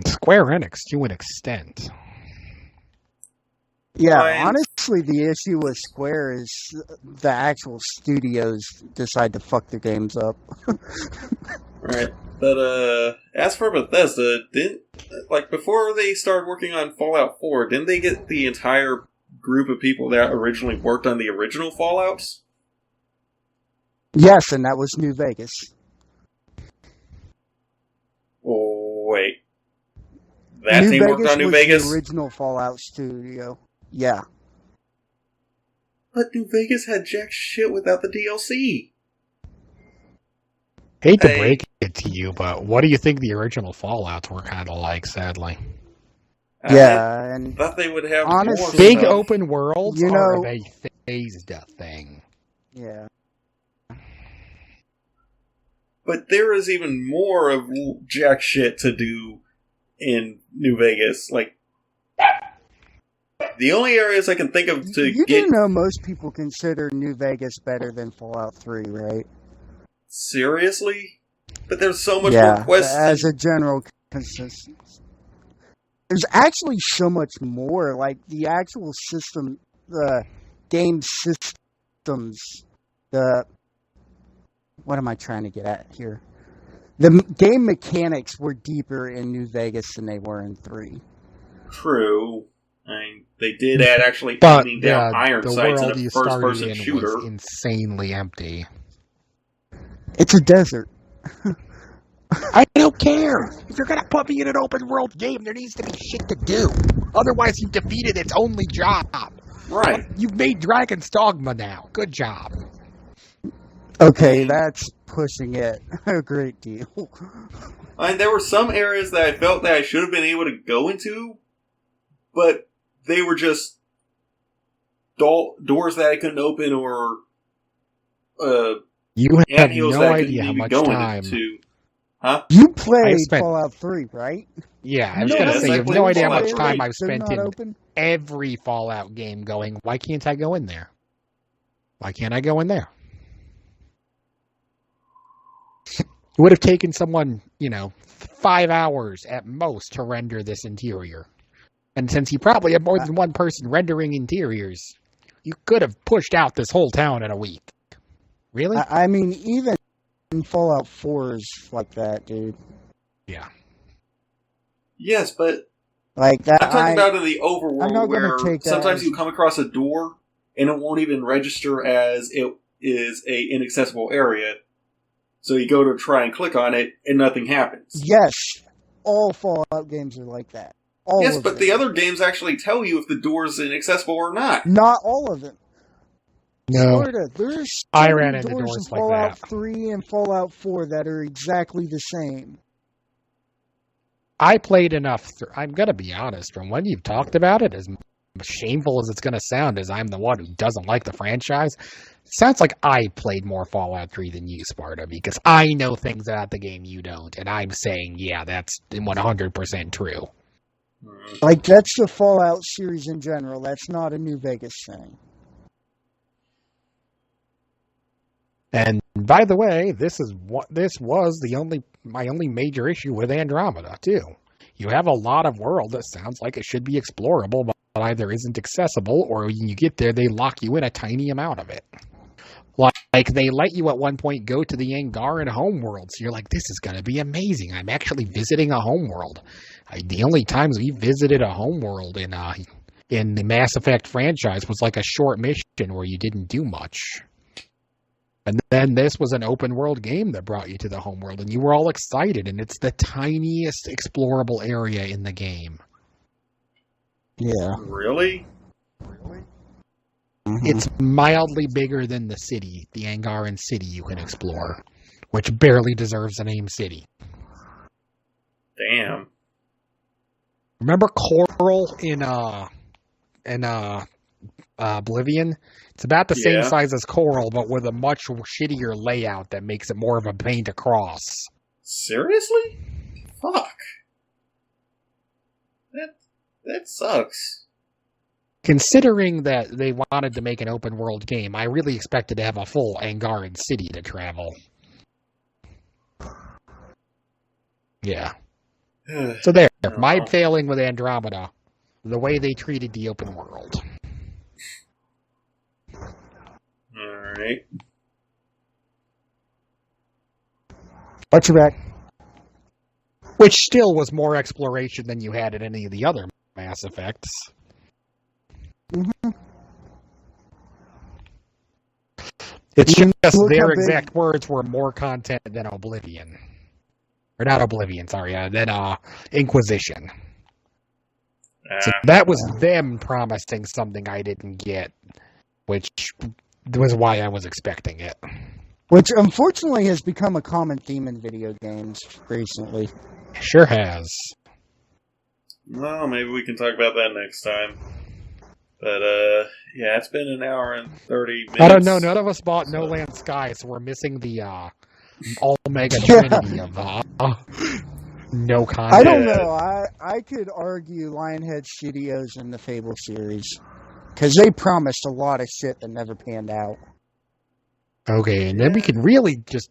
Speaker 3: Square Enix to an extent.
Speaker 2: Yeah, honestly, the issue with Square is the actual studios decide to fuck their games up.
Speaker 1: Right. But, as for Bethesda, before they started working on Fallout 4, didn't they get the entire group of people that originally worked on the original Fallouts?
Speaker 2: Yes, and that was New Vegas.
Speaker 1: Oh, wait. That team worked on New Vegas?
Speaker 2: The original Fallout studio. Yeah.
Speaker 1: But New Vegas had jack shit without the DLC.
Speaker 3: Hate to break it to you, but what do you think the original Fallouts were kind of like, sadly?
Speaker 2: Yeah, and
Speaker 1: thought they would have
Speaker 2: honestly,
Speaker 1: more
Speaker 3: big
Speaker 1: stuff.
Speaker 3: open worlds are a phased thing.
Speaker 2: Yeah.
Speaker 1: But there is even more of jack shit to do in New Vegas. Like, the only areas I can think of to
Speaker 2: you
Speaker 1: get...
Speaker 2: do know most people consider New Vegas better than Fallout 3, right?
Speaker 1: Seriously? But there's so much more quests.
Speaker 2: As a general consensus. There's actually so much more. Like, the actual system, the game systems, what am I trying to get at here? The game mechanics were deeper in New Vegas than they were in 3.
Speaker 1: True. I mean, they did add actually
Speaker 3: But
Speaker 1: aiming down iron sights in a first-person shooter.
Speaker 3: Was insanely empty.
Speaker 2: It's a desert.
Speaker 3: I don't care. If you're gonna put me in an open world game, there needs to be shit to do. Otherwise, you've defeated its only job.
Speaker 1: Right.
Speaker 3: You've made Dragon's Dogma now. Good job.
Speaker 2: Okay, that's pushing it a great deal.
Speaker 1: I mean, there were some areas that I felt that I should have been able to go into, but they were just doors that I couldn't open, or
Speaker 3: you have
Speaker 1: anthills
Speaker 3: no
Speaker 1: that I
Speaker 3: idea
Speaker 1: couldn't
Speaker 3: how
Speaker 1: even
Speaker 3: much
Speaker 1: go
Speaker 3: time.
Speaker 1: into. Huh?
Speaker 2: You played Fallout 3, right?
Speaker 3: Yeah, I was
Speaker 1: Yeah,
Speaker 3: going to say, you have no idea how much time I've
Speaker 2: They're
Speaker 3: spent
Speaker 2: not
Speaker 3: in
Speaker 2: open?
Speaker 3: every Fallout game going, why can't I go in there? Why can't I go in there? would have taken someone, 5 hours at most to render this interior. And since you probably have more than one person rendering interiors, you could have pushed out this whole town in a week. Really?
Speaker 2: I mean, even Fallout 4 is like that, dude.
Speaker 3: Yeah.
Speaker 1: Yes, but
Speaker 2: like that.
Speaker 1: I'm talking about in the
Speaker 2: I'm
Speaker 1: overworld
Speaker 2: not
Speaker 1: where
Speaker 2: gonna take that
Speaker 1: sometimes
Speaker 2: as-
Speaker 1: you come across a door and it won't even register as it is a inaccessible area. So you go to try and click on it and nothing happens.
Speaker 2: Yes, all Fallout games are like that. All
Speaker 1: Yes,
Speaker 2: of
Speaker 1: but
Speaker 2: them.
Speaker 1: the other games actually tell you if the door is inaccessible or not.
Speaker 2: Not all of them.
Speaker 3: No.
Speaker 2: Florida, there's so
Speaker 3: I
Speaker 2: many
Speaker 3: ran into
Speaker 2: doors
Speaker 3: doors
Speaker 2: in
Speaker 3: like
Speaker 2: Fallout
Speaker 3: that.
Speaker 2: 3 and Fallout 4 that are exactly the same.
Speaker 3: I played enough. I'm going to be honest. From when you've talked about it, as shameful as it's going to sound, as I'm the one who doesn't like the franchise, it sounds like I played more Fallout 3 than you, Sparta, because I know things about the game you don't. And I'm saying, yeah, that's 100% true.
Speaker 2: Like, that's the Fallout series in general. That's not a New Vegas thing.
Speaker 3: And by the way, this was my only major issue with Andromeda too. You have a lot of world that sounds like it should be explorable, but either isn't accessible, or when you get there, they lock you in a tiny amount of it. Like they let you at one point go to the Angaran homeworld, so you're like, this is going to be amazing. I'm actually visiting a homeworld. The only times we visited a homeworld in the Mass Effect franchise was like a short mission where you didn't do much. And then this was an open world game that brought you to the homeworld, and you were all excited, and it's the tiniest explorable area in the game.
Speaker 2: Yeah.
Speaker 1: Really?
Speaker 2: Mm-hmm.
Speaker 3: It's mildly bigger than the city, the Angaran city you can explore, which barely deserves the name city.
Speaker 1: Damn.
Speaker 3: Remember Coral in Oblivion? It's about the same size as Coral, but with a much shittier layout that makes it more of a pain to cross.
Speaker 1: Seriously? Fuck. That sucks.
Speaker 3: Considering that they wanted to make an open world game, I really expected to have a full Angaran city to travel. Yeah. So there, my failing with Andromeda, the way they treated the open world.
Speaker 1: Alright.
Speaker 2: Watch your back.
Speaker 3: Which still was more exploration than you had in any of the other Mass Effects.
Speaker 2: Mm-hmm.
Speaker 3: It's just
Speaker 2: Look
Speaker 3: their
Speaker 2: how big-
Speaker 3: exact words were more content than Oblivion. Or not Oblivion, sorry, than Inquisition. So that was them promising something I didn't get, which was why I was expecting it.
Speaker 2: Which unfortunately has become a common theme in video games recently.
Speaker 3: Sure has.
Speaker 1: Well, maybe we can talk about that next time. But, yeah, it's been an hour and 30 minutes.
Speaker 3: I don't know, none of us bought No Land Sky, so we're missing the all-mega trinity of no content.
Speaker 2: I don't know. I could argue Lionhead Studios and the Fable series. Because they promised a lot of shit that never panned out.
Speaker 3: Okay, and then we can really just...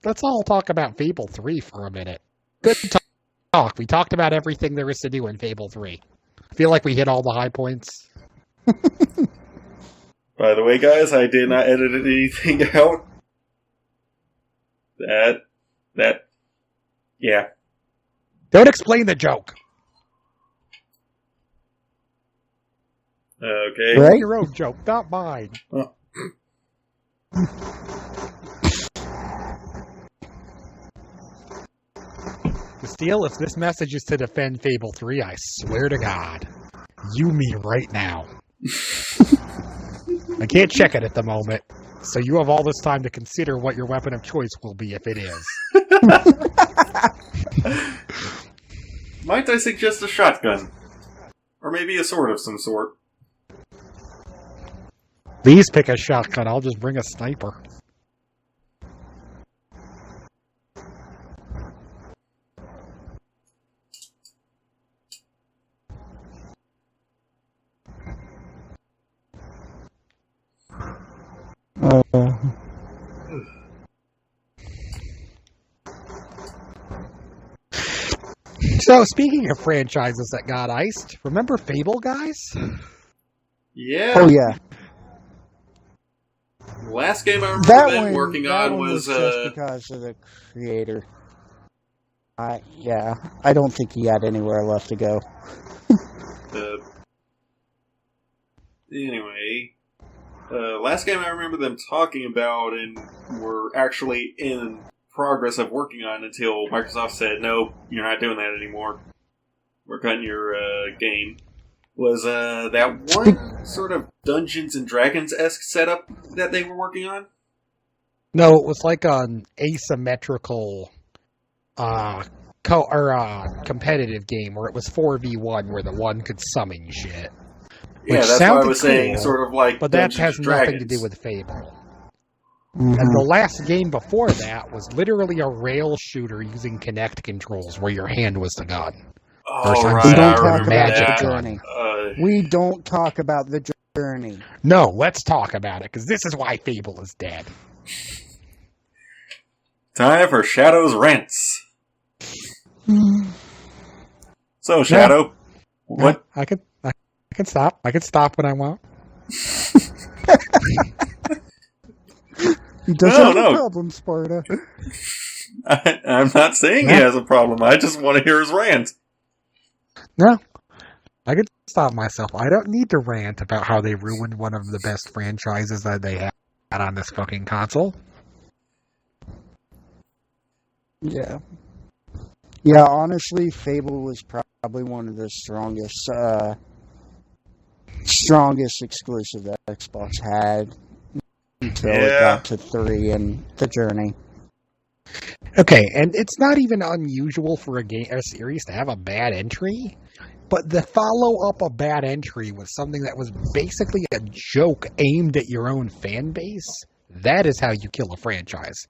Speaker 3: Let's all talk about Fable 3 for a minute. Good talk. We talked about everything there is to do in Fable 3. I feel like we hit all the high points.
Speaker 1: By the way, guys, I did not edit anything out. Yeah.
Speaker 3: Don't explain the joke.
Speaker 1: Okay.
Speaker 2: Right?
Speaker 3: Your own joke, not mine.
Speaker 1: Oh.
Speaker 3: Steele, if this message is to defend Fable 3, I swear to God, you me right now. I can't check it at the moment, so you have all this time to consider what your weapon of choice will be if it is.
Speaker 1: Might I suggest a shotgun? Or maybe a sword of some sort.
Speaker 3: Please pick a shotgun, I'll just bring a sniper. So, speaking of franchises that got iced, remember Fable, guys?
Speaker 1: Yeah.
Speaker 2: Oh yeah,
Speaker 1: The last game I remember
Speaker 2: that
Speaker 1: them
Speaker 2: one.
Speaker 1: working
Speaker 2: That
Speaker 1: on
Speaker 2: one
Speaker 1: was
Speaker 2: just because of the creator. I don't think he had anywhere left to go.
Speaker 1: Anyway, last game I remember them talking about and were actually in progress of working on until Microsoft said, no, you're not doing that anymore. Work on your game. Was that one sort of Dungeons and Dragons-esque setup that they were working on?
Speaker 3: No, it was like an asymmetrical competitive game where it was 4v1 where the one could summon shit.
Speaker 1: Yeah, that's what I was saying, sort of like
Speaker 3: but that
Speaker 1: Dungeons
Speaker 3: has
Speaker 1: and
Speaker 3: nothing
Speaker 1: Dragons.
Speaker 3: to do with Fable.
Speaker 2: Mm-hmm.
Speaker 3: And the last game before that was literally a rail shooter using Kinect controls where your hand was the gun.
Speaker 1: Oh,
Speaker 3: time
Speaker 1: right,
Speaker 2: We
Speaker 3: I
Speaker 2: don't
Speaker 1: I
Speaker 2: talk
Speaker 1: remember
Speaker 2: about
Speaker 1: that.
Speaker 2: the journey. We don't talk about the journey.
Speaker 3: No, let's talk about it, because this is why Fable is dead.
Speaker 1: Time for Shadow's rants. So, Shadow, what?
Speaker 3: I can stop. I can stop when I want.
Speaker 2: He doesn't have
Speaker 1: No.
Speaker 2: a problem, Sparta.
Speaker 1: I'm not saying he has a problem. I just want to hear his rant.
Speaker 3: No, I can stop myself. I don't need to rant about how they ruined one of the best franchises that they had on this fucking console.
Speaker 2: Yeah. Yeah, honestly, Fable was probably one of the strongest exclusive that Xbox had until it got to 3 and the journey.
Speaker 3: Okay, and it's not even unusual for a series to have a bad entry, but the follow-up a bad entry was something that was basically a joke aimed at your own fan base. That is how you kill a franchise.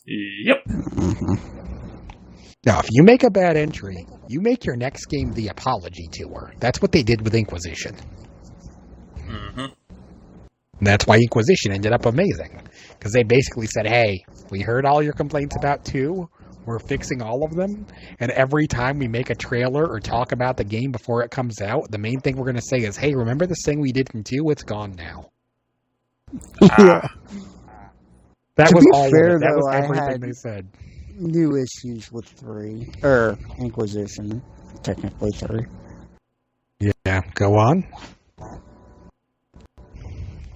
Speaker 1: Yep.
Speaker 2: Mm-hmm.
Speaker 3: Now, if you make a bad entry, you make your next game the Apology Tour. That's what they did with Inquisition.
Speaker 1: Mm-hmm.
Speaker 3: And that's why Inquisition ended up amazing. Because they basically said, hey, we heard all your complaints about 2. We're fixing all of them. And every time we make a trailer or talk about the game before it comes out, the main thing we're going to say is, hey, remember this thing we did from 2? It's gone now.
Speaker 2: Yeah.
Speaker 3: That
Speaker 2: To
Speaker 3: was
Speaker 2: be
Speaker 3: all
Speaker 2: fair,
Speaker 3: of it. That
Speaker 2: though,
Speaker 3: was
Speaker 2: I
Speaker 3: everything
Speaker 2: had
Speaker 3: they said.
Speaker 2: new issues with 3. Or Inquisition. Technically 3.
Speaker 3: Yeah, go on.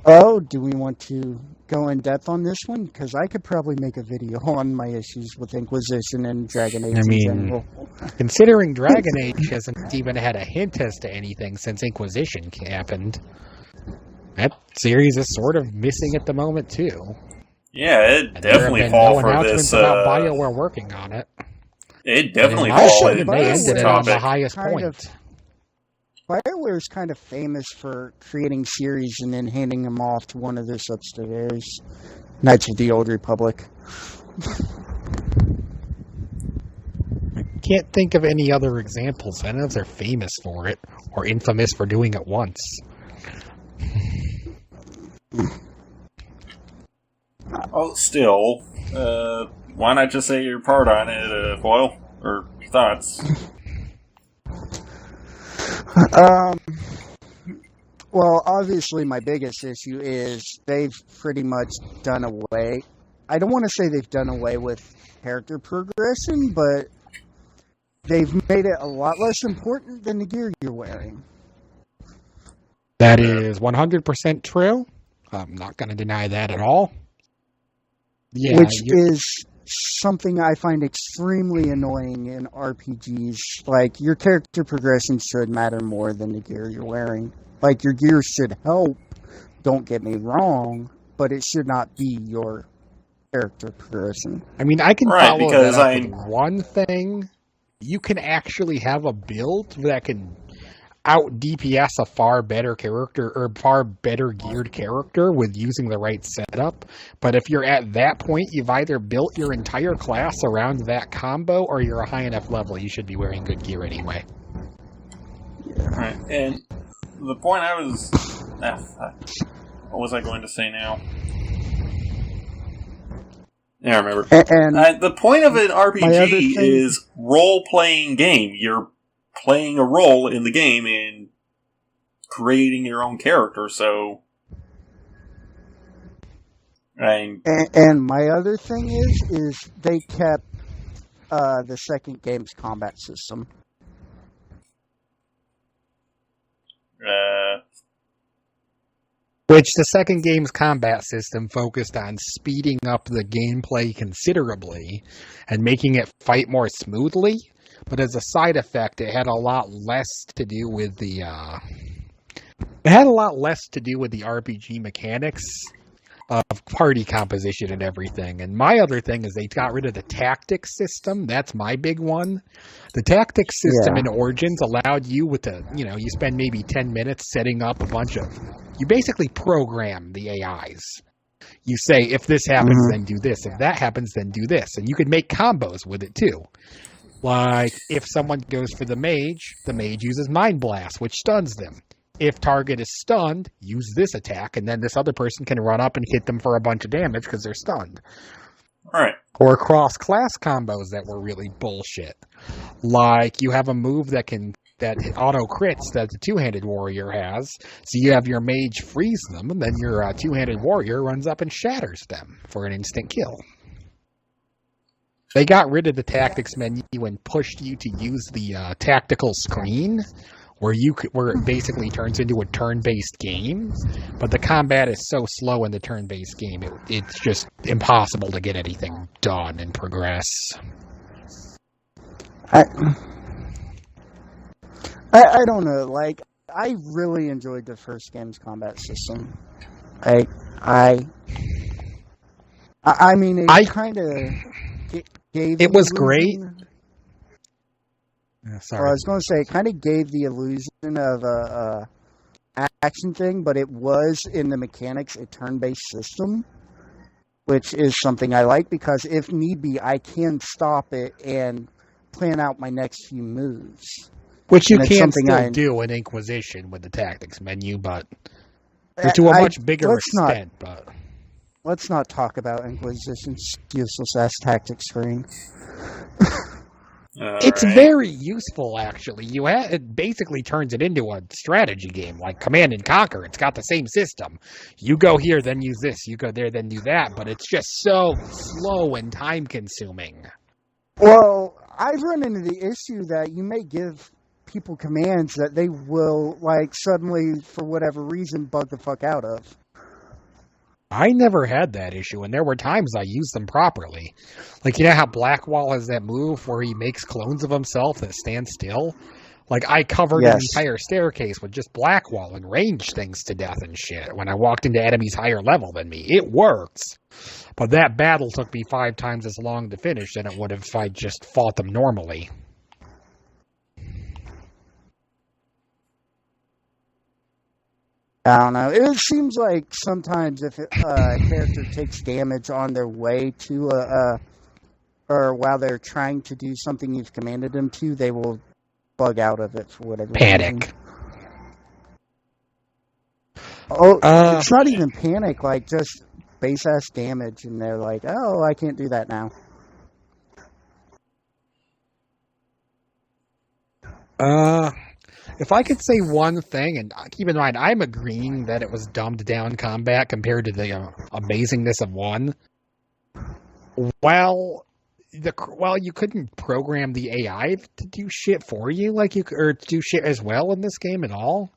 Speaker 2: Oh, do we want to go in depth on this one? Because I could probably make a video on my issues with Inquisition and Dragon Age in general.
Speaker 3: Considering Dragon Age hasn't even had a hint as to anything since Inquisition happened, that series is sort of missing at the moment, too.
Speaker 1: Yeah, it
Speaker 3: And
Speaker 1: definitely
Speaker 3: there have
Speaker 1: fall
Speaker 3: been no
Speaker 1: for
Speaker 3: announcements
Speaker 1: this.
Speaker 3: about BioWare working on it.
Speaker 1: It definitely
Speaker 3: And in my
Speaker 1: fall
Speaker 3: opinion,
Speaker 1: in
Speaker 3: they
Speaker 1: this
Speaker 3: ended it on the
Speaker 1: topic.
Speaker 3: highest point.
Speaker 2: BioWare is kind of famous for creating series and then handing them off to one of their subsidiaries. Knights of the Old Republic.
Speaker 3: I can't think of any other examples. I know they're famous for it, or infamous for doing it once.
Speaker 1: Oh, still, why not just say your part on it, Foil? Or your thoughts?
Speaker 2: Well, obviously my biggest issue is they've pretty much done away. I don't want to say they've done away with character progression, but they've made it a lot less important than the gear you're wearing.
Speaker 3: That is 100% true. I'm not going to deny that at all. Yeah,
Speaker 2: Which is something I find extremely annoying in RPGs. Like, your character progression should matter more than the gear you're wearing. Like, your gear should help, don't get me wrong, but it should not be your character progression.
Speaker 3: I mean, I can
Speaker 1: Right,
Speaker 3: follow
Speaker 1: because
Speaker 3: that up with one thing. You can actually have a build that can out DPS a far better character or far better geared character with using the right setup. But if you're at that point, you've either built your entire class around that combo or you're a high enough level you should be wearing good gear anyway.
Speaker 1: Right, and the point I was... what was I going to say now? Yeah, I remember.
Speaker 2: And
Speaker 1: the point of an
Speaker 2: my other
Speaker 1: RPG
Speaker 2: thing-
Speaker 1: is role-playing game. You're playing a role in the game and creating your own character, so...
Speaker 2: And my other thing is they kept the second game's combat system.
Speaker 3: Which the second game's combat system focused on speeding up the gameplay considerably and making it fight more smoothly. But as a side effect, it had a lot less to do with the RPG mechanics of party composition and everything. And my other thing is they got rid of the tactics system. That's my big one. The tactics system in Origins allowed you you spend maybe 10 minutes setting up a bunch of... You basically program the AIs. You say, if this happens, then do this. If that happens, then do this. And you could make combos with it, too. Like, if someone goes for the mage uses Mind Blast, which stuns them. If target is stunned, use this attack, and then this other person can run up and hit them for a bunch of damage because they're stunned.
Speaker 1: Alright.
Speaker 3: Or cross-class combos that were really bullshit. Like, you have a move that auto-crits that the two-handed warrior has, so you have your mage freeze them, and then your two-handed warrior runs up and shatters them for an instant kill. They got rid of the tactics menu and pushed you to use the tactical screen, where it basically turns into a turn-based game, but the combat is so slow in the turn-based game, it's just impossible to get anything done and progress.
Speaker 2: I don't know. Like, I really enjoyed the first game's combat system. I mean, it kind of gave.
Speaker 3: It was great. Sorry.
Speaker 2: Well, I was going to say it kind of gave the illusion of a action thing, but it was in the mechanics a turn-based system, which is something I like because if need be, I can stop it and plan out my next few moves.
Speaker 3: Which you can still do in Inquisition with the tactics menu, but to a much bigger extent. But
Speaker 2: let's not talk about Inquisition's useless-ass tactics screen.
Speaker 3: It's very useful, actually. It basically turns it into a strategy game, like Command and Conquer. It's got the same system. You go here, then use this. You go there, then do that. But it's just so slow and time-consuming.
Speaker 2: Well, I've run into the issue that you may give people commands that they will, like, suddenly, for whatever reason, bug the fuck out of.
Speaker 3: I never had that issue, and there were times I used them properly. Like, you know how Blackwall has that move where he makes clones of himself that stand still? Like, I covered an entire staircase with just Blackwall and ranged things to death and shit when I walked into enemies higher level than me. It works. But that battle took me 5 times as long to finish than it would if I just fought them normally.
Speaker 2: I don't know. It seems like sometimes if a character takes damage on their way to or while they're trying to do something you've commanded them to, they will bug out of it for whatever reason. Oh, it's not even panic, like just base-ass damage, and they're like, oh, I can't do that now.
Speaker 3: If I could say one thing, and keep in mind, I'm agreeing that it was dumbed down combat compared to the amazingness of 1. Well, you couldn't program the AI to do shit for you, or do shit as well in this game at all.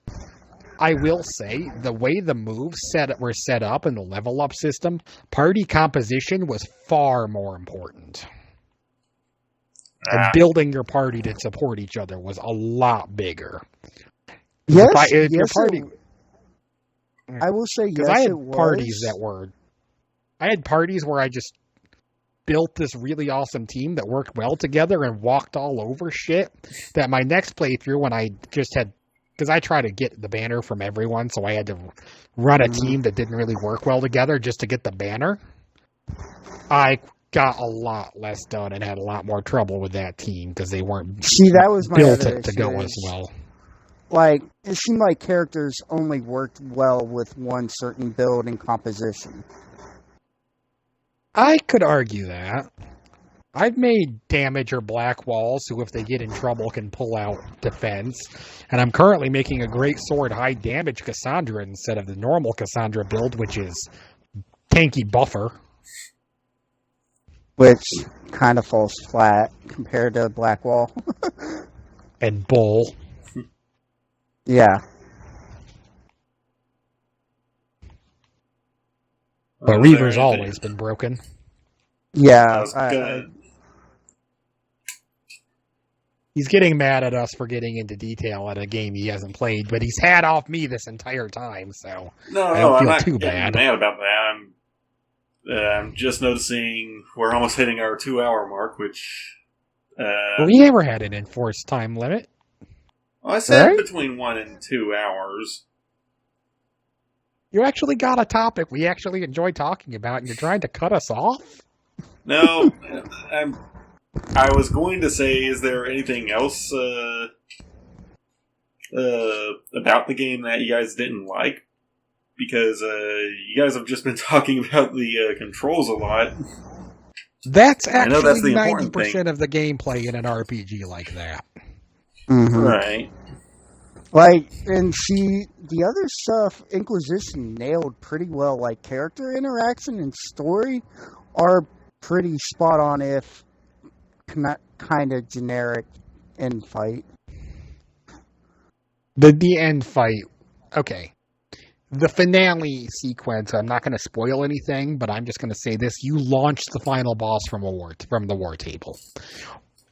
Speaker 3: I will say, the way the moves were set up in the level up system, party composition was far more important. And building your party to support each other was a lot bigger.
Speaker 2: Yes,
Speaker 3: I
Speaker 2: will say yes,
Speaker 3: because I had
Speaker 2: it was.
Speaker 3: I had parties where I just built this really awesome team that worked well together and walked all over shit. That my next playthrough, when I just had, because I try to get the banner from everyone, so I had to run a team that didn't really work well together just to get the banner. I got a lot less done and had a lot more trouble with that team because they weren't
Speaker 2: that was my
Speaker 3: built
Speaker 2: other
Speaker 3: to
Speaker 2: issue
Speaker 3: go as well.
Speaker 2: Like, it seemed like characters only worked well with one certain build and composition.
Speaker 3: I could argue that. I've made damager black walls who, if they get in trouble, can pull out defense. And I'm currently making a great sword high damage Cassandra instead of the normal Cassandra build, which is tanky buffer.
Speaker 2: Which kind of falls flat compared to black wall.
Speaker 3: And bull.
Speaker 2: Yeah.
Speaker 3: But Reaver's always been broken.
Speaker 2: Yeah.
Speaker 3: He's getting mad at us for getting into detail at a game he hasn't played, but he's had off me this entire time, so I don't feel too bad.
Speaker 1: I'm not mad about that. I'm just noticing we're almost hitting our 2-hour mark, which...
Speaker 3: we never had an enforced time limit.
Speaker 1: Well, I said between 1 and 2 hours.
Speaker 3: You actually got a topic we actually enjoy talking about, and you're trying to cut us off?
Speaker 1: No, I was going to say, is there anything else about the game that you guys didn't like? Because you guys have just been talking about the controls a lot.
Speaker 3: That's actually 90% of the gameplay in an RPG like that.
Speaker 2: Mm-hmm.
Speaker 1: Right.
Speaker 2: Like, and see, the other stuff Inquisition nailed pretty well. Like, character interaction and story are pretty spot on, if kind of generic end fight.
Speaker 3: The end fight, okay. The finale sequence, I'm not going to spoil anything, but I'm just going to say this. You launched the final boss from the war table,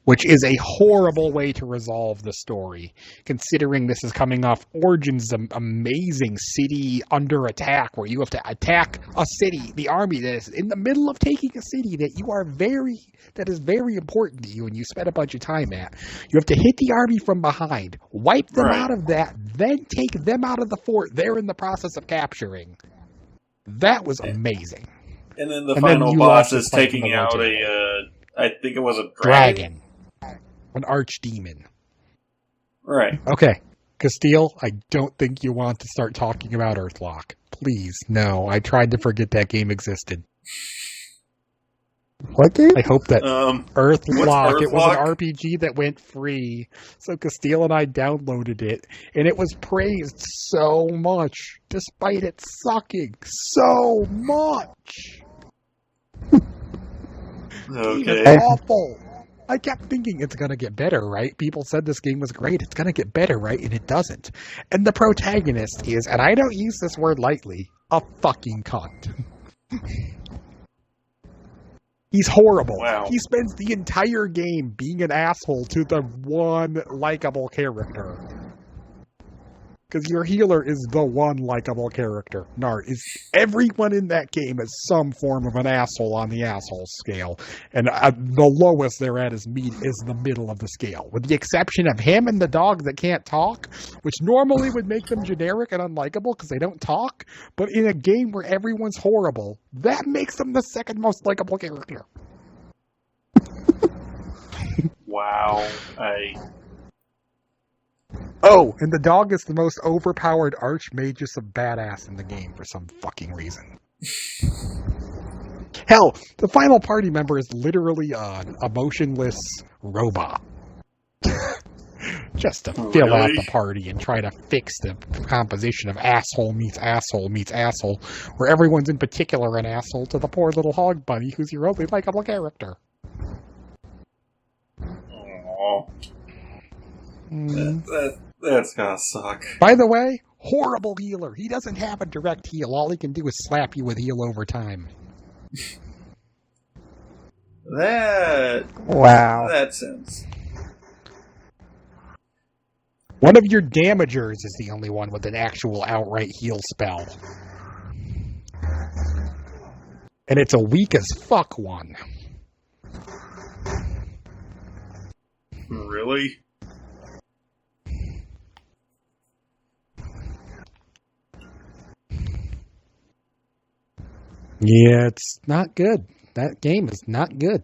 Speaker 3: which is a horrible way to resolve the story, considering this is coming off Origin's amazing city under attack, where you have to attack a city, the army that is in the middle of taking a city that is very important to you, and you spend a bunch of time at. You have to hit the army from behind, wipe them out of that, then take them out of the fort they're in the process of capturing. That was amazing.
Speaker 1: And then the final boss is taking out I think it was a dragon.
Speaker 3: An archdemon.
Speaker 1: Right.
Speaker 3: Okay. Castile, I don't think you want to start talking about Earthlock. Please, no. I tried to forget that game existed.
Speaker 2: What game?
Speaker 3: I hope that Earthlock, it was an RPG that went free. So Castile and I downloaded it, and it was praised so much, despite it sucking so much.
Speaker 1: Okay.
Speaker 3: It's awful. I kept thinking it's going to get better, right? People said this game was great. It's going to get better, right? And it doesn't. And the protagonist is, and I don't use this word lightly, a fucking cunt. He's horrible.
Speaker 1: Wow.
Speaker 3: He spends the entire game being an asshole to the one likable character. Because your healer is the one likable character. Nart is everyone in that game is some form of an asshole on the asshole scale, and the lowest they're at is the middle of the scale, with the exception of him and the dog that can't talk, which normally would make them generic and unlikable because they don't talk. But in a game where everyone's horrible, that makes them the second most likable character.
Speaker 1: Wow.
Speaker 3: Oh, and the dog is the most overpowered archmagus of badass in the game for some fucking reason. Hell, the final party member is literally a motionless robot. Just to fill out the party and try to fix the composition of asshole meets asshole meets asshole, where everyone's in particular an asshole to the poor little hog bunny who's your only likable character.
Speaker 1: Aww. That's gotta suck.
Speaker 3: By the way, horrible healer. He doesn't have a direct heal. All he can do is slap you with heal over time.
Speaker 1: That sounds...
Speaker 3: One of your damagers is the only one with an actual outright heal spell. And it's a weak as fuck one.
Speaker 1: Really?
Speaker 3: Yeah, it's not good. That game is not good.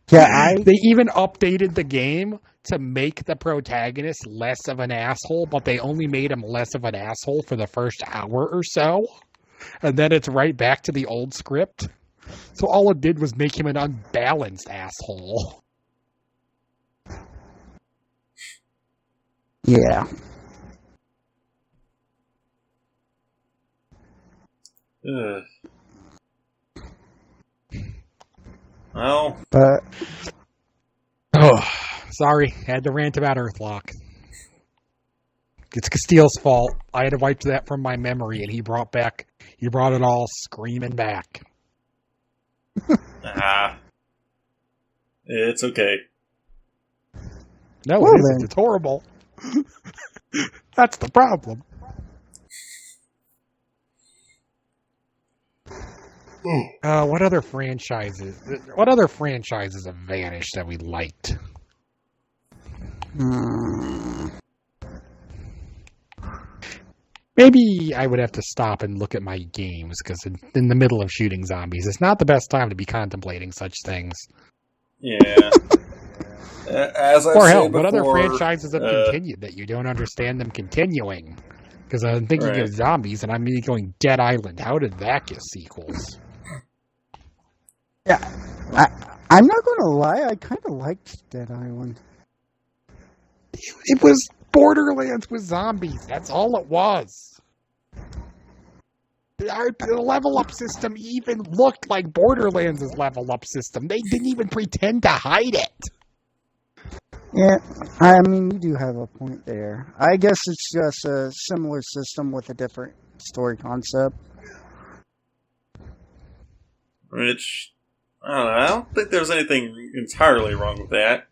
Speaker 2: Yeah,
Speaker 3: They even updated the game to make the protagonist less of an asshole, but they only made him less of an asshole for the first hour or so. and then it's right back to the old script. So all it did was make him an unbalanced asshole.
Speaker 2: Yeah.
Speaker 1: Well,
Speaker 2: But
Speaker 3: Oh, sorry, had to rant about Earthlock. It's Castile's fault. I had to wipe that from my memory, and he brought it all screaming back.
Speaker 1: it's okay.
Speaker 3: No,
Speaker 2: Well,
Speaker 3: it isn't.
Speaker 2: then.
Speaker 3: It's horrible. That's the problem. What other franchises have vanished that we liked? Maybe I would have to stop and look at my games, because in the middle of shooting zombies, it's not the best time to be contemplating such things.
Speaker 1: Yeah. As I
Speaker 3: Or
Speaker 1: said
Speaker 3: hell,
Speaker 1: before,
Speaker 3: what other franchises have continued that you don't understand them continuing? Because I'm thinking of zombies, and I'm immediately going, Dead Island. How did that get sequels?
Speaker 2: yeah, I'm not going to lie. I kind of liked Dead Island.
Speaker 3: It was Borderlands with zombies. That's all it was. The level up system even looked like Borderlands' level up system. They didn't even pretend to hide it.
Speaker 2: Yeah, I mean, you do have a point there. I guess it's just a similar system with a different story concept.
Speaker 1: Which, I don't know, I don't think there's anything entirely wrong with that.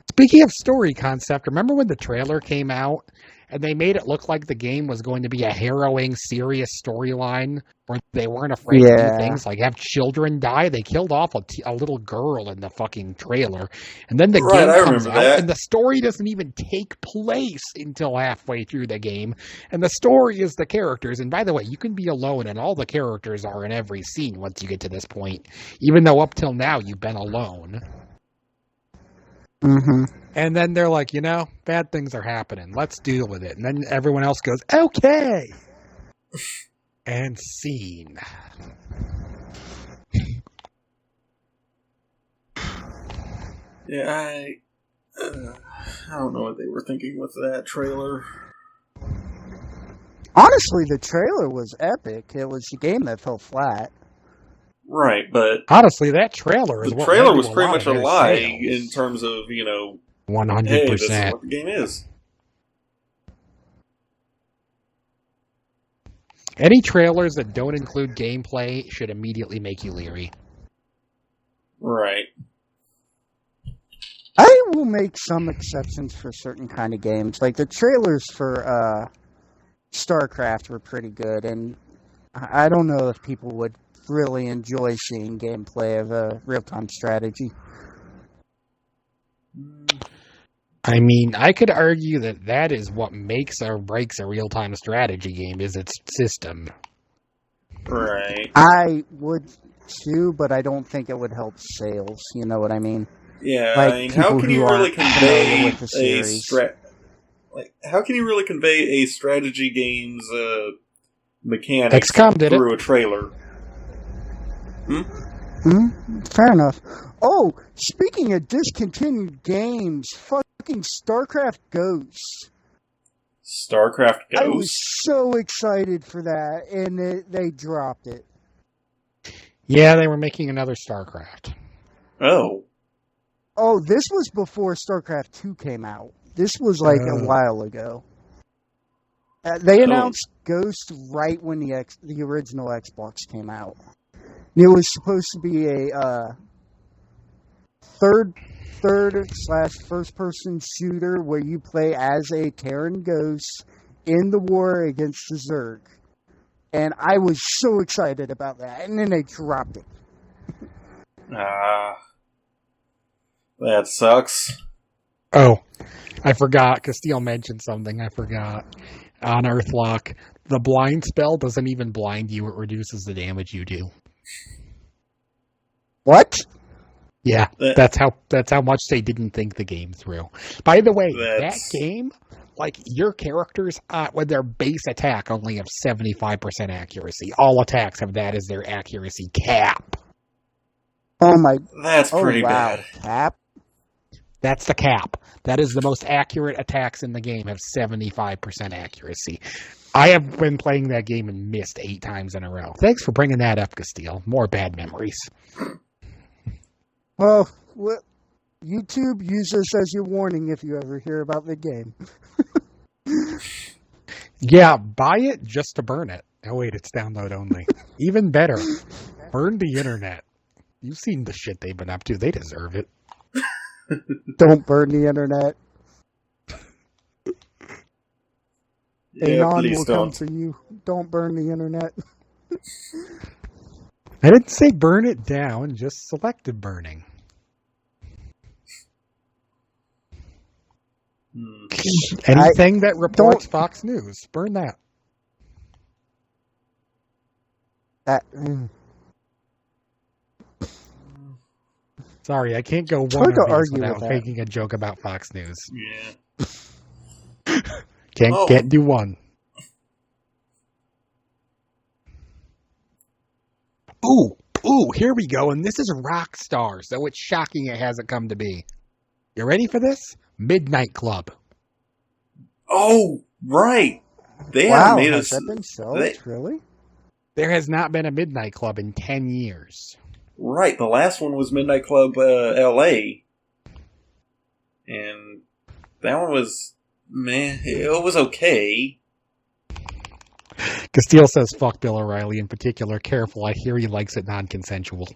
Speaker 3: Speaking of story concept, remember when the trailer came out and they made it look like the game was going to be a harrowing, serious storyline where they weren't afraid to do things like have children die? They killed off a little girl in the fucking trailer. And then the game comes out and the story doesn't even take place until halfway through the game. And the story is the characters. And by the way, you can be alone and all the characters are in every scene once you get to this point, even though up till now you've been alone.
Speaker 2: Mm-hmm.
Speaker 3: And then they're like, bad things are happening. Let's deal with it. And then everyone else goes, okay. And scene.
Speaker 1: Yeah, I don't know what they were thinking with that trailer.
Speaker 2: Honestly, the trailer was epic. It was a game that fell flat.
Speaker 1: Right, but
Speaker 3: honestly, that trailer is
Speaker 1: the trailer was pretty much a lie in terms of
Speaker 3: 100%.
Speaker 1: Hey, this is what the game is.
Speaker 3: Any trailers that don't include gameplay should immediately make you leery.
Speaker 1: Right.
Speaker 2: I will make some exceptions for certain kind of games. Like the trailers for StarCraft were pretty good, and I don't know if people would really enjoy seeing gameplay of a real-time strategy.
Speaker 3: I mean, I could argue that is what makes or breaks a real-time strategy game, is its system.
Speaker 1: Right.
Speaker 2: I would too, but I don't think it would help sales. You know what I mean?
Speaker 1: Yeah,
Speaker 2: like,
Speaker 1: I mean, how can you really convey how can you really convey a strategy game's mechanics through a trailer?
Speaker 2: Fair enough. Oh, speaking of discontinued games, fucking StarCraft Ghosts.
Speaker 1: StarCraft Ghosts?
Speaker 2: I was so excited for that, and they dropped it.
Speaker 3: Yeah, they were making another StarCraft.
Speaker 1: Oh.
Speaker 2: Oh, this was before StarCraft 2 came out. This was like a while ago. They announced Ghost right when the original Xbox came out. It was supposed to be a third/first-person shooter where you play as a Terran ghost in the war against the Zerg. And I was so excited about that. And then they dropped it.
Speaker 1: That sucks.
Speaker 3: Oh, I forgot. Castile mentioned something. I forgot. On Earthlock, the blind spell doesn't even blind you. It reduces the damage you do.
Speaker 2: What?
Speaker 3: Yeah, that's how much they didn't think the game through. By the way, that game, like, your characters, with their base attack only have 75% accuracy. All attacks have that as their accuracy cap.
Speaker 2: Oh my!
Speaker 1: That's pretty bad.
Speaker 2: Cap?
Speaker 3: That's the cap. That is the most accurate attacks in the game have 75% accuracy. I have been playing that game and missed 8 times in a row. Thanks for bringing that up, Castile. More bad memories.
Speaker 2: Well, YouTube, use this as your warning if you ever hear about the game.
Speaker 3: Yeah, buy it just to burn it. Oh wait, it's download only. Even better, burn the internet. You've seen the shit they've been up to. They deserve it.
Speaker 2: Don't burn the internet. Anon will come for you. Don't burn the internet.
Speaker 3: I didn't say burn it down, just selective burning. Anything that reports Fox News, burn that. Sorry, I can't go one without making a joke about Fox News.
Speaker 1: Yeah.
Speaker 3: Can't do one. Ooh, here we go, and this is Rockstar, so it's shocking it hasn't come to be. You ready for this? Midnight Club.
Speaker 1: Oh, right. They haven't made
Speaker 2: has that been shelved, really?
Speaker 3: There has not been a Midnight Club in 10 years.
Speaker 1: Right, the last one was Midnight Club LA. And that one was, it was okay.
Speaker 3: Castile says, fuck Bill O'Reilly in particular. Careful, I hear he likes it non-consensual.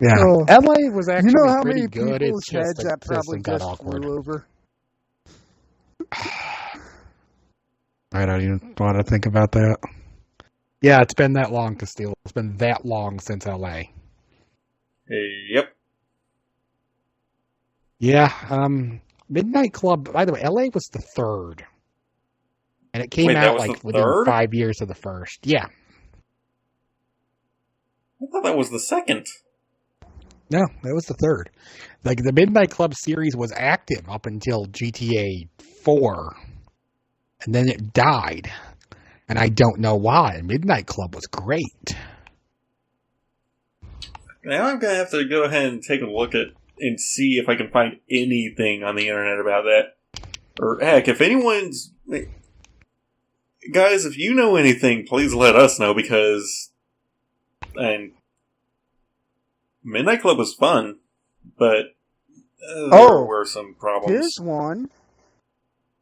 Speaker 3: Yeah, LA was actually pretty good. It's just
Speaker 2: that probably
Speaker 3: got
Speaker 2: just
Speaker 3: awkward.
Speaker 2: flew over.
Speaker 3: I don't even want to think about that. Yeah, it's been that long, Castile. It's been that long since LA.
Speaker 1: Yep.
Speaker 3: Yeah, Midnight Club, by the way, LA was the third. And it came out like within 5 years of the first. Yeah.
Speaker 1: I thought that was the second.
Speaker 3: No, that was the third. Like, the Midnight Club series was active up until GTA 4. And then it died. And I don't know why. Midnight Club was great.
Speaker 1: Now I'm going to have to go ahead and take a look at and see if I can find anything on the internet about that. Or, heck, if anyone's... Guys, if you know anything, please let us know, because... And Midnight Club was fun, but there were some problems.
Speaker 2: Here's one.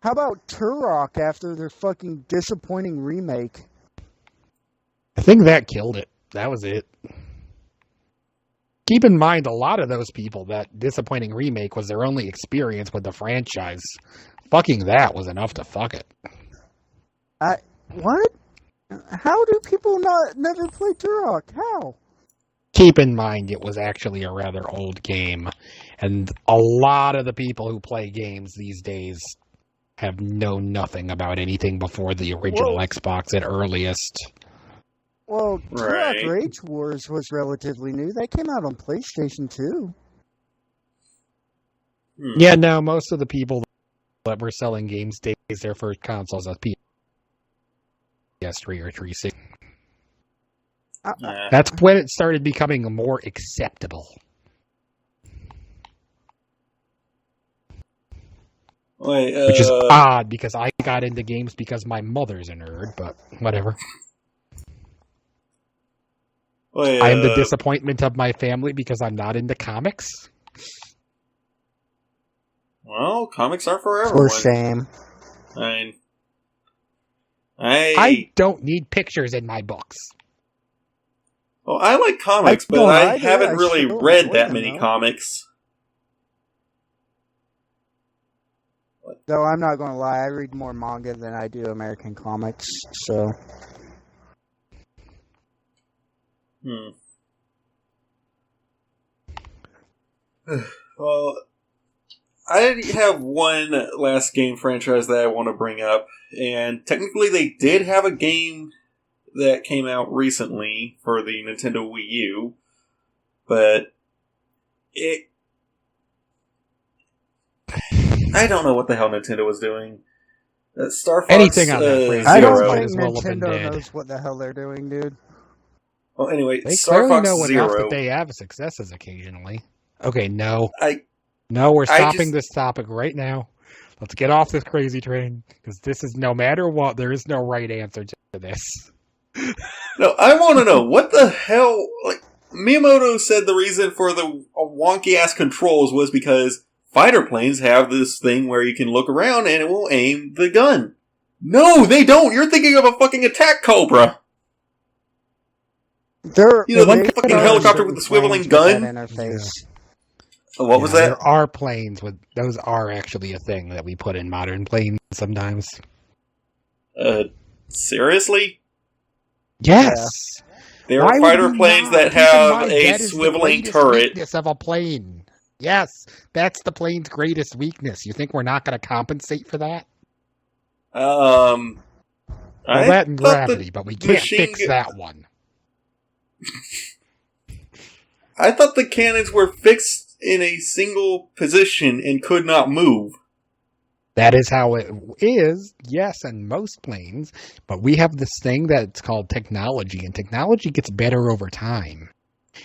Speaker 2: How about Turok after their fucking disappointing remake?
Speaker 3: I think that killed it. That was it. Keep in mind, a lot of those people, that disappointing remake was their only experience with the franchise. Fucking that was enough to fuck it.
Speaker 2: What? How do people never play Turok? How?
Speaker 3: Keep in mind, it was actually a rather old game. And a lot of the people who play games these days have known nothing about anything before the original Xbox at earliest.
Speaker 2: Well, Turok Rage Wars was relatively new. That came out on PlayStation 2.
Speaker 3: Yeah, no, most of the people that were selling games days their first consoles as PS3 or 360. That's when it started becoming more acceptable. Which is odd, because I got into games because my mother's a nerd, but whatever. I am the disappointment of my family because I'm not into comics.
Speaker 1: Well, comics are for everyone.
Speaker 2: For shame.
Speaker 3: I don't need pictures in my books.
Speaker 1: Well, I like comics, but I haven't really read that many comics.
Speaker 2: Though I'm not going to lie, I read more manga than I do American comics, so...
Speaker 1: Well, I have one last game franchise that I want to bring up, and technically they did have a game that came out recently for the Nintendo Wii U, but I don't know what the hell Nintendo was doing. Star Fox
Speaker 3: Anything on that franchise
Speaker 2: I don't
Speaker 1: Zero.
Speaker 3: might
Speaker 2: think
Speaker 3: as well have been
Speaker 2: Nintendo
Speaker 3: dead.
Speaker 2: knows what the hell they're doing, dude.
Speaker 1: Well, anyway,
Speaker 3: They
Speaker 1: Star
Speaker 3: clearly
Speaker 1: Fox
Speaker 3: know enough
Speaker 1: Zero.
Speaker 3: that they have successes occasionally. Okay, no.
Speaker 1: I
Speaker 3: No, we're
Speaker 1: I
Speaker 3: stopping
Speaker 1: just-
Speaker 3: this topic right now. Let's get off this crazy train, because this is, no matter what, there is no right answer to this.
Speaker 1: No, I want to know what the hell. Like Miyamoto said, the reason for the wonky ass controls was because fighter planes have this thing where you can look around and it will aim the gun. No, they don't. You're thinking of a fucking attack cobra.
Speaker 2: They're
Speaker 1: You know, the
Speaker 2: they
Speaker 1: fucking
Speaker 2: put out
Speaker 1: helicopter with the
Speaker 2: certain
Speaker 1: swiveling
Speaker 2: planes with
Speaker 1: gun?
Speaker 2: that interface.
Speaker 1: What was
Speaker 3: Yeah,
Speaker 1: that?
Speaker 3: There are planes with those are actually a thing that we put in modern planes sometimes.
Speaker 1: Seriously?
Speaker 3: Yes.
Speaker 1: There
Speaker 3: Why
Speaker 1: are
Speaker 3: would
Speaker 1: fighter
Speaker 3: we
Speaker 1: planes
Speaker 3: not?
Speaker 1: that
Speaker 3: Keep in
Speaker 1: have
Speaker 3: mind,
Speaker 1: a
Speaker 3: that is the
Speaker 1: swiveling
Speaker 3: greatest
Speaker 1: turret.
Speaker 3: weakness of a plane. Yes, that's the plane's greatest weakness. You think we're not going to compensate for that?
Speaker 1: Well,
Speaker 3: Well, that and gravity, but we can't fix that one.
Speaker 1: I thought the cannons were fixed in a single position and could not move.
Speaker 3: That is how it is, yes, in most planes. But we have this thing that's called technology, and technology gets better over time.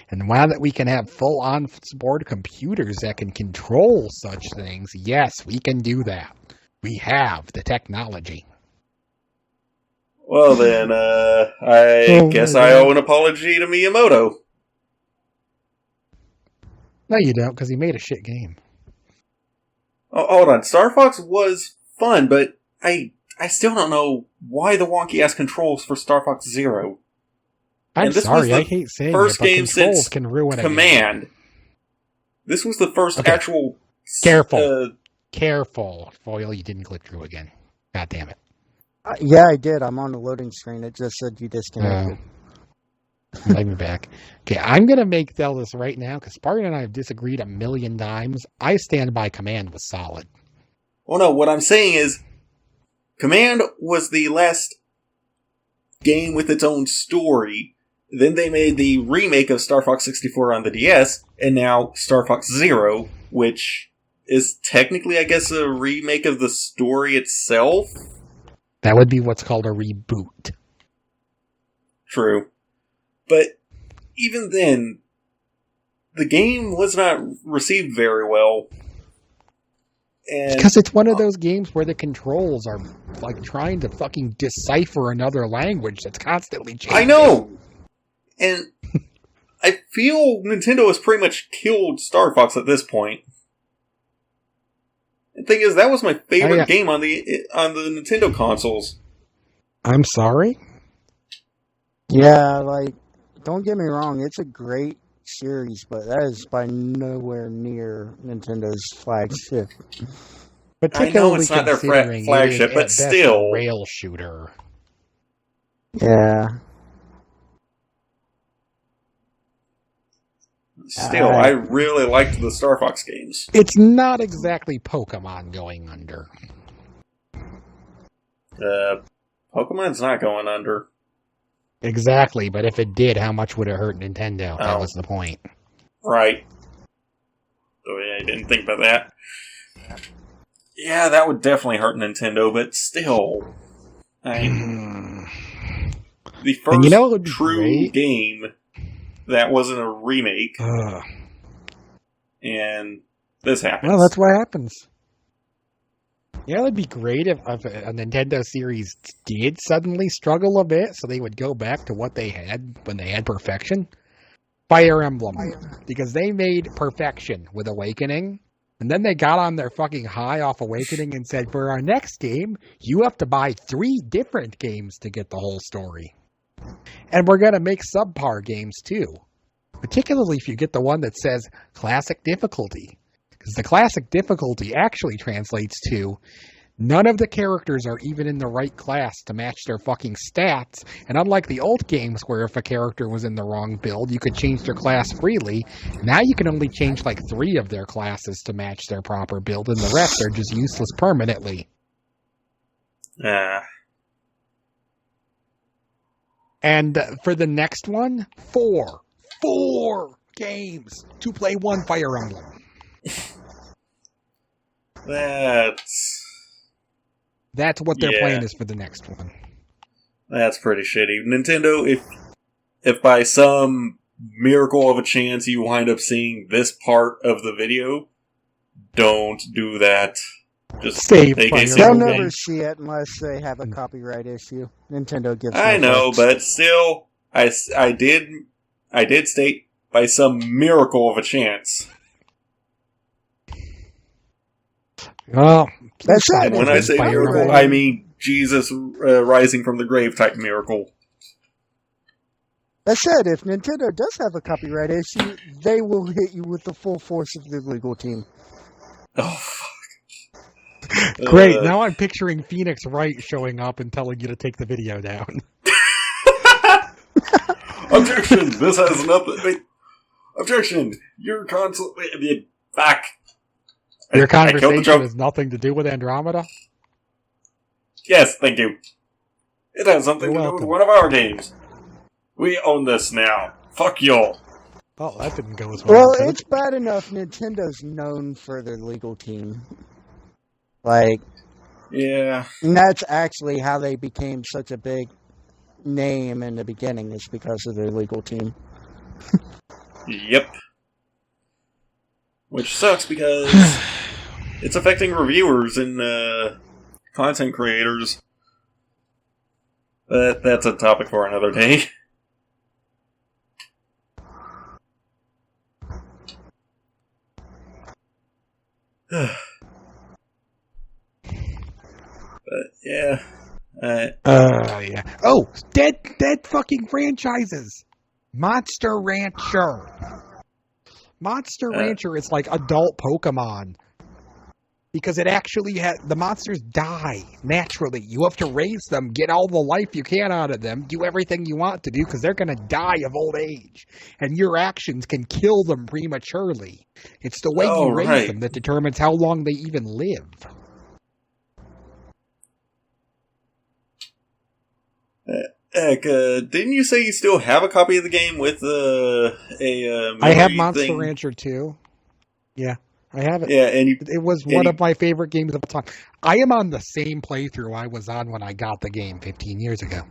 Speaker 3: And now that we can have full on-board computers that can control such things, yes, we can do that. We have the technology.
Speaker 1: Well then, I guess I owe an apology to Miyamoto.
Speaker 3: No, you don't, because he made a shit game.
Speaker 1: Oh, hold on, Star Fox was fun, but I still don't know why the wonky ass controls for Star Fox Zero.
Speaker 3: I'm
Speaker 1: And this
Speaker 3: sorry,
Speaker 1: was the
Speaker 3: I hate saying
Speaker 1: first
Speaker 3: it, but
Speaker 1: game
Speaker 3: controls
Speaker 1: since
Speaker 3: can ruin a game.
Speaker 1: Command. This was the first
Speaker 3: Okay.
Speaker 1: actual.
Speaker 3: Careful. Careful, Foil, you didn't click through again. God damn it.
Speaker 2: Yeah, I did. I'm on the loading screen. It just said you disconnected.
Speaker 3: Let me back. Okay, I'm going to tell this right now, because Spartan and I have disagreed a million times. I stand by Command was solid.
Speaker 1: Well, no, what I'm saying is, Command was the last game with its own story. Then they made the remake of Star Fox 64 on the DS, and now Star Fox Zero, which is technically, I guess, a remake of the story itself.
Speaker 3: That would be what's called a reboot.
Speaker 1: True. But even then, the game was not received very well. And
Speaker 3: Because it's one of those games where the controls are like trying to fucking decipher another language that's constantly changing.
Speaker 1: I know! And I feel Nintendo has pretty much killed Star Fox at this point. The thing is, that was my favorite game on the Nintendo consoles.
Speaker 3: I'm sorry?
Speaker 2: Yeah, like, don't get me wrong, it's a great series, but that is by nowhere near Nintendo's flagship.
Speaker 3: Particularly
Speaker 1: it's not their
Speaker 3: considering
Speaker 1: flagship,
Speaker 3: it is,
Speaker 1: but
Speaker 3: at best,
Speaker 1: still.
Speaker 3: a rail shooter.
Speaker 2: Yeah.
Speaker 1: Still, I really liked the Star Fox games.
Speaker 3: It's not exactly Pokemon going under.
Speaker 1: Pokemon's not going under.
Speaker 3: Exactly, but if it did, how much would it hurt Nintendo? That was the point.
Speaker 1: Right. Oh yeah, I didn't think about that. Yeah, that would definitely hurt Nintendo, but still. The first
Speaker 3: you know what would be
Speaker 1: true
Speaker 3: great?
Speaker 1: game that wasn't a remake, and this happens.
Speaker 3: Well, that's what happens. Yeah, it would be great if a Nintendo series did suddenly struggle a bit, so they would go back to what they had when they had perfection. Fire Emblem. Because they made perfection with Awakening, and then they got on their fucking high off Awakening and said, for our next game, you have to buy 3 different games to get the whole story. And we're going to make subpar games too. Particularly if you get the one that says classic difficulty. Because the classic difficulty actually translates to none of the characters are even in the right class to match their fucking stats. And unlike the old games where if a character was in the wrong build, you could change their class freely, now you can only change like 3 of their classes to match their proper build, and the rest are just useless permanently. And for the next one, four games to play one Fire Emblem. That's what their plan is for the next one.
Speaker 1: That's pretty shitty. Nintendo, if by some miracle of a chance you wind up seeing this part of the video, don't do that. Just
Speaker 3: save
Speaker 1: take a
Speaker 2: They'll
Speaker 1: single
Speaker 2: never
Speaker 1: game.
Speaker 2: see it unless they have a copyright issue. Nintendo gives.
Speaker 1: I know,
Speaker 2: fucks.
Speaker 1: but still, I did state by some miracle of a chance.
Speaker 3: Well,
Speaker 2: That's it.
Speaker 1: And when I say miracle, I mean Jesus rising from the grave type miracle.
Speaker 2: That said, if Nintendo does have a copyright issue, they will hit you with the full force of the legal team.
Speaker 1: Oh, fuck.
Speaker 3: Great, now I'm picturing Phoenix Wright showing up and telling you to take the video down.
Speaker 1: Objection! This has nothing. Wait. Objection! Your console. Back.
Speaker 3: Your
Speaker 1: I killed the
Speaker 3: conversation
Speaker 1: joke.
Speaker 3: has nothing to do with Andromeda?
Speaker 1: Yes, thank you. It has something
Speaker 3: You're
Speaker 1: to do with
Speaker 3: welcome.
Speaker 1: one of our games. We own this now. Fuck y'all.
Speaker 3: Oh, that didn't go as well.
Speaker 2: Well, it's bad enough Nintendo's known for their legal team. Like,
Speaker 1: Yeah.
Speaker 2: and that's actually how they became such a big name in the beginning, is because of their legal team.
Speaker 1: Yep. Which sucks because it's affecting reviewers and content creators. But that's a topic for another day. But yeah.
Speaker 3: Yeah. Oh, dead fucking franchises. Monster Rancher. Monster Rancher is like adult Pokemon. Because it actually the monsters die naturally. You have to raise them, get all the life you can out of them, do everything you want to do, because they're going to die of old age. And your actions can kill them prematurely. It's the way you raise them that determines how long they even live.
Speaker 1: Heck, didn't you say you still have a copy of the game with
Speaker 3: I have
Speaker 1: memory
Speaker 3: Monster
Speaker 1: thing?
Speaker 3: Rancher 2. Yeah, I have it.
Speaker 1: Yeah, and you...
Speaker 3: It was one of my favorite games of all time. I am on the same playthrough I was on when I got the game 15 years ago.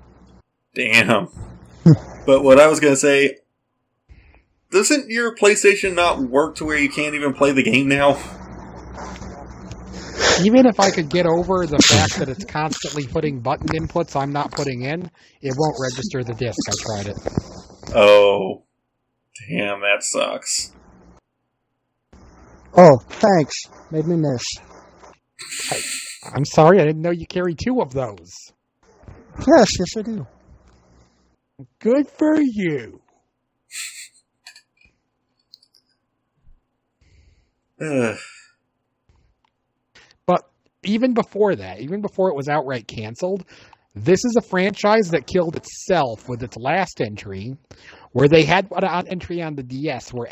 Speaker 1: Damn. But what I was going to say... Doesn't your PlayStation not work to where you can't even play the game now?
Speaker 3: Even if I could get over the fact that it's constantly putting button inputs I'm not putting in, it won't register the disc. I tried it.
Speaker 1: Oh. Damn, that sucks.
Speaker 2: Oh, thanks. Made me miss.
Speaker 3: I'm sorry, I didn't know you carry 2 of those.
Speaker 2: Yes, I do.
Speaker 3: Good for you. But even before that, even before it was outright canceled, this is a franchise that killed itself with its last entry, where they had an entry on the DS where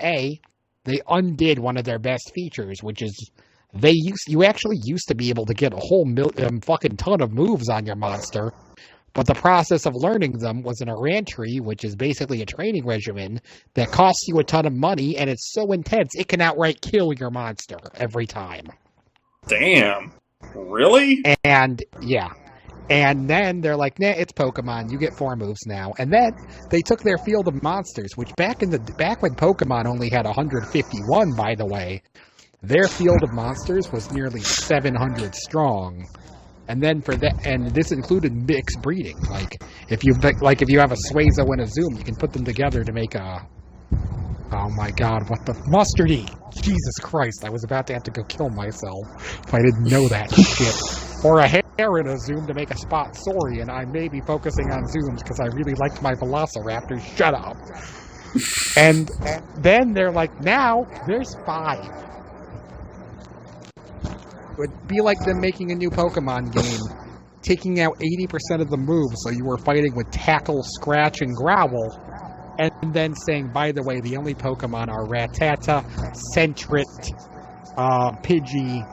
Speaker 3: they undid one of their best features, which is you actually used to be able to get a whole fucking ton of moves on your monster, but the process of learning them was an Errantry, which is basically a training regimen that costs you a ton of money, and it's so intense it can outright kill your monster every time.
Speaker 1: Damn. Really?
Speaker 3: And yeah. And then they're like, nah, it's Pokemon. You get 4 moves now. And then they took their field of monsters, which back when Pokemon only had 151, by the way, their field of monsters was nearly 700 strong. And then and this included mixed breeding. Like if you have a Suazo and a Zoom, you can put them together to make a. Oh my God! What the mustardy? Jesus Christ! I was about to have to go kill myself if I didn't know that shit. Or a hare in a Zoom to make a Spot Sorry, and I may be focusing on Zooms because I really liked my Velociraptor. Shut up. And then they're like, now there's 5. It would be like them making a new Pokemon game, taking out 80% of the moves, so you were fighting with Tackle, Scratch, and Growl, and then saying, by the way, the only Pokemon are Rattata, Sentret, Pidgey,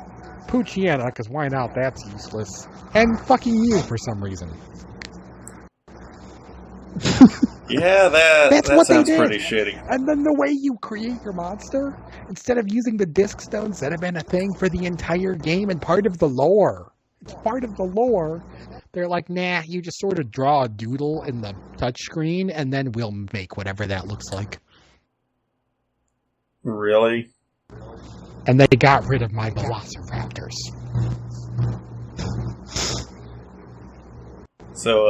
Speaker 3: Poochyena, because why not, that's useless, and fucking you for some reason.
Speaker 1: Yeah, that
Speaker 3: what they
Speaker 1: sounds
Speaker 3: did.
Speaker 1: pretty shitty.
Speaker 3: And then the way you create your monster, instead of using the disc stones that have been a thing for the entire game and part of the lore. It's part of the lore. They're like, nah, you just sort of draw a doodle in the touchscreen and then we'll make whatever that looks like.
Speaker 1: Really?
Speaker 3: And they got rid of my velociraptors.
Speaker 1: So,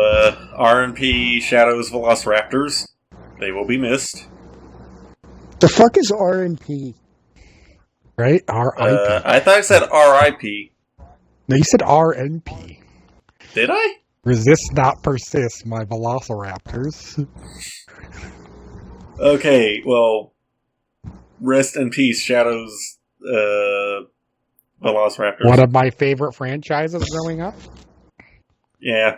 Speaker 1: RNP Shadows Velociraptors, they will be missed.
Speaker 2: The fuck is RNP?
Speaker 3: Right? R.I.P.
Speaker 1: I thought I said RIP.
Speaker 3: No, you said RNP.
Speaker 1: Did I?
Speaker 3: Resist not persist, my velociraptors.
Speaker 1: Okay, well, rest in peace, Shadows Velociraptors.
Speaker 3: One of my favorite franchises growing up.
Speaker 1: Yeah.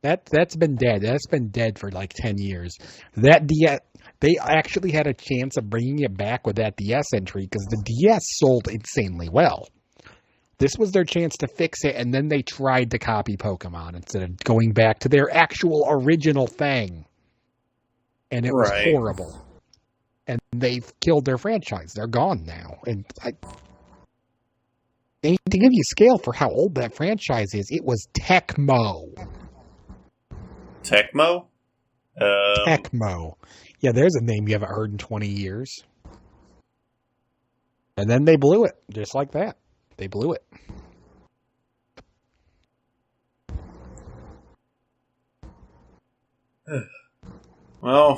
Speaker 3: That's been dead. That's been dead for like 10 years. They actually had a chance of bringing it back with that DS entry because the DS sold insanely well. This was their chance to fix it, and then they tried to copy Pokemon instead of going back to their actual original thing. And it was horrible. And they've killed their franchise. They're gone now. And to give you scale for how old that franchise is, it was Tecmo.
Speaker 1: Tecmo?
Speaker 3: Tecmo. Yeah, there's a name you haven't heard in 20 years. And then they blew it, just like that. They blew it.
Speaker 1: Well,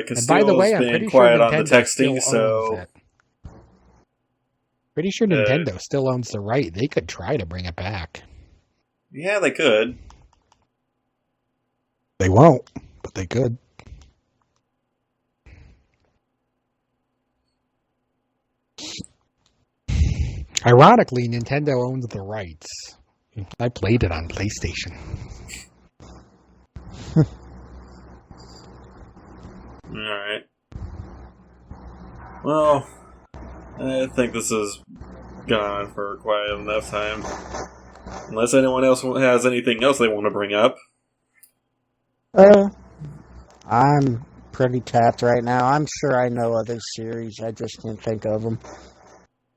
Speaker 1: Castillo's been quiet on the texting, so...
Speaker 3: Pretty sure Nintendo still owns the right. They could try to bring it back.
Speaker 1: Yeah, they could.
Speaker 3: They won't, but they could. Ironically, Nintendo owns the rights. I played it on PlayStation.
Speaker 1: Alright. Well, I think this has gone on for quite enough time. Unless anyone else has anything else they want to bring up.
Speaker 2: I'm pretty tapped right now. I'm sure I know other series. I just can't think of them.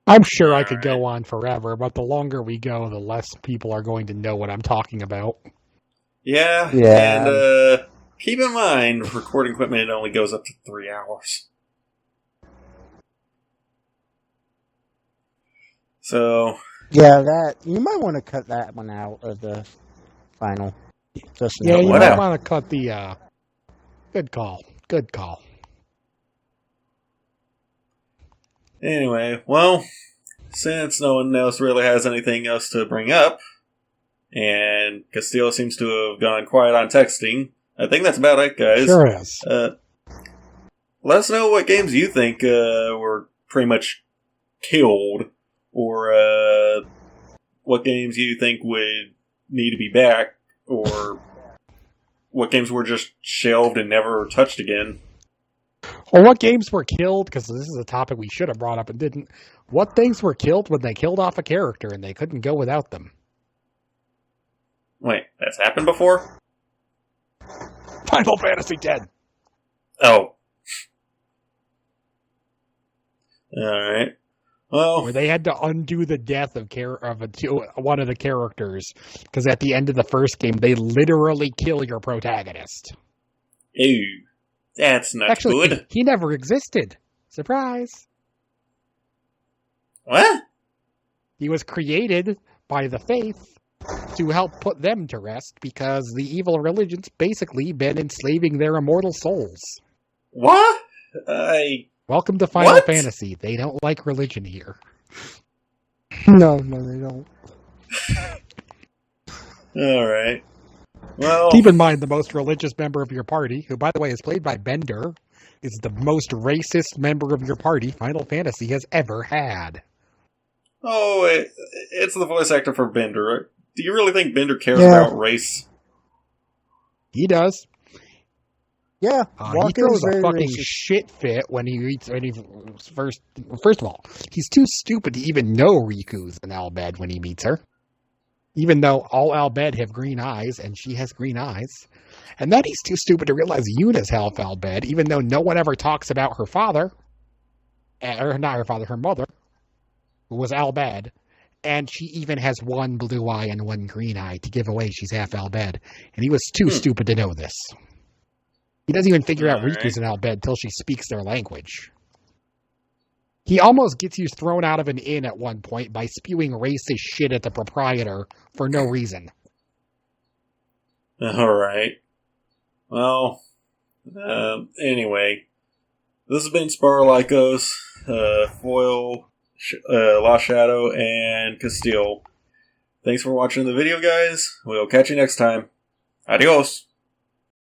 Speaker 3: I'm sure I could go on forever, but the longer we go, the less people are going to know what I'm talking about.
Speaker 1: Yeah. And keep in mind, recording equipment only goes up to 3 hours. So...
Speaker 2: yeah, that you might want to cut that one out of the final.
Speaker 3: Yeah, you might want to cut the... Good call. Good call.
Speaker 1: Anyway, well, since no one else really has anything else to bring up, and Castillo seems to have gone quiet on texting, I think that's about it, guys.
Speaker 3: Sure is.
Speaker 1: Let us know what games you think were pretty much killed, or what games you think would need to be back, or what games were just shelved and never touched again.
Speaker 3: Or what games were killed, because this is a topic we should have brought up and didn't. What things were killed when they killed off a character and they couldn't go without them?
Speaker 1: Wait, that's happened before?
Speaker 3: Final Fantasy X.
Speaker 1: Oh. Alright. Well,
Speaker 3: where they had to undo the death of one of the characters, because at the end of the first game, they literally kill your protagonist.
Speaker 1: Ew. That's not good.
Speaker 3: He never existed. Surprise.
Speaker 1: What?
Speaker 3: He was created by the Faith to help put them to rest, because the evil religion's basically been enslaving their immortal souls.
Speaker 1: What?
Speaker 3: Welcome to Final Fantasy. They don't like religion here.
Speaker 2: No, they don't.
Speaker 1: Alright. Well,
Speaker 3: keep in mind the most religious member of your party, who by the way is played by Bender, is the most racist member of your party Final Fantasy has ever had.
Speaker 1: Oh, it's the voice actor for Bender. Do you really think Bender cares about race?
Speaker 3: He does.
Speaker 2: Yeah,
Speaker 3: he throws a fucking shit fit when he first of all, he's too stupid to even know Riku's an Albed when he meets her. Even though all Albed have green eyes, and she has green eyes. And then he's too stupid to realize Yuna's half Albed, even though no one ever talks about her father, or not her father, her mother, who was Albed, and she even has one blue eye and one green eye to give away she's half Albed. And he was too stupid to know this. He doesn't even figure out Riku's an Albed until she speaks their language. He almost gets you thrown out of an inn at one point by spewing racist shit at the proprietor for no reason.
Speaker 1: Alright. Well, anyway. This has been Spar Likos, Foil, Lost Shadow, and Castile. Thanks for watching the video, guys. We'll catch you next time. Adios!